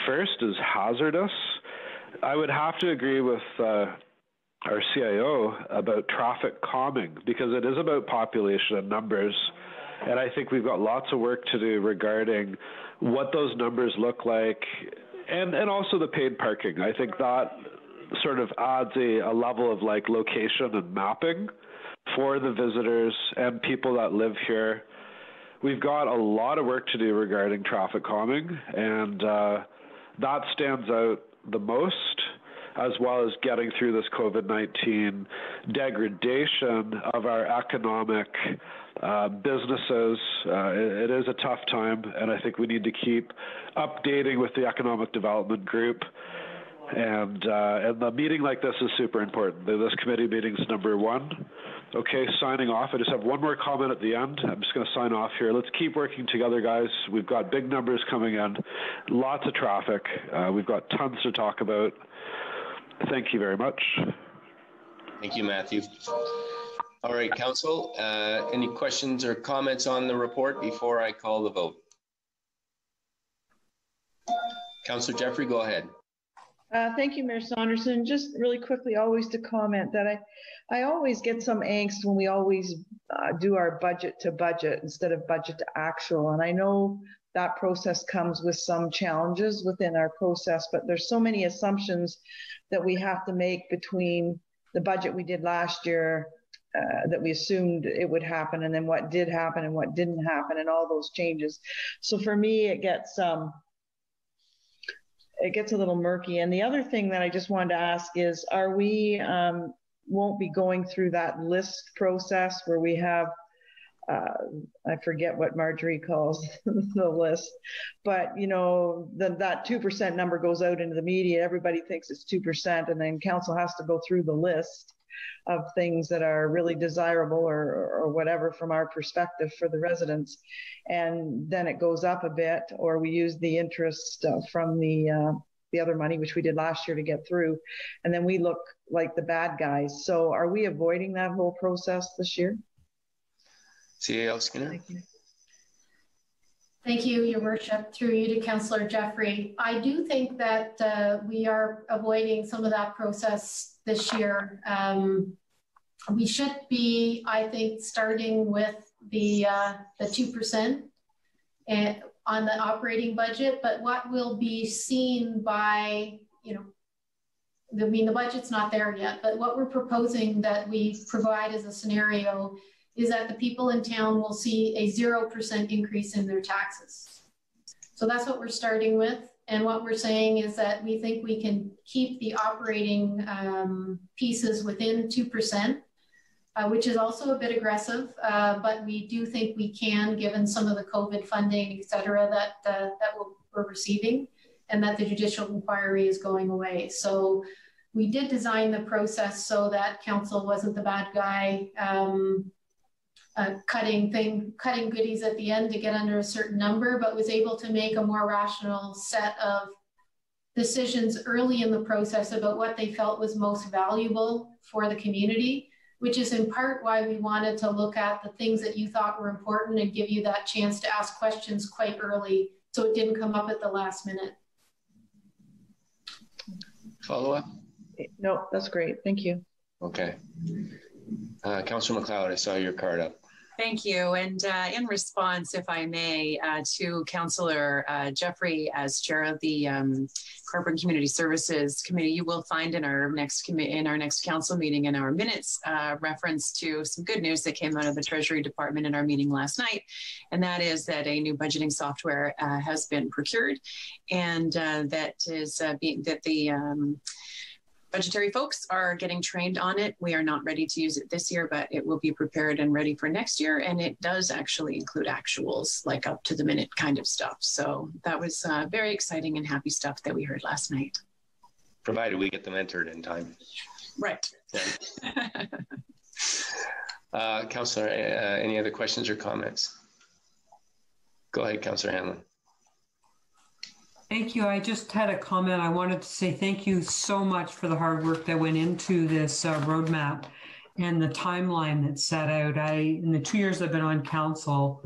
First is hazardous. I would have to agree with our CIO about traffic calming, because it is about population and numbers. And I think we've got lots of work to do regarding what those numbers look like, and also the paid parking. I think that sort of adds a level of like location and mapping for the visitors and people that live here. We've got a lot of work to do regarding traffic calming, and that stands out the most, as well as getting through this COVID-19 degradation of our economic businesses. It is a tough time, and I think we need to keep updating with the Economic Development Group. And the meeting like this is super important. This committee meeting is number one. Okay, signing off. I just have one more comment at the end. I'm just going to sign off here. Let's keep working together, guys. We've got big numbers coming in, lots of traffic. We've got tons to talk about. Thank you very much. Thank you, Matthew. All right, Council, any questions or comments on the report before I call the vote? Councillor Jeffrey, go ahead. Thank you, Mayor Saunderson. Just really quickly, always to comment that I always get some angst when we always do our budget to budget instead of budget to actual. And I know that process comes with some challenges within our process, but there's so many assumptions that we have to make between the budget we did last year that we assumed it would happen, and then what did happen and what didn't happen, and all those changes. So for me, it gets a little murky. And the other thing that I just wanted to ask is, are we won't be going through that list process where we have, I forget what Marjorie calls the list, but you know, that 2% number goes out into the media, everybody thinks it's 2%, and then council has to go through the list of things that are really desirable or whatever from our perspective for the residents, and then it goes up a bit, or we use the interest from the other money, which we did last year, to get through, and then we look like the bad guys. So are we avoiding that whole process this year? CAL Skinner. Thank you. Thank you, Your Worship. Through you to Councillor Jeffrey. I do think that we are avoiding some of that process this year. We should be, I think, starting with the 2% on the operating budget, but what will be seen by, you know, I mean, the budget's not there yet, but what we're proposing that we provide as a scenario is that the people in town will see a 0% increase in their taxes. So that's what we're starting with. And what we're saying is that we think we can keep the operating pieces within 2%, which is also a bit aggressive, but we do think we can, given some of the COVID funding, et cetera, that we're receiving, and that the judicial inquiry is going away. So we did design the process so that council wasn't the bad guy, cutting goodies at the end to get under a certain number, but was able to make a more rational set of decisions early in the process about what they felt was most valuable for the community, which is in part why we wanted to look at the things that you thought were important and give you that chance to ask questions quite early, so it didn't come up at the last minute. Follow up? No, that's great. Thank you. Okay. Councillor McLeod, I saw your card up. Thank you. And in response, if I may, to Councillor Jeffrey as chair of the Corporate and Community Services Committee, you will find in our next council meeting in our minutes reference to some good news that came out of the Treasury Department in our meeting last night, and that is that a new budgeting software has been procured, and that the budgetary folks are getting trained on it. We are not ready to use it this year, but it will be prepared and ready for next year. And it does actually include actuals, like up to the minute kind of stuff. So that was very exciting and happy stuff that we heard last night. Provided we get them entered in time. Right. Councillor, any other questions or comments? Go ahead, Councillor Hanlon. Thank you. I just had a comment. I wanted to say thank you so much for the hard work that went into this roadmap and the timeline that's set out. In the 2 years I've been on council,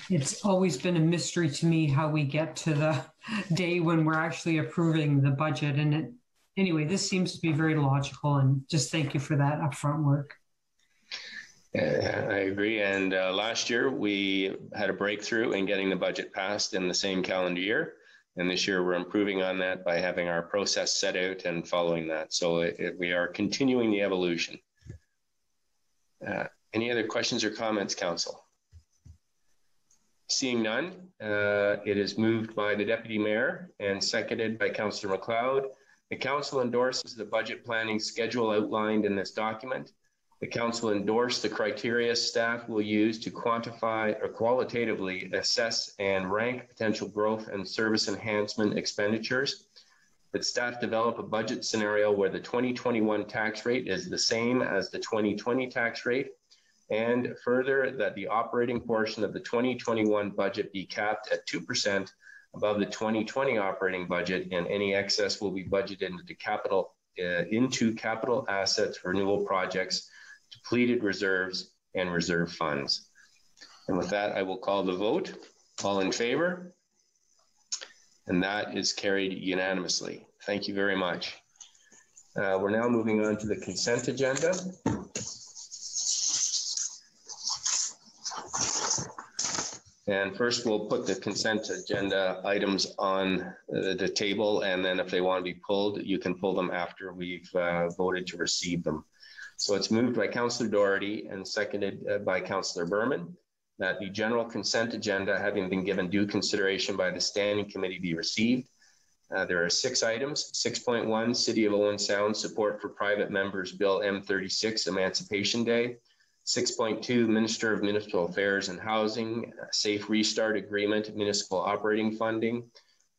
it's always been a mystery to me how we get to the day when we're actually approving the budget. And anyway, this seems to be very logical, and just thank you for that upfront work. I agree. And last year we had a breakthrough in getting the budget passed in the same calendar year. And this year we're improving on that by having our process set out and following that. So we are continuing the evolution. Any other questions or comments, Council? Seeing none, it is moved by the Deputy Mayor and seconded by Councillor MacLeod. The Council endorses the budget planning schedule outlined in this document. The Council endorsed the criteria staff will use to quantify or qualitatively assess and rank potential growth and service enhancement expenditures. That staff develop a budget scenario where the 2021 tax rate is the same as the 2020 tax rate, and further that the operating portion of the 2021 budget be capped at 2% above the 2020 operating budget, and any excess will be budgeted into capital assets, renewal projects, depleted reserves, and reserve funds. And with that, I will call the vote. All in favor? And that is carried unanimously. Thank you very much. We're now moving on to the consent agenda. And first, we'll put the consent agenda items on the table, and then if they want to be pulled, you can pull them after we've voted to receive them. So it's moved by Councillor Doherty and seconded by Councillor Berman that the general consent agenda, having been given due consideration by the Standing Committee, be received. There are 6 items. 6.1, City of Owen Sound Support for Private Members Bill M36, Emancipation Day. 6.2, Minister of Municipal Affairs and Housing, Safe Restart Agreement, Municipal Operating Funding.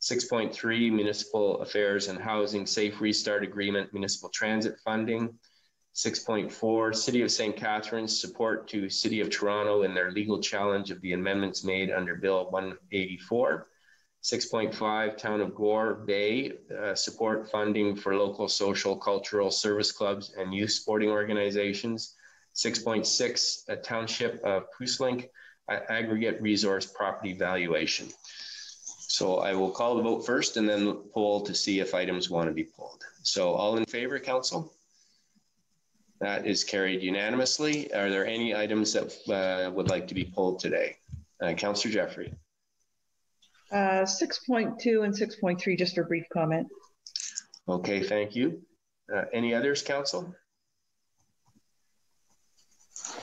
6.3, Municipal Affairs and Housing, Safe Restart Agreement, Municipal Transit Funding. 6.4, City of St. Catharines support to City of Toronto in their legal challenge of the amendments made under Bill 184. 6.5, Town of Gore Bay support funding for local social, cultural service clubs and youth sporting organizations. 6.6, Township of Pooslink aggregate resource property valuation. So I will call the vote first and then poll to see if items want to be pulled. So all in favor, Council? That is carried unanimously. Are there any items that would like to be pulled today? Councillor Jeffrey. 6.2 and 6.3, just for a brief comment. Okay, thank you. Any others, Council?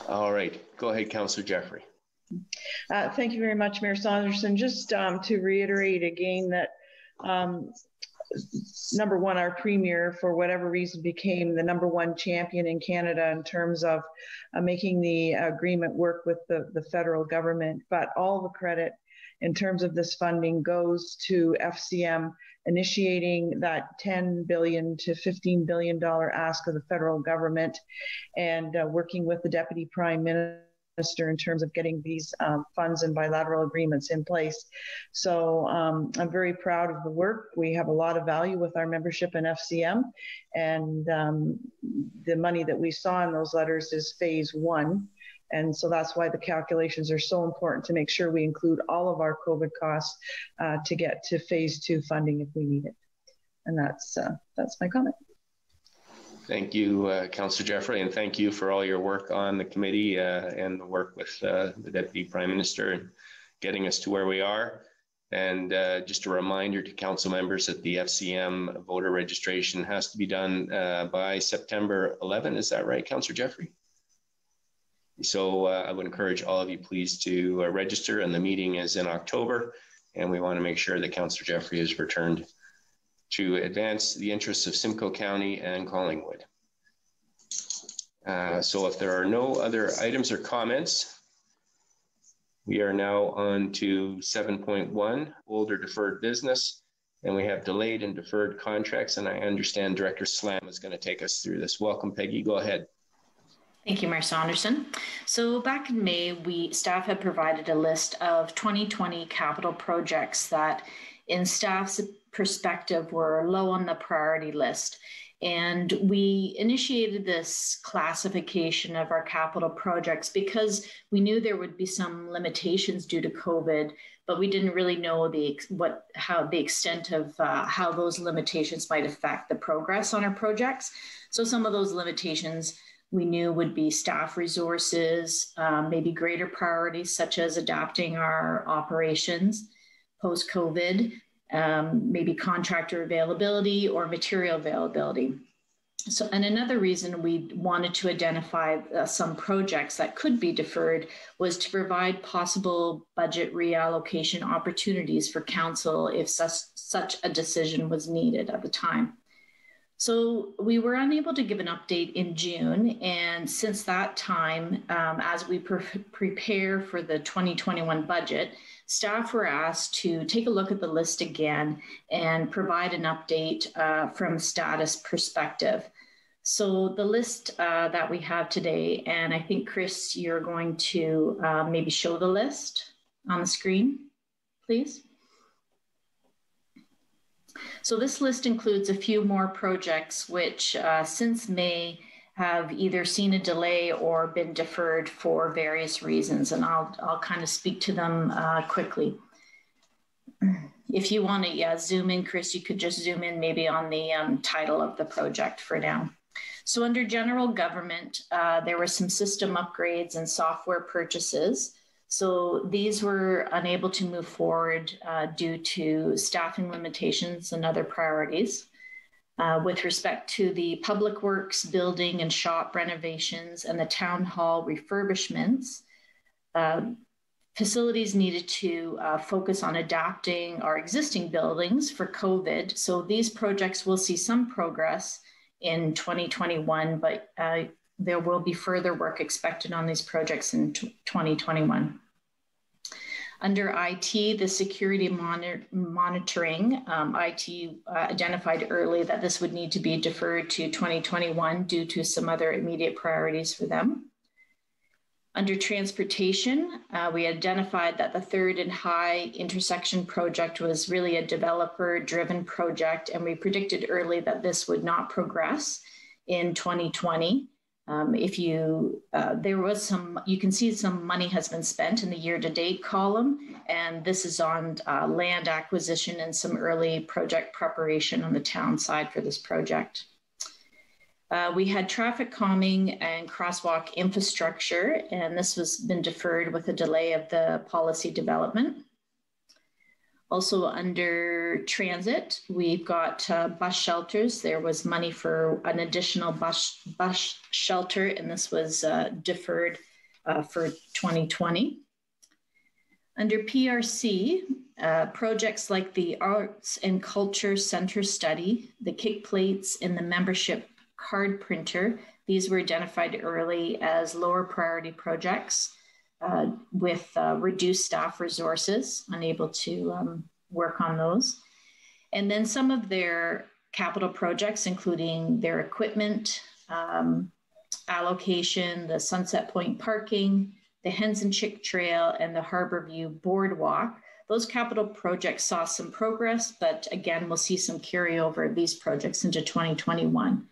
All right, go ahead, Councillor Jeffrey. Thank you very much, Mayor Saunderson. Just to reiterate again that number one, our Premier, for whatever reason, became the #1 champion in Canada in terms of making the agreement work with the federal government. But all the credit in terms of this funding goes to FCM initiating that $10 billion to $15 billion ask of the federal government, and working with the Deputy Prime Minister in terms of getting these funds and bilateral agreements in place. So I'm very proud of the work. We have a lot of value with our membership in FCM, and the money that we saw in those letters is phase 1. And so that's why the calculations are so important, to make sure we include all of our COVID costs to get to phase 2 funding if we need it. And that's my comment. Thank you, Councillor Jeffrey, and thank you for all your work on the committee and the work with the Deputy Prime Minister in getting us to where we are. And just a reminder to council members that the FCM voter registration has to be done by September 11. Is that right, Councillor Jeffrey? So I would encourage all of you please to register, and the meeting is in October, and we want to make sure that Councillor Jeffrey is returned to advance the interests of Simcoe County and Collingwood. So if there are no other items or comments, we are now on to 7.1, older deferred business, and we have delayed and deferred contracts, and I understand Director Slam is going to take us through this. Welcome, Peggy. Go ahead. Thank you, Mayor Saunderson. So back in May, staff had provided a list of 2020 capital projects that, in staff's perspective, were low on the priority list. And we initiated this classification of our capital projects because we knew there would be some limitations due to COVID, but we didn't really know the extent of how those limitations might affect the progress on our projects. So some of those limitations we knew would be staff resources, maybe greater priorities such as adapting our operations post-COVID, maybe contractor availability or material availability. And another reason we wanted to identify some projects that could be deferred was to provide possible budget reallocation opportunities for council if such a decision was needed at the time. So we were unable to give an update in June, and since that time, as we prepare for the 2021 budget, staff were asked to take a look at the list again and provide an update from a status perspective. So the list that we have today, and I think, Chris, you're going to maybe show the list on the screen, please. So this list includes a few more projects which since May have either seen a delay or been deferred for various reasons, and I'll kind of speak to them quickly. If you want to zoom in, Chris, you could just zoom in maybe on the title of the project for now. So under general government, there were some system upgrades and software purchases. So these were unable to move forward due to staffing limitations and other priorities. With respect to the public works, building and shop renovations and the town hall refurbishments, facilities needed to focus on adapting our existing buildings for COVID. So these projects will see some progress in 2021, but there will be further work expected on these projects in 2021. Under IT, the security monitoring, IT identified early that this would need to be deferred to 2021 due to some other immediate priorities for them. Under transportation, we identified that the Third and High intersection project was really a developer-driven project, and we predicted early that this would not progress in 2020. There was you can see some money has been spent in the year-to-date column, and this is on land acquisition and some early project preparation on the town side for this project. We had traffic calming and crosswalk infrastructure, and this was been deferred with a delay of the policy development. Also under transit, we've got bus shelters. There was money for an additional bus shelter, and this was deferred for 2020. Under PRC, projects like the Arts and Culture Center study, the kick plates, and the membership card printer, these were identified early as lower priority projects with reduced staff resources, unable to work on those. And then some of their capital projects, including their equipment allocation, the Sunset Point parking, the Hens and Chick Trail, and the Harborview Boardwalk. Those capital projects saw some progress, but again, we'll see some carryover of these projects into 2021.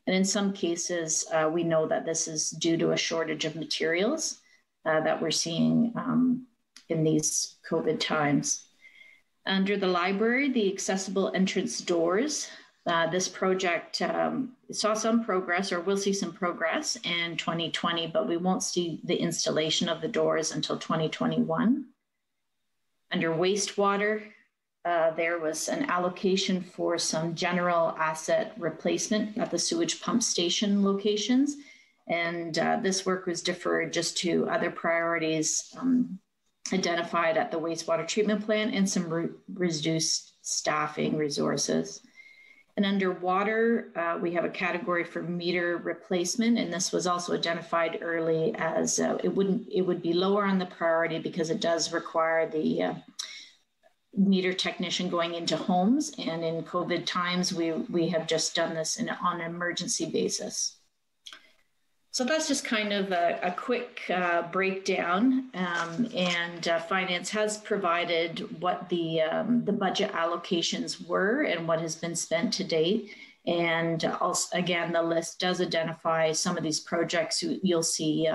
And in some cases, we know that this is due to a shortage of materials that we're seeing in these COVID times. Under the library, the accessible entrance doors, this project saw some progress, or will see some progress in 2020, but we won't see the installation of the doors until 2021. Under wastewater, there was an allocation for some general asset replacement at the sewage pump station locations. And this work was deferred just to other priorities identified at the wastewater treatment plant and some reduced staffing resources. And under water, we have a category for meter replacement, and this was also identified early as it would be lower on the priority because it does require the meter technician going into homes, and in COVID times, we have just done this on an emergency basis. So that's just kind of a quick breakdown, and Finance has provided what the budget allocations were and what has been spent to date. And also, again, the list does identify some of these projects you'll see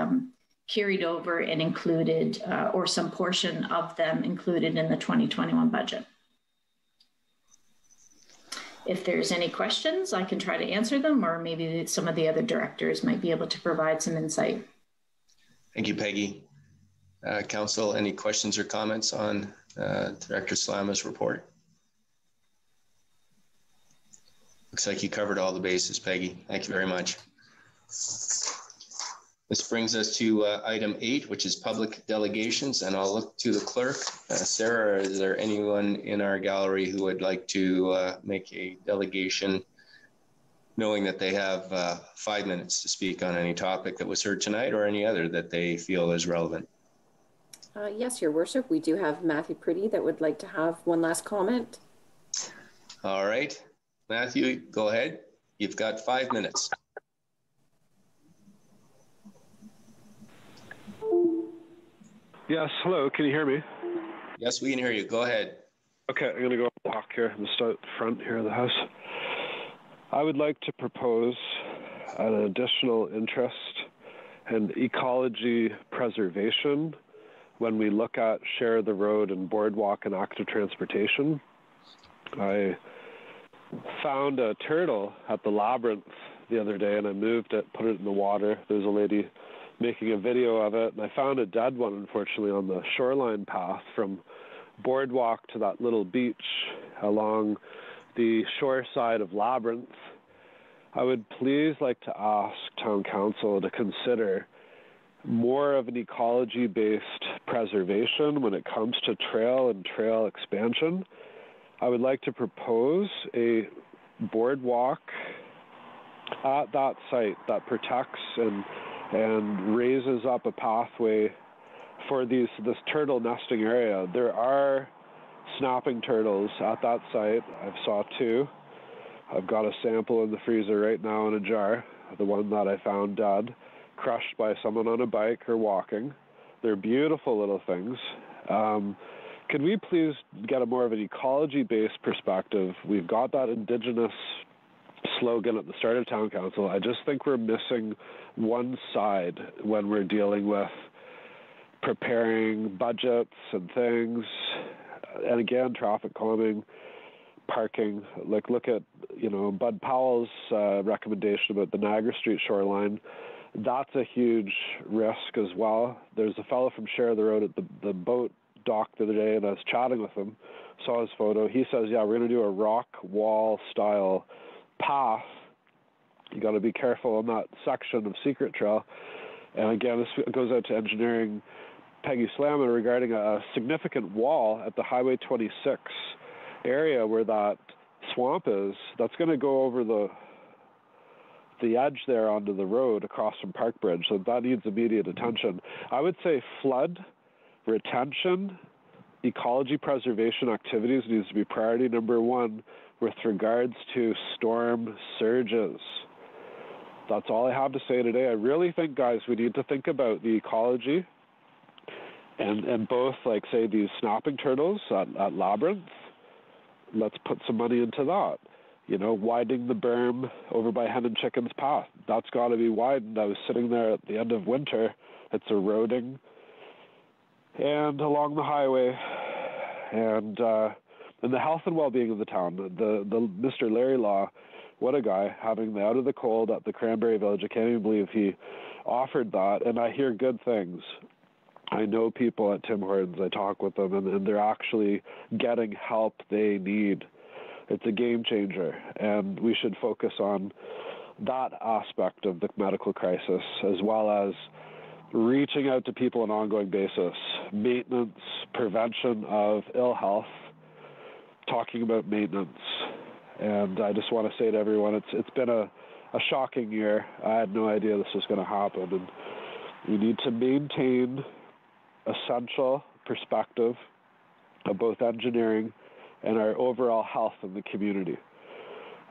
carried over and included, or some portion of them included in the 2021 budget. If there's any questions, I can try to answer them, or maybe some of the other directors might be able to provide some insight. Thank you, Peggy. Council, any questions or comments on Director Salama's report? Looks like you covered all the bases, Peggy. Thank you very much. This brings us to item 8, which is public delegations, and I'll look to the clerk. Sarah, is there anyone in our gallery who would like to make a delegation, knowing that they have 5 minutes to speak on any topic that was heard tonight or any other that they feel is relevant? Yes, Your Worship. We do have Matthew Pretty that would like to have one last comment. All right. Matthew, go ahead. You've got 5 minutes. Yes, hello, can you hear me? Yes, we can hear you. Go ahead. Okay, I'm going to go walk here. I'm going to start at the front here of the house. I would like to propose an additional interest in ecology preservation when we look at share the road and boardwalk and active transportation. I found a turtle at the labyrinth the other day and I moved it, put it in the water. There's a lady making a video of it, and I found a dead one, unfortunately, on the shoreline path from boardwalk to that little beach along the shore side of Labyrinth. I would please like to ask Town Council to consider more of an ecology-based preservation when it comes to trail and trail expansion. I would like to propose a boardwalk at that site that protects and raises up a pathway for this turtle nesting area. There are snapping turtles at that site. I saw 2. I've got a sample in the freezer right now in a jar, the one that I found dead, crushed by someone on a bike or walking. They're beautiful little things. Can we please get a more of an ecology-based perspective? We've got that Indigenous slogan at the start of Town Council. I just think we're missing one side when we're dealing with preparing budgets and things. And again, traffic calming, parking. Like, look at, Bud Powell's recommendation about the Niagara Street shoreline. That's a huge risk as well. There's a fellow from Share the Road at the boat dock the other day, and I was chatting with him, saw his photo. He says, yeah, we're going to do a rock wall style path. You got to be careful on that section of Secret Trail. And again, this goes out to engineering Peggy Slammer regarding a significant wall at the Highway 26 area where that swamp is. That's going to go over the edge there onto the road across from Park Bridge. So that needs immediate attention. I would say flood retention, ecology preservation activities needs to be priority number 1 with regards to storm surges. That's all I have to say today. I really think, guys, we need to think about the ecology and both, like, say, these snapping turtles at Labyrinth. Let's put some money into that. Widening the berm over by Hen and Chicken's Path. That's got to be widened. I was sitting there at the end of winter. It's eroding. And along the highway. And the health and well-being of the town. The Mr. Larry Law, what a guy, having the Out of the Cold at the Cranberry Village. I can't even believe he offered that. And I hear good things. I know people at Tim Hortons. I talk with them, and they're actually getting help they need. It's a game changer, and we should focus on that aspect of the medical crisis, as well as reaching out to people on an ongoing basis, maintenance, prevention of ill health, talking about maintenance. And I just want to say to everyone, it's been a shocking year. I had no idea this was going to happen, and we need to maintain essential perspective of both engineering and our overall health in the community.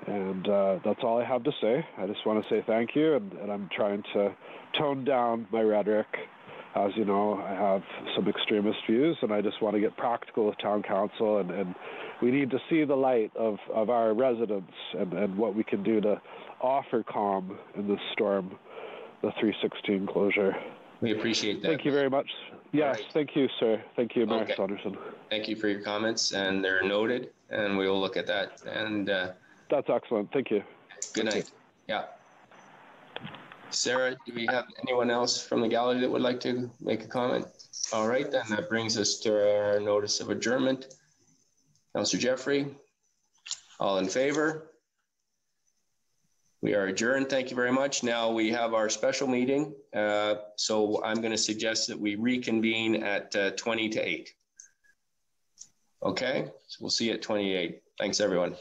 And that's all I have to say. I just want to say thank you, and I'm trying to tone down my rhetoric. As you know, I have some extremist views, and I just want to get practical with Town Council, and we need to see the light of our residents and what we can do to offer calm in this storm, the 316 closure. We appreciate that. Thank you very much. Yes, right. Thank you, sir. Thank you, Mayor Saunderson. Thank you for your comments, and they're noted, and we will look at that. And that's excellent. Thank you. Good night. Yeah. Sarah, do we have anyone else from the gallery that would like to make a comment? All right, then that brings us to our notice of adjournment. Councillor Jeffrey, all in favor? We are adjourned. Thank you very much. Now we have our special meeting. So I'm going to suggest that we reconvene at 20 to 8. Okay, so we'll see you at 28. Thanks, everyone.